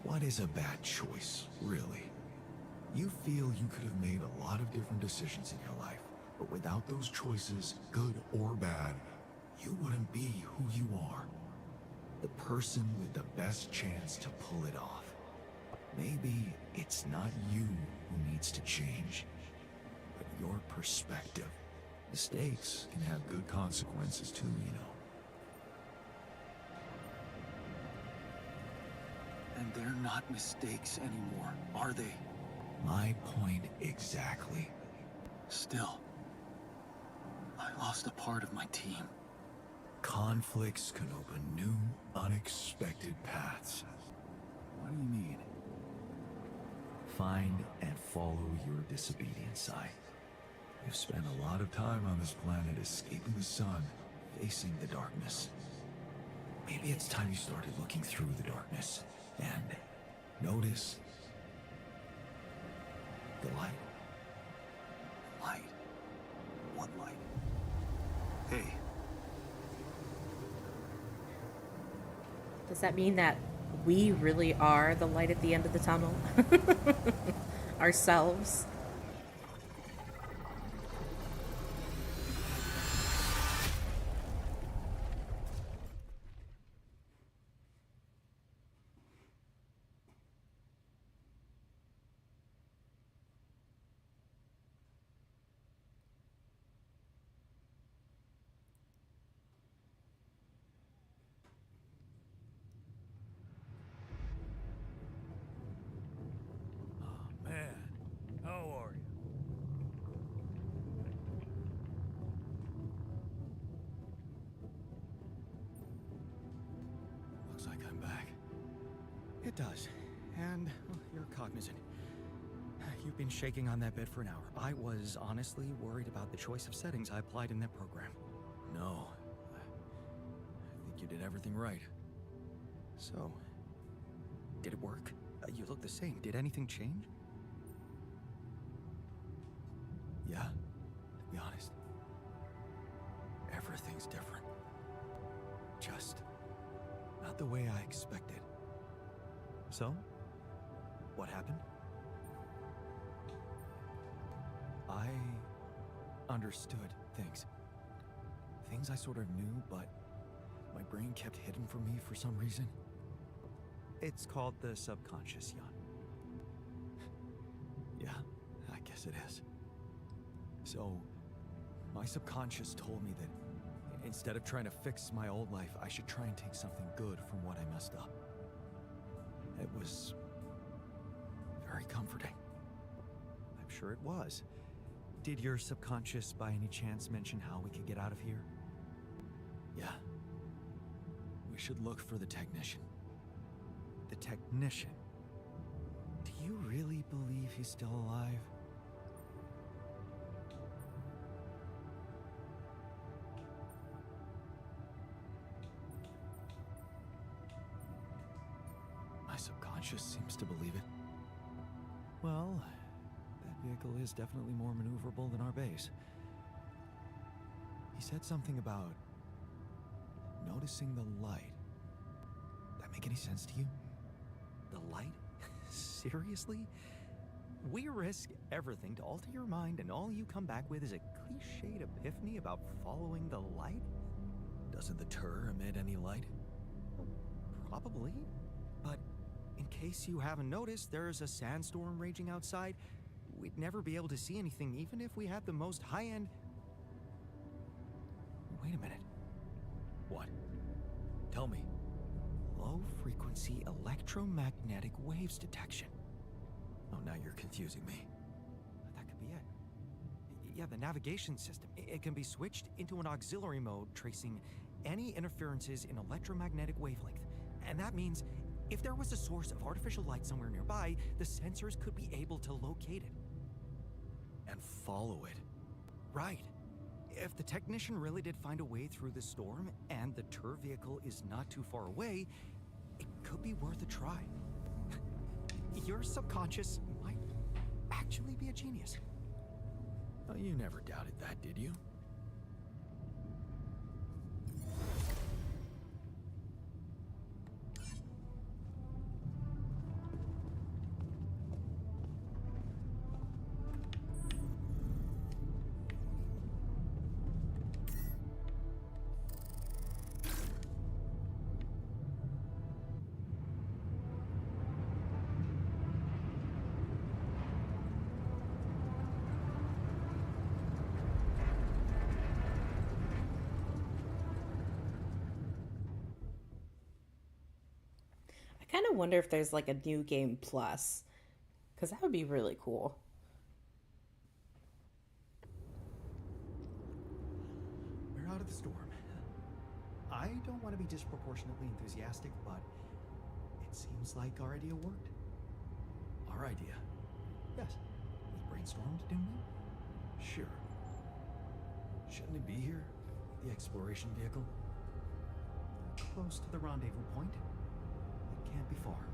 What is a bad choice, really? You feel you could have made a lot of different decisions in your life, but without those choices, good or bad, you wouldn't be who you are. The person with the best chance to pull it off. Maybe it's not you who needs to change, but your perspective. Mistakes can have good consequences too, you know. And they're not mistakes anymore, are they? My point exactly. Still, I lost a part of my team. Conflicts can open new, unexpected paths. What do you mean? Find and follow your disobedience side. You've spent a lot of time on this planet escaping the sun, facing the darkness. Maybe it's time you started looking through the darkness And notice the light. Light? What light? Hey, Does that mean that we really are the light at the end of the tunnel? Ourselves? Man, how are you? Looks like I'm back. It does. And well, you're cognizant. You've been shaking on that bed for an hour. I was honestly worried about the choice of settings I applied in that program. No. I think you did everything right. So, did it work? You look the same. Did anything change? Yeah, to be honest. Everything's different. Just not the way I expected. So, what happened? I understood things. Things I sort of knew, but my brain kept hidden from me for some reason. It's called the subconscious, Jan. Yeah, I guess it is. So, my subconscious told me that instead of trying to fix my old life, I should try and take something good from what I messed up. It was very comforting. I'm sure it was. Did your subconscious by any chance mention how we could get out of here? Yeah. We should look for the technician. The technician? Do you really believe he's still alive? My subconscious seems to believe it. Well, that vehicle is definitely more maneuverable than our base. He said something about noticing the light. That make any sense to you? The light? Seriously? We risk everything to alter your mind, and all you come back with is a cliched epiphany about following the light? Doesn't the tur emit any light? Probably. But in case you haven't noticed, there's a sandstorm raging outside. We'd never be able to see anything, even if we had the most high-end... Wait a minute. What? Tell me. Low-frequency electromagnetic waves detection. Oh, now you're confusing me. That could be it. Yeah, the navigation system. It can be switched into an auxiliary mode, tracing any interferences in electromagnetic wavelength. And that means if there was a source of artificial light somewhere nearby, the sensors could be able to locate it. And follow it. Right. If the technician really did find a way through the storm, and the tur vehicle is not too far away, it could be worth a try. Your subconscious might actually be a genius. Oh, you never doubted that, did you? I kind of wonder if there's like a new game plus, because that would be really cool. We're out of the storm. I don't want to be disproportionately enthusiastic, but it seems like our idea worked. Our idea? Yes. We brainstormed, didn't we? Sure. Shouldn't it be here? The exploration vehicle? Close to the rendezvous point. It can't be far.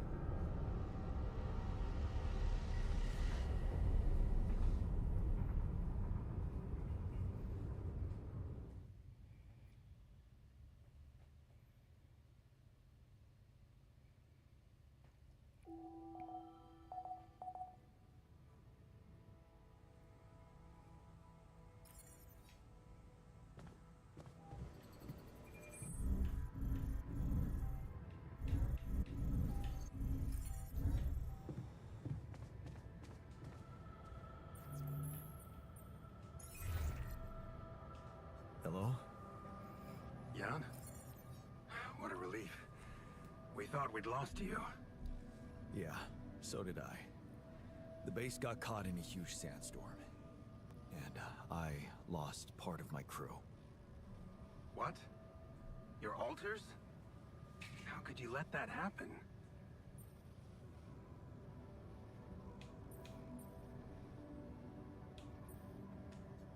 thought we'd lost you. Yeah, so did I. The base got caught in a huge sandstorm. And I lost part of my crew. What? Your alters? How could you let that happen?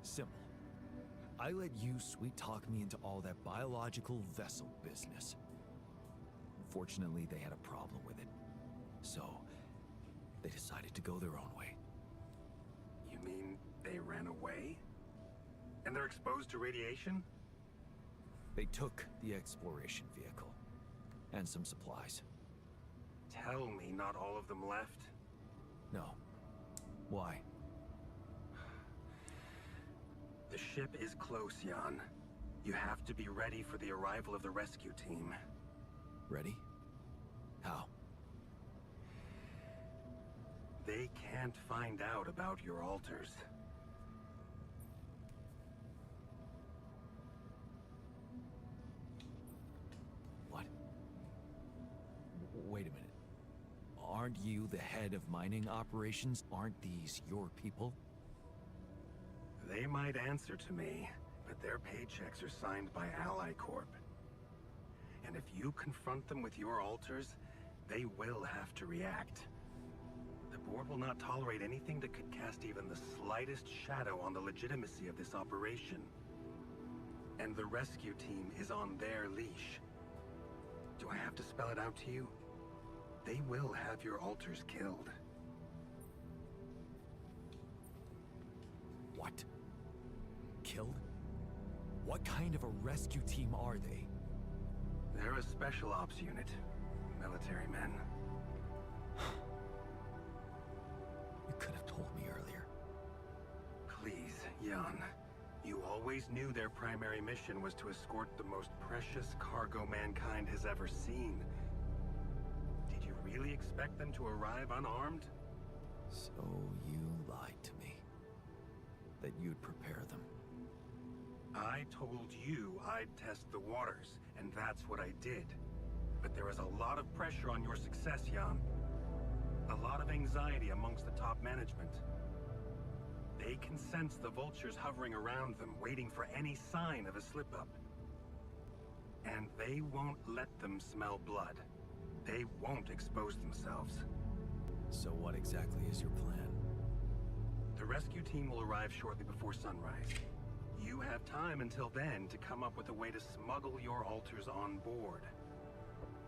Simple. I let you sweet-talk me into all that biological vessel business. Unfortunately, they had a problem with it. So, they decided to go their own way. You mean they ran away? And they're exposed to radiation? They took the exploration vehicle. And some supplies. Tell me not all of them left? No. Why? The ship is close, Jan. You have to be ready for the arrival of the rescue team. Ready? How? They can't find out about your alters. What? Wait a minute. Aren't you the head of mining operations? Aren't these your people? They might answer to me, but their paychecks are signed by Ally Corp. And if you confront them with your alters, they will have to react. The board will not tolerate anything that could cast even the slightest shadow on the legitimacy of this operation. And the rescue team is on their leash. Do I have to spell it out to you? They will have your alters killed. What? Killed? What kind of a rescue team are they? They're a special ops unit. Military men. You could have told me earlier. Please, Jan. You always knew their primary mission was to escort the most precious cargo mankind has ever seen. Did you really expect them to arrive unarmed? So you lied to me. That you'd prepare them. I told you I'd test the waters, and that's what I did. But there is a lot of pressure on your success, Jan. A lot of anxiety amongst the top management. They can sense the vultures hovering around them, waiting for any sign of a slip-up. And they won't let them smell blood. They won't expose themselves. So what exactly is your plan? The rescue team will arrive shortly before sunrise. You have time until then to come up with a way to smuggle your alters on board.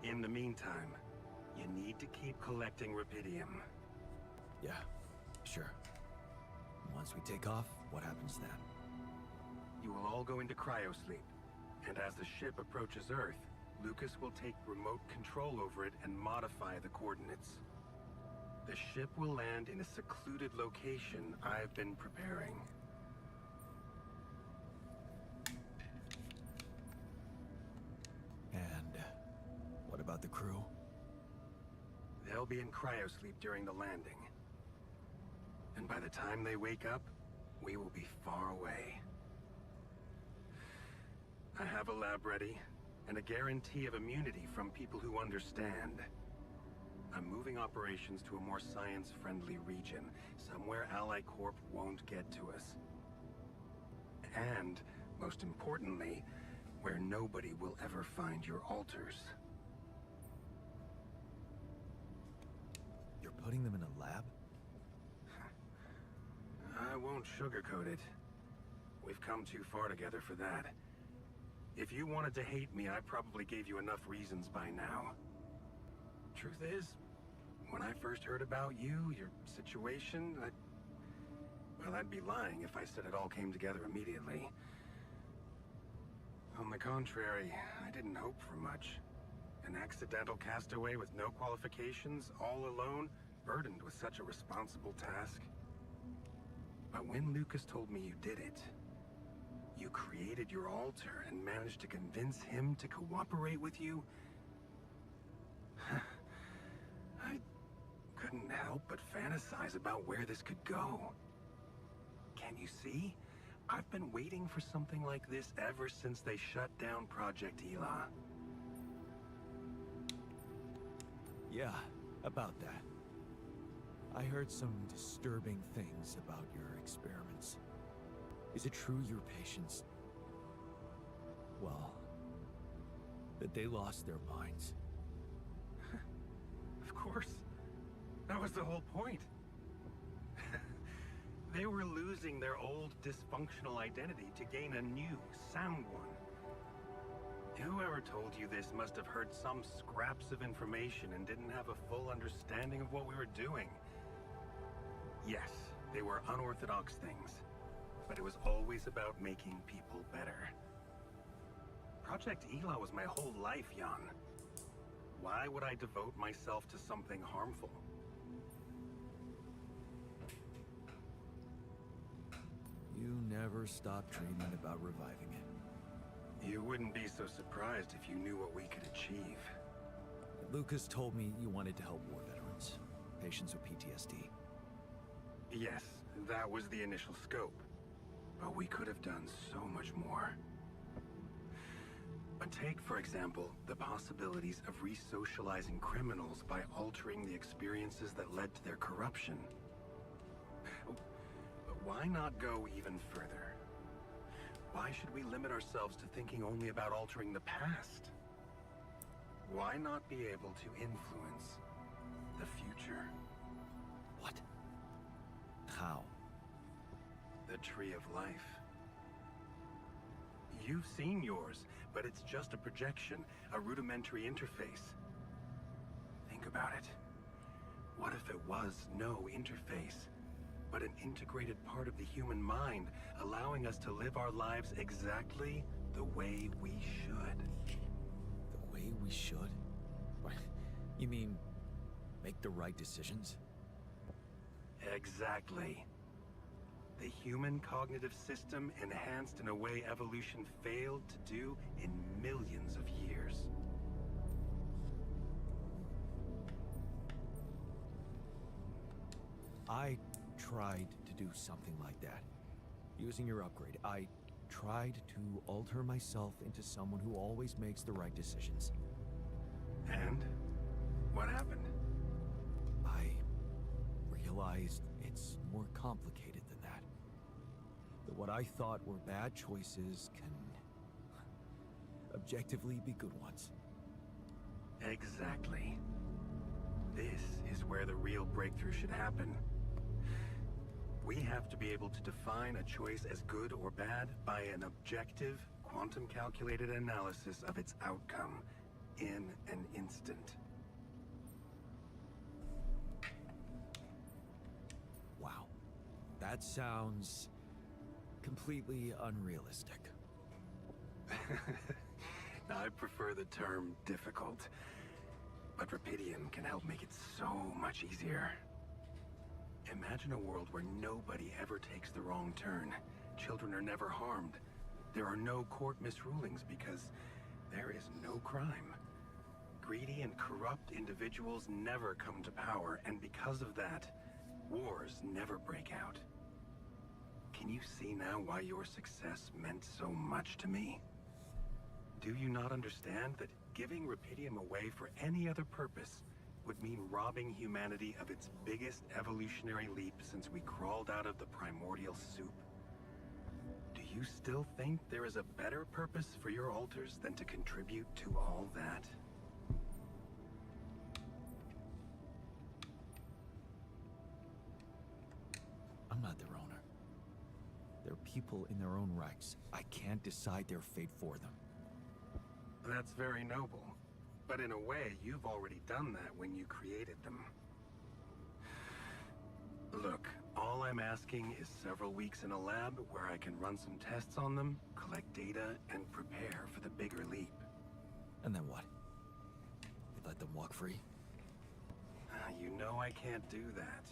In the meantime, you need to keep collecting Rapidium. Yeah, sure. Once we take off, what happens then? You will all go into cryosleep, and as the ship approaches Earth, Lucas will take remote control over it and modify the coordinates. The ship will land in a secluded location I've been preparing. And what about the crew? They'll be in cryosleep during the landing. And by the time they wake up, we will be far away. I have a lab ready, and a guarantee of immunity from people who understand. I'm moving operations to a more science-friendly region, somewhere Ally Corp won't get to us. And, most importantly, where nobody will ever find your alters. You're putting them in a lab? I won't sugarcoat it. We've come too far together for that. If you wanted to hate me, I probably gave you enough reasons by now. Truth is, when I first heard about you, your situation, well, I'd be lying if I said it all came together immediately. On the contrary, I didn't hope for much. An accidental castaway with no qualifications, all alone, burdened with such a responsible task. But when Lucas told me you did it, you created your alter and managed to convince him to cooperate with you, I couldn't help but fantasize about where this could go. Can you see? I've been waiting for something like this ever since they shut down Project Ela. Yeah, about that. I heard some disturbing things about your experiments. Is it true your patients... well, that they lost their minds? Of course. That was the whole point. They were losing their old dysfunctional identity to gain a new, sound one. Whoever told you this must have heard some scraps of information and didn't have a full understanding of what we were doing. Yes, they were unorthodox things, but it was always about making people better. Project Ela was my whole life, Jan. Why would I devote myself to something harmful? You never stopped dreaming about reviving it. You wouldn't be so surprised if you knew what we could achieve. Lucas told me you wanted to help war veterans, patients with PTSD. Yes, that was the initial scope. But we could have done so much more. But take, for example, the possibilities of re-socializing criminals by altering the experiences that led to their corruption. But why not go even further? Why should we limit ourselves to thinking only about altering the past? Why not be able to influence the future? What? How? The Tree of Life. You've seen yours, but it's just a projection, a rudimentary interface. Think about it. What if it was no interface, but an integrated part of the human mind, allowing us to live our lives exactly the way we should? The way we should? What? You mean, make the right decisions? Exactly. The human cognitive system enhanced in a way evolution failed to do in millions of years. I tried to do something like that. Using your upgrade, I tried to alter myself into someone who always makes the right decisions. And? What happened? I realized it's more complicated than that. That what I thought were bad choices can objectively be good ones. Exactly. This is where the real breakthrough should happen. We have to be able to define a choice as good or bad by an objective, quantum-calculated analysis of its outcome in an instant. Wow. That sounds completely unrealistic. I prefer the term difficult, but Rapidium can help make it so much easier. Imagine a world where nobody ever takes the wrong turn. Children are never harmed. There are no court misrulings because there is no crime. Greedy and corrupt individuals never come to power, and because of that, wars never break out. Can you see now why your success meant so much to me? Do you not understand that giving Rapidium away for any other purpose would mean robbing humanity of its biggest evolutionary leap since we crawled out of the primordial soup? Do you still think there is a better purpose for your altars than to contribute to all that? I'm not their owner. They're people in their own rights. I can't decide their fate for them. That's very noble. But in a way, you've already done that when you created them. Look, all I'm asking is several weeks in a lab where I can run some tests on them, collect data, and prepare for the bigger leap. And then what? You let them walk free? You know I can't do that.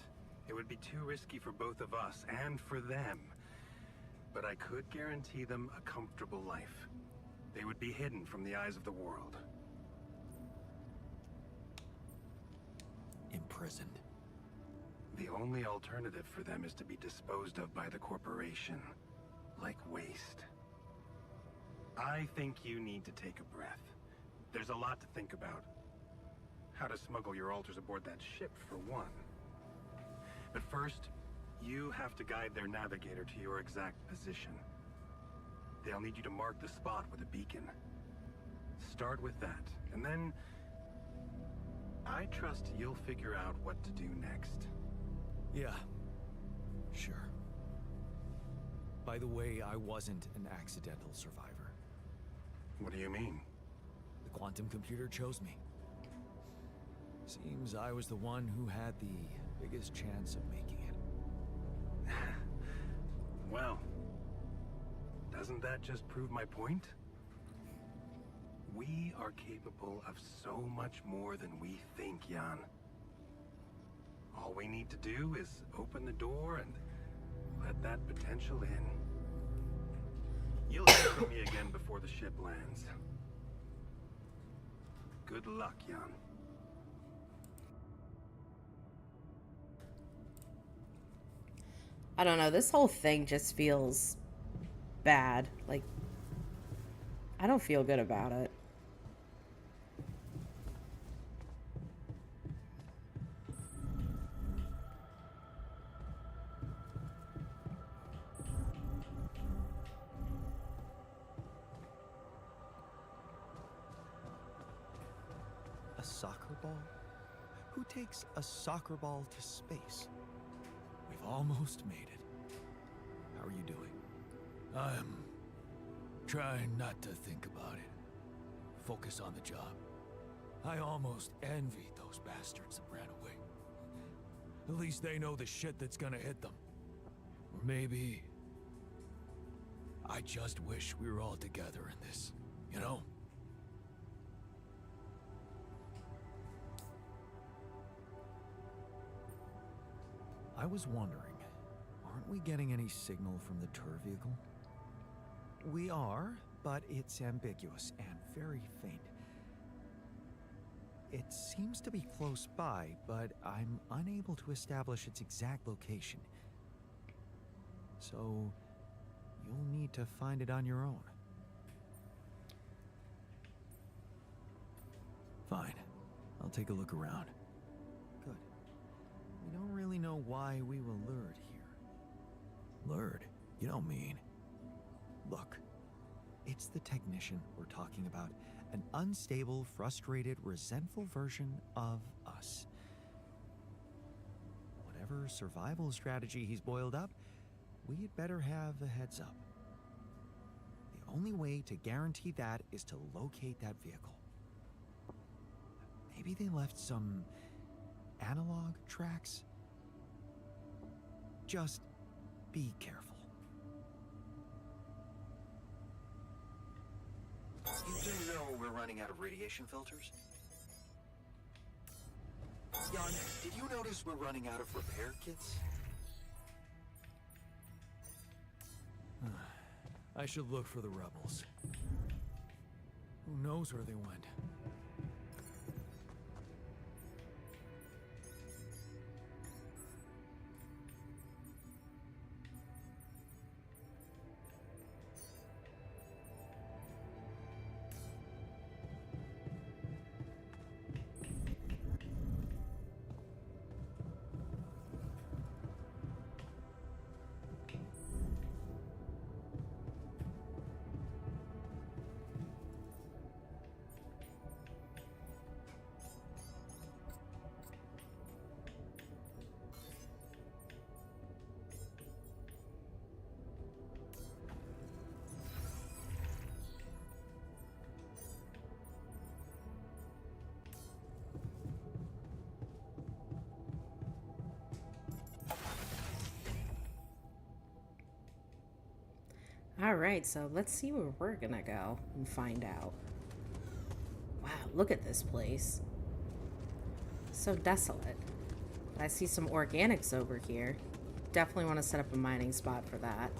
It would be too risky for both of us and for them. But I could guarantee them a comfortable life. They would be hidden from the eyes of the world. Imprisoned. The only alternative for them is to be disposed of by the corporation. Like waste. I think you need to take a breath. There's a lot to think about. how to smuggle your alters aboard that ship, for one. But first, you have to guide their navigator to your exact position. They'll need you to mark the spot with a beacon. Start with that, and then I trust you'll figure out what to do next. Yeah, sure. By the way, I wasn't an accidental survivor. What do you mean? The quantum computer chose me. Seems I was the one who had the biggest chance of making it. Well, doesn't that just prove my point? We are capable of so much more than we think, Jan. All we need to do is open the door and let that potential in. You'll hear from me again before the ship lands. Good luck, Jan. I don't know, this whole thing just feels bad. Like, I don't feel good about it. A soccer ball? Who takes a soccer ball to space? We've almost made it. How are you doing? I'm trying not to think about it. Focus on the job. I almost envy those bastards that ran away. At least they know the shit that's gonna hit them. Or maybe I just wish we were all together in this, you know? I was wondering, aren't we getting any signal from the tour vehicle? We are, but it's ambiguous and very faint. It seems to be close by, but I'm unable to establish its exact location. So, you'll need to find it on your own. Fine. I'll take a look around. Good. We don't really know why we were lured here. Lured? You don't mean... Look, it's the technician we're talking about. An unstable, frustrated, resentful version of us. Whatever survival strategy he's boiled up, we'd better have a heads up. The only way to guarantee that is to locate that vehicle. Maybe they left some analog tracks? Just be careful. You do know we're running out of radiation filters? Jan, did you notice we're running out of repair kits? I should look for the rebels. Who knows where they went? All right, so let's see where we're gonna go and find out. Wow, look at this place. So desolate. But I see some organics over here. Definitely want to set up a mining spot for that.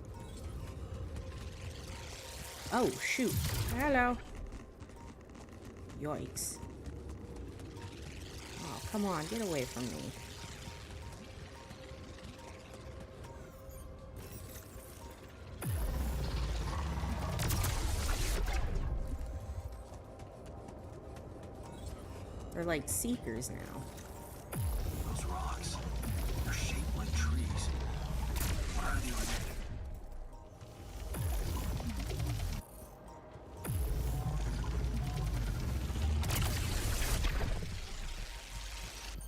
Oh, shoot. Hello. Yikes. Oh, come on, get away from me. They're like seekers now. Those rocks, they're shaped like trees. What are they related?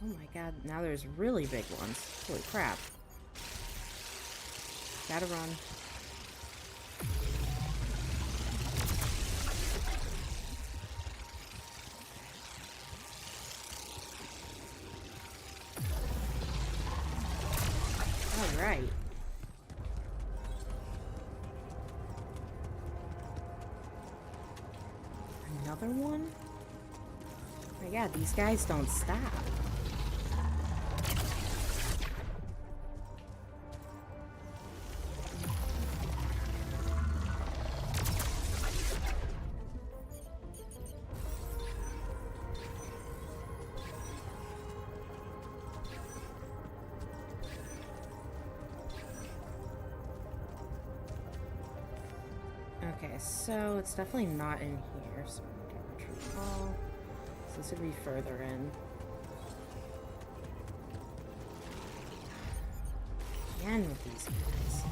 Oh my god, now there's really big ones. Holy crap. Gotta run. Alright. Another one? Oh my god, these guys don't stop. Okay, so it's definitely not in here, so I'm gonna retreat all. So this would be further in. Again with these guys.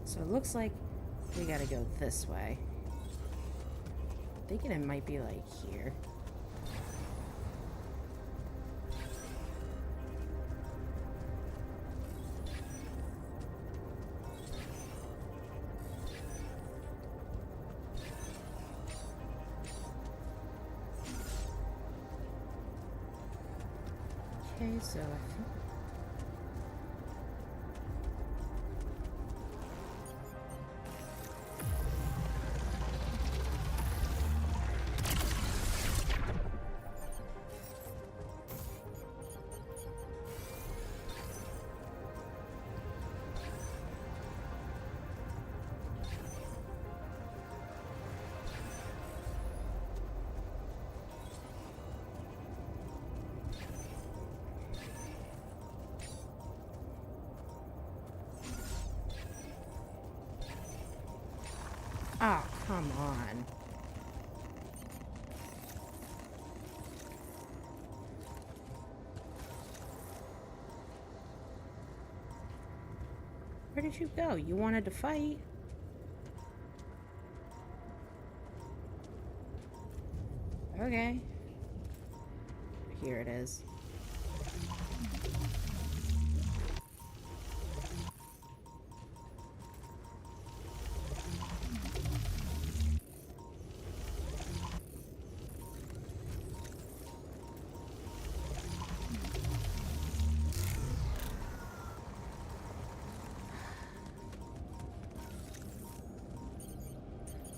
So it looks like we gotta go this way. I'm thinking it might be like here. Okay, so I think oh, come on. Where did you go? You wanted to fight? Okay. Here it is.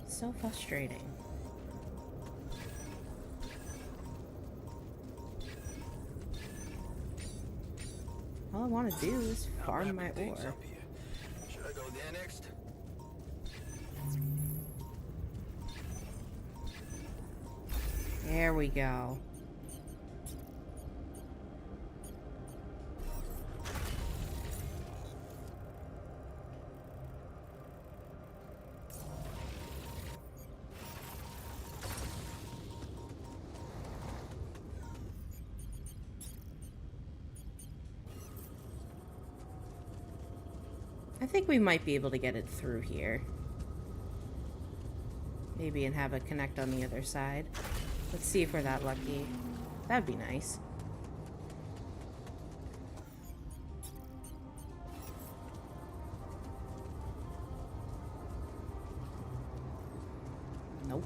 So frustrating. All I want to do is farm my ore. Should I go there next? There we go. I think we might be able to get it through here. Maybe and have it connect on the other side. Let's see if we're that lucky. That'd be nice. Nope.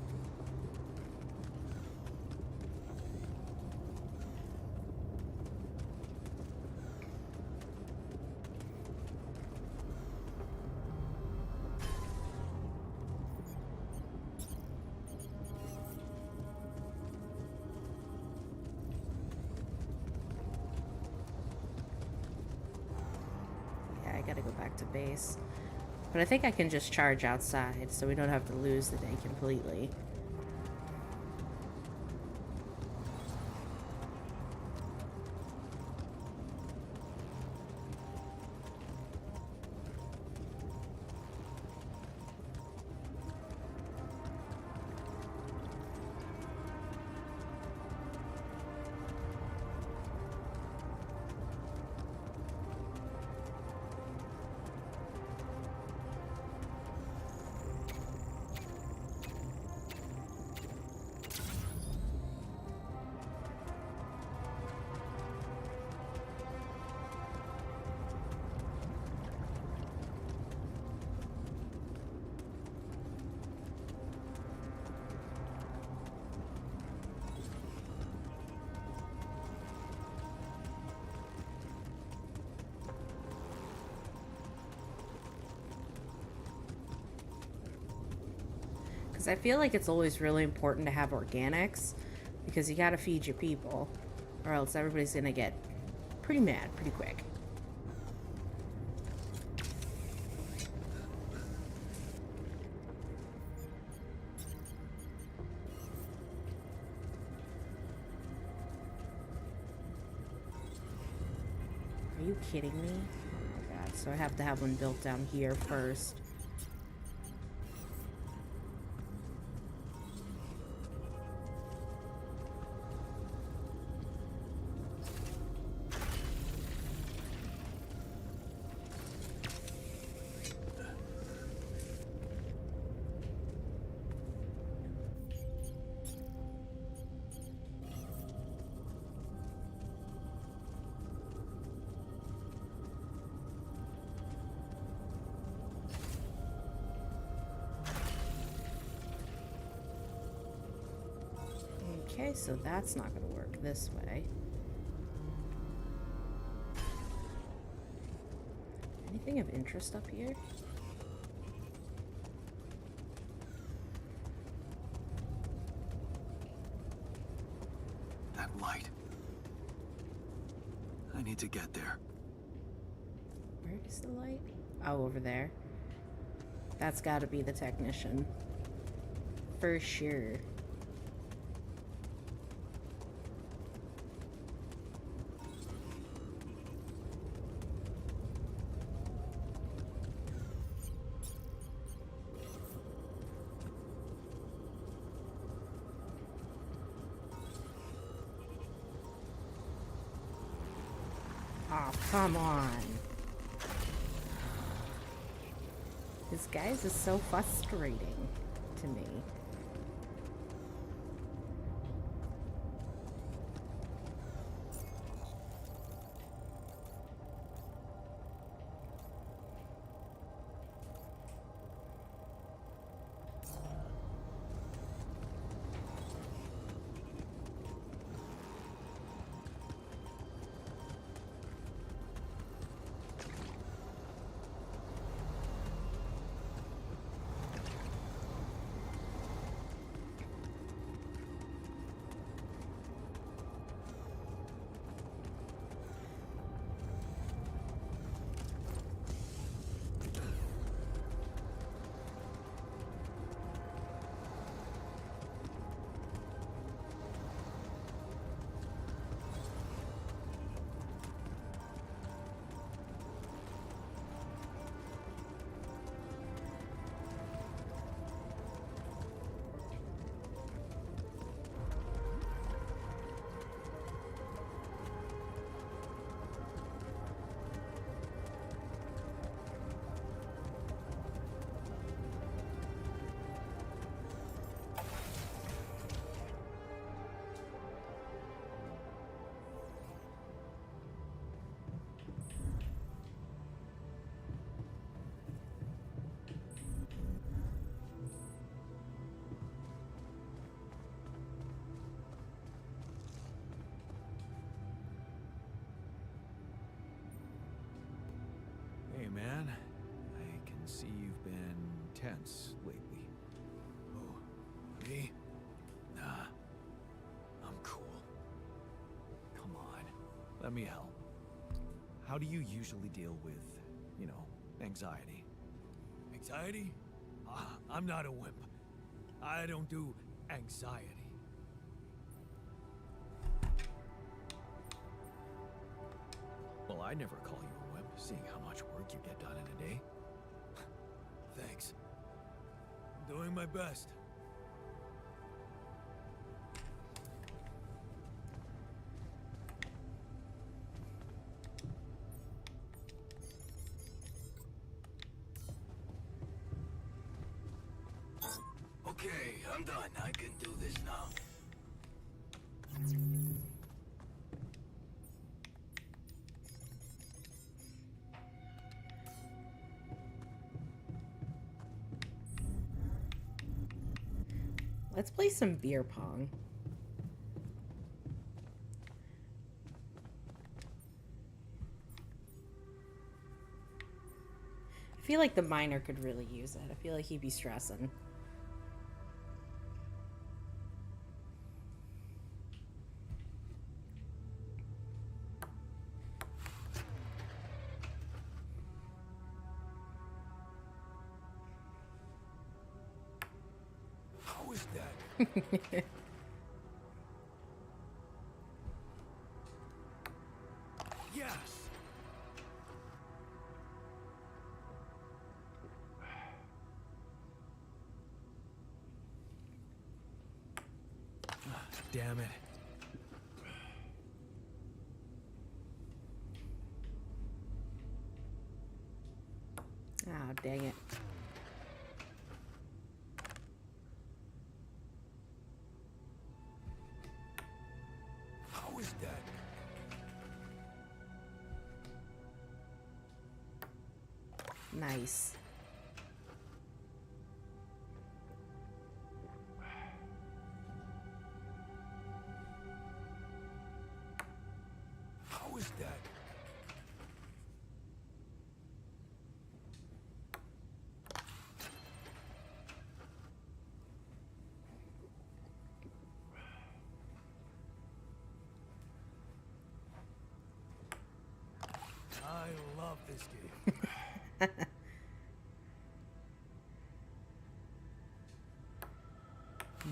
I gotta go back to base. But I think I can just charge outside, so we don't have to lose the day completely. Because I feel like it's always really important to have organics, because you gotta feed your people, or else everybody's gonna get pretty mad pretty quick. Are you kidding me? Oh my god, so I have to have one built down here first. Okay, so that's not going to work this way. Anything of interest up here? That light. I need to get there. Where is the light? Oh, over there. That's got to be the technician. For sure. Oh, come on. This guy's is so frustrating to me. Hey, man. I can see you've been tense lately. Oh, me? Nah. I'm cool. Come on. Let me help. How do you usually deal with you know, anxiety. Anxiety? I'm not a wimp. I don't do anxiety. Well, I never call you a wimp, seeing how much work you get done in a day. Thanks. I'm doing my best. Okay, I'm done. I can do this now. Let's play some beer pong. I feel like the miner could really use it. I feel like he'd be stressing. How is that? Yes! Damn it. Oh, dang it. How is that? Nice. How is that? I love this game.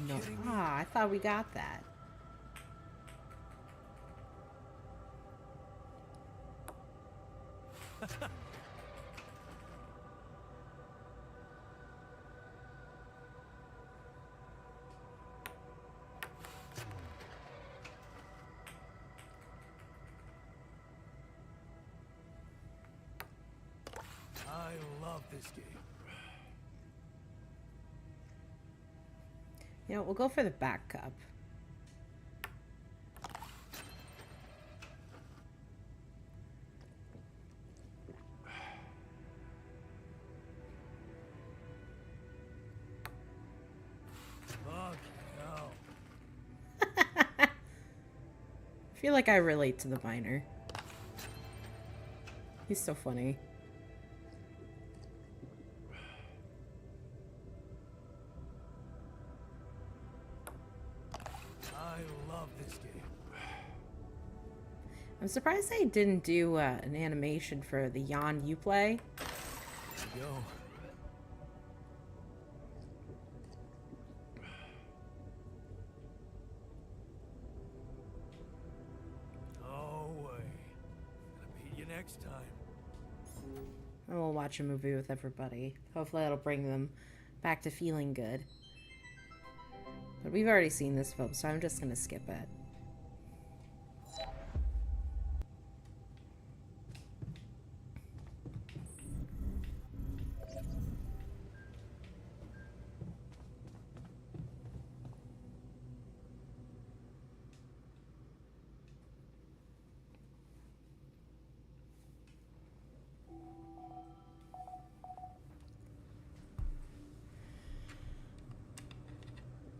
No. Kidding me? Ah, I thought we got that. I love this game. You know, we'll go for the back cup. Fuck hell. I feel like I relate to the miner. He's so funny. I love this game. I'm surprised they didn't do an animation for the Yawn you play. Here we go. Oh, way. Gonna beat you next time. And we'll watch a movie with everybody. Hopefully that'll bring them back to feeling good. But we've already seen this film, so I'm just gonna skip it.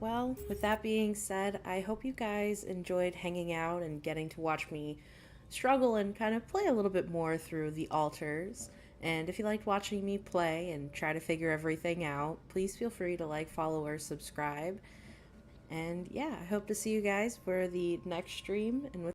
Well, with that being said, I hope you guys enjoyed hanging out and getting to watch me struggle and kind of play a little bit more through the altars. And if you liked watching me play and try to figure everything out, please feel free to like, follow, or subscribe. And yeah, I hope to see you guys for the next stream. And with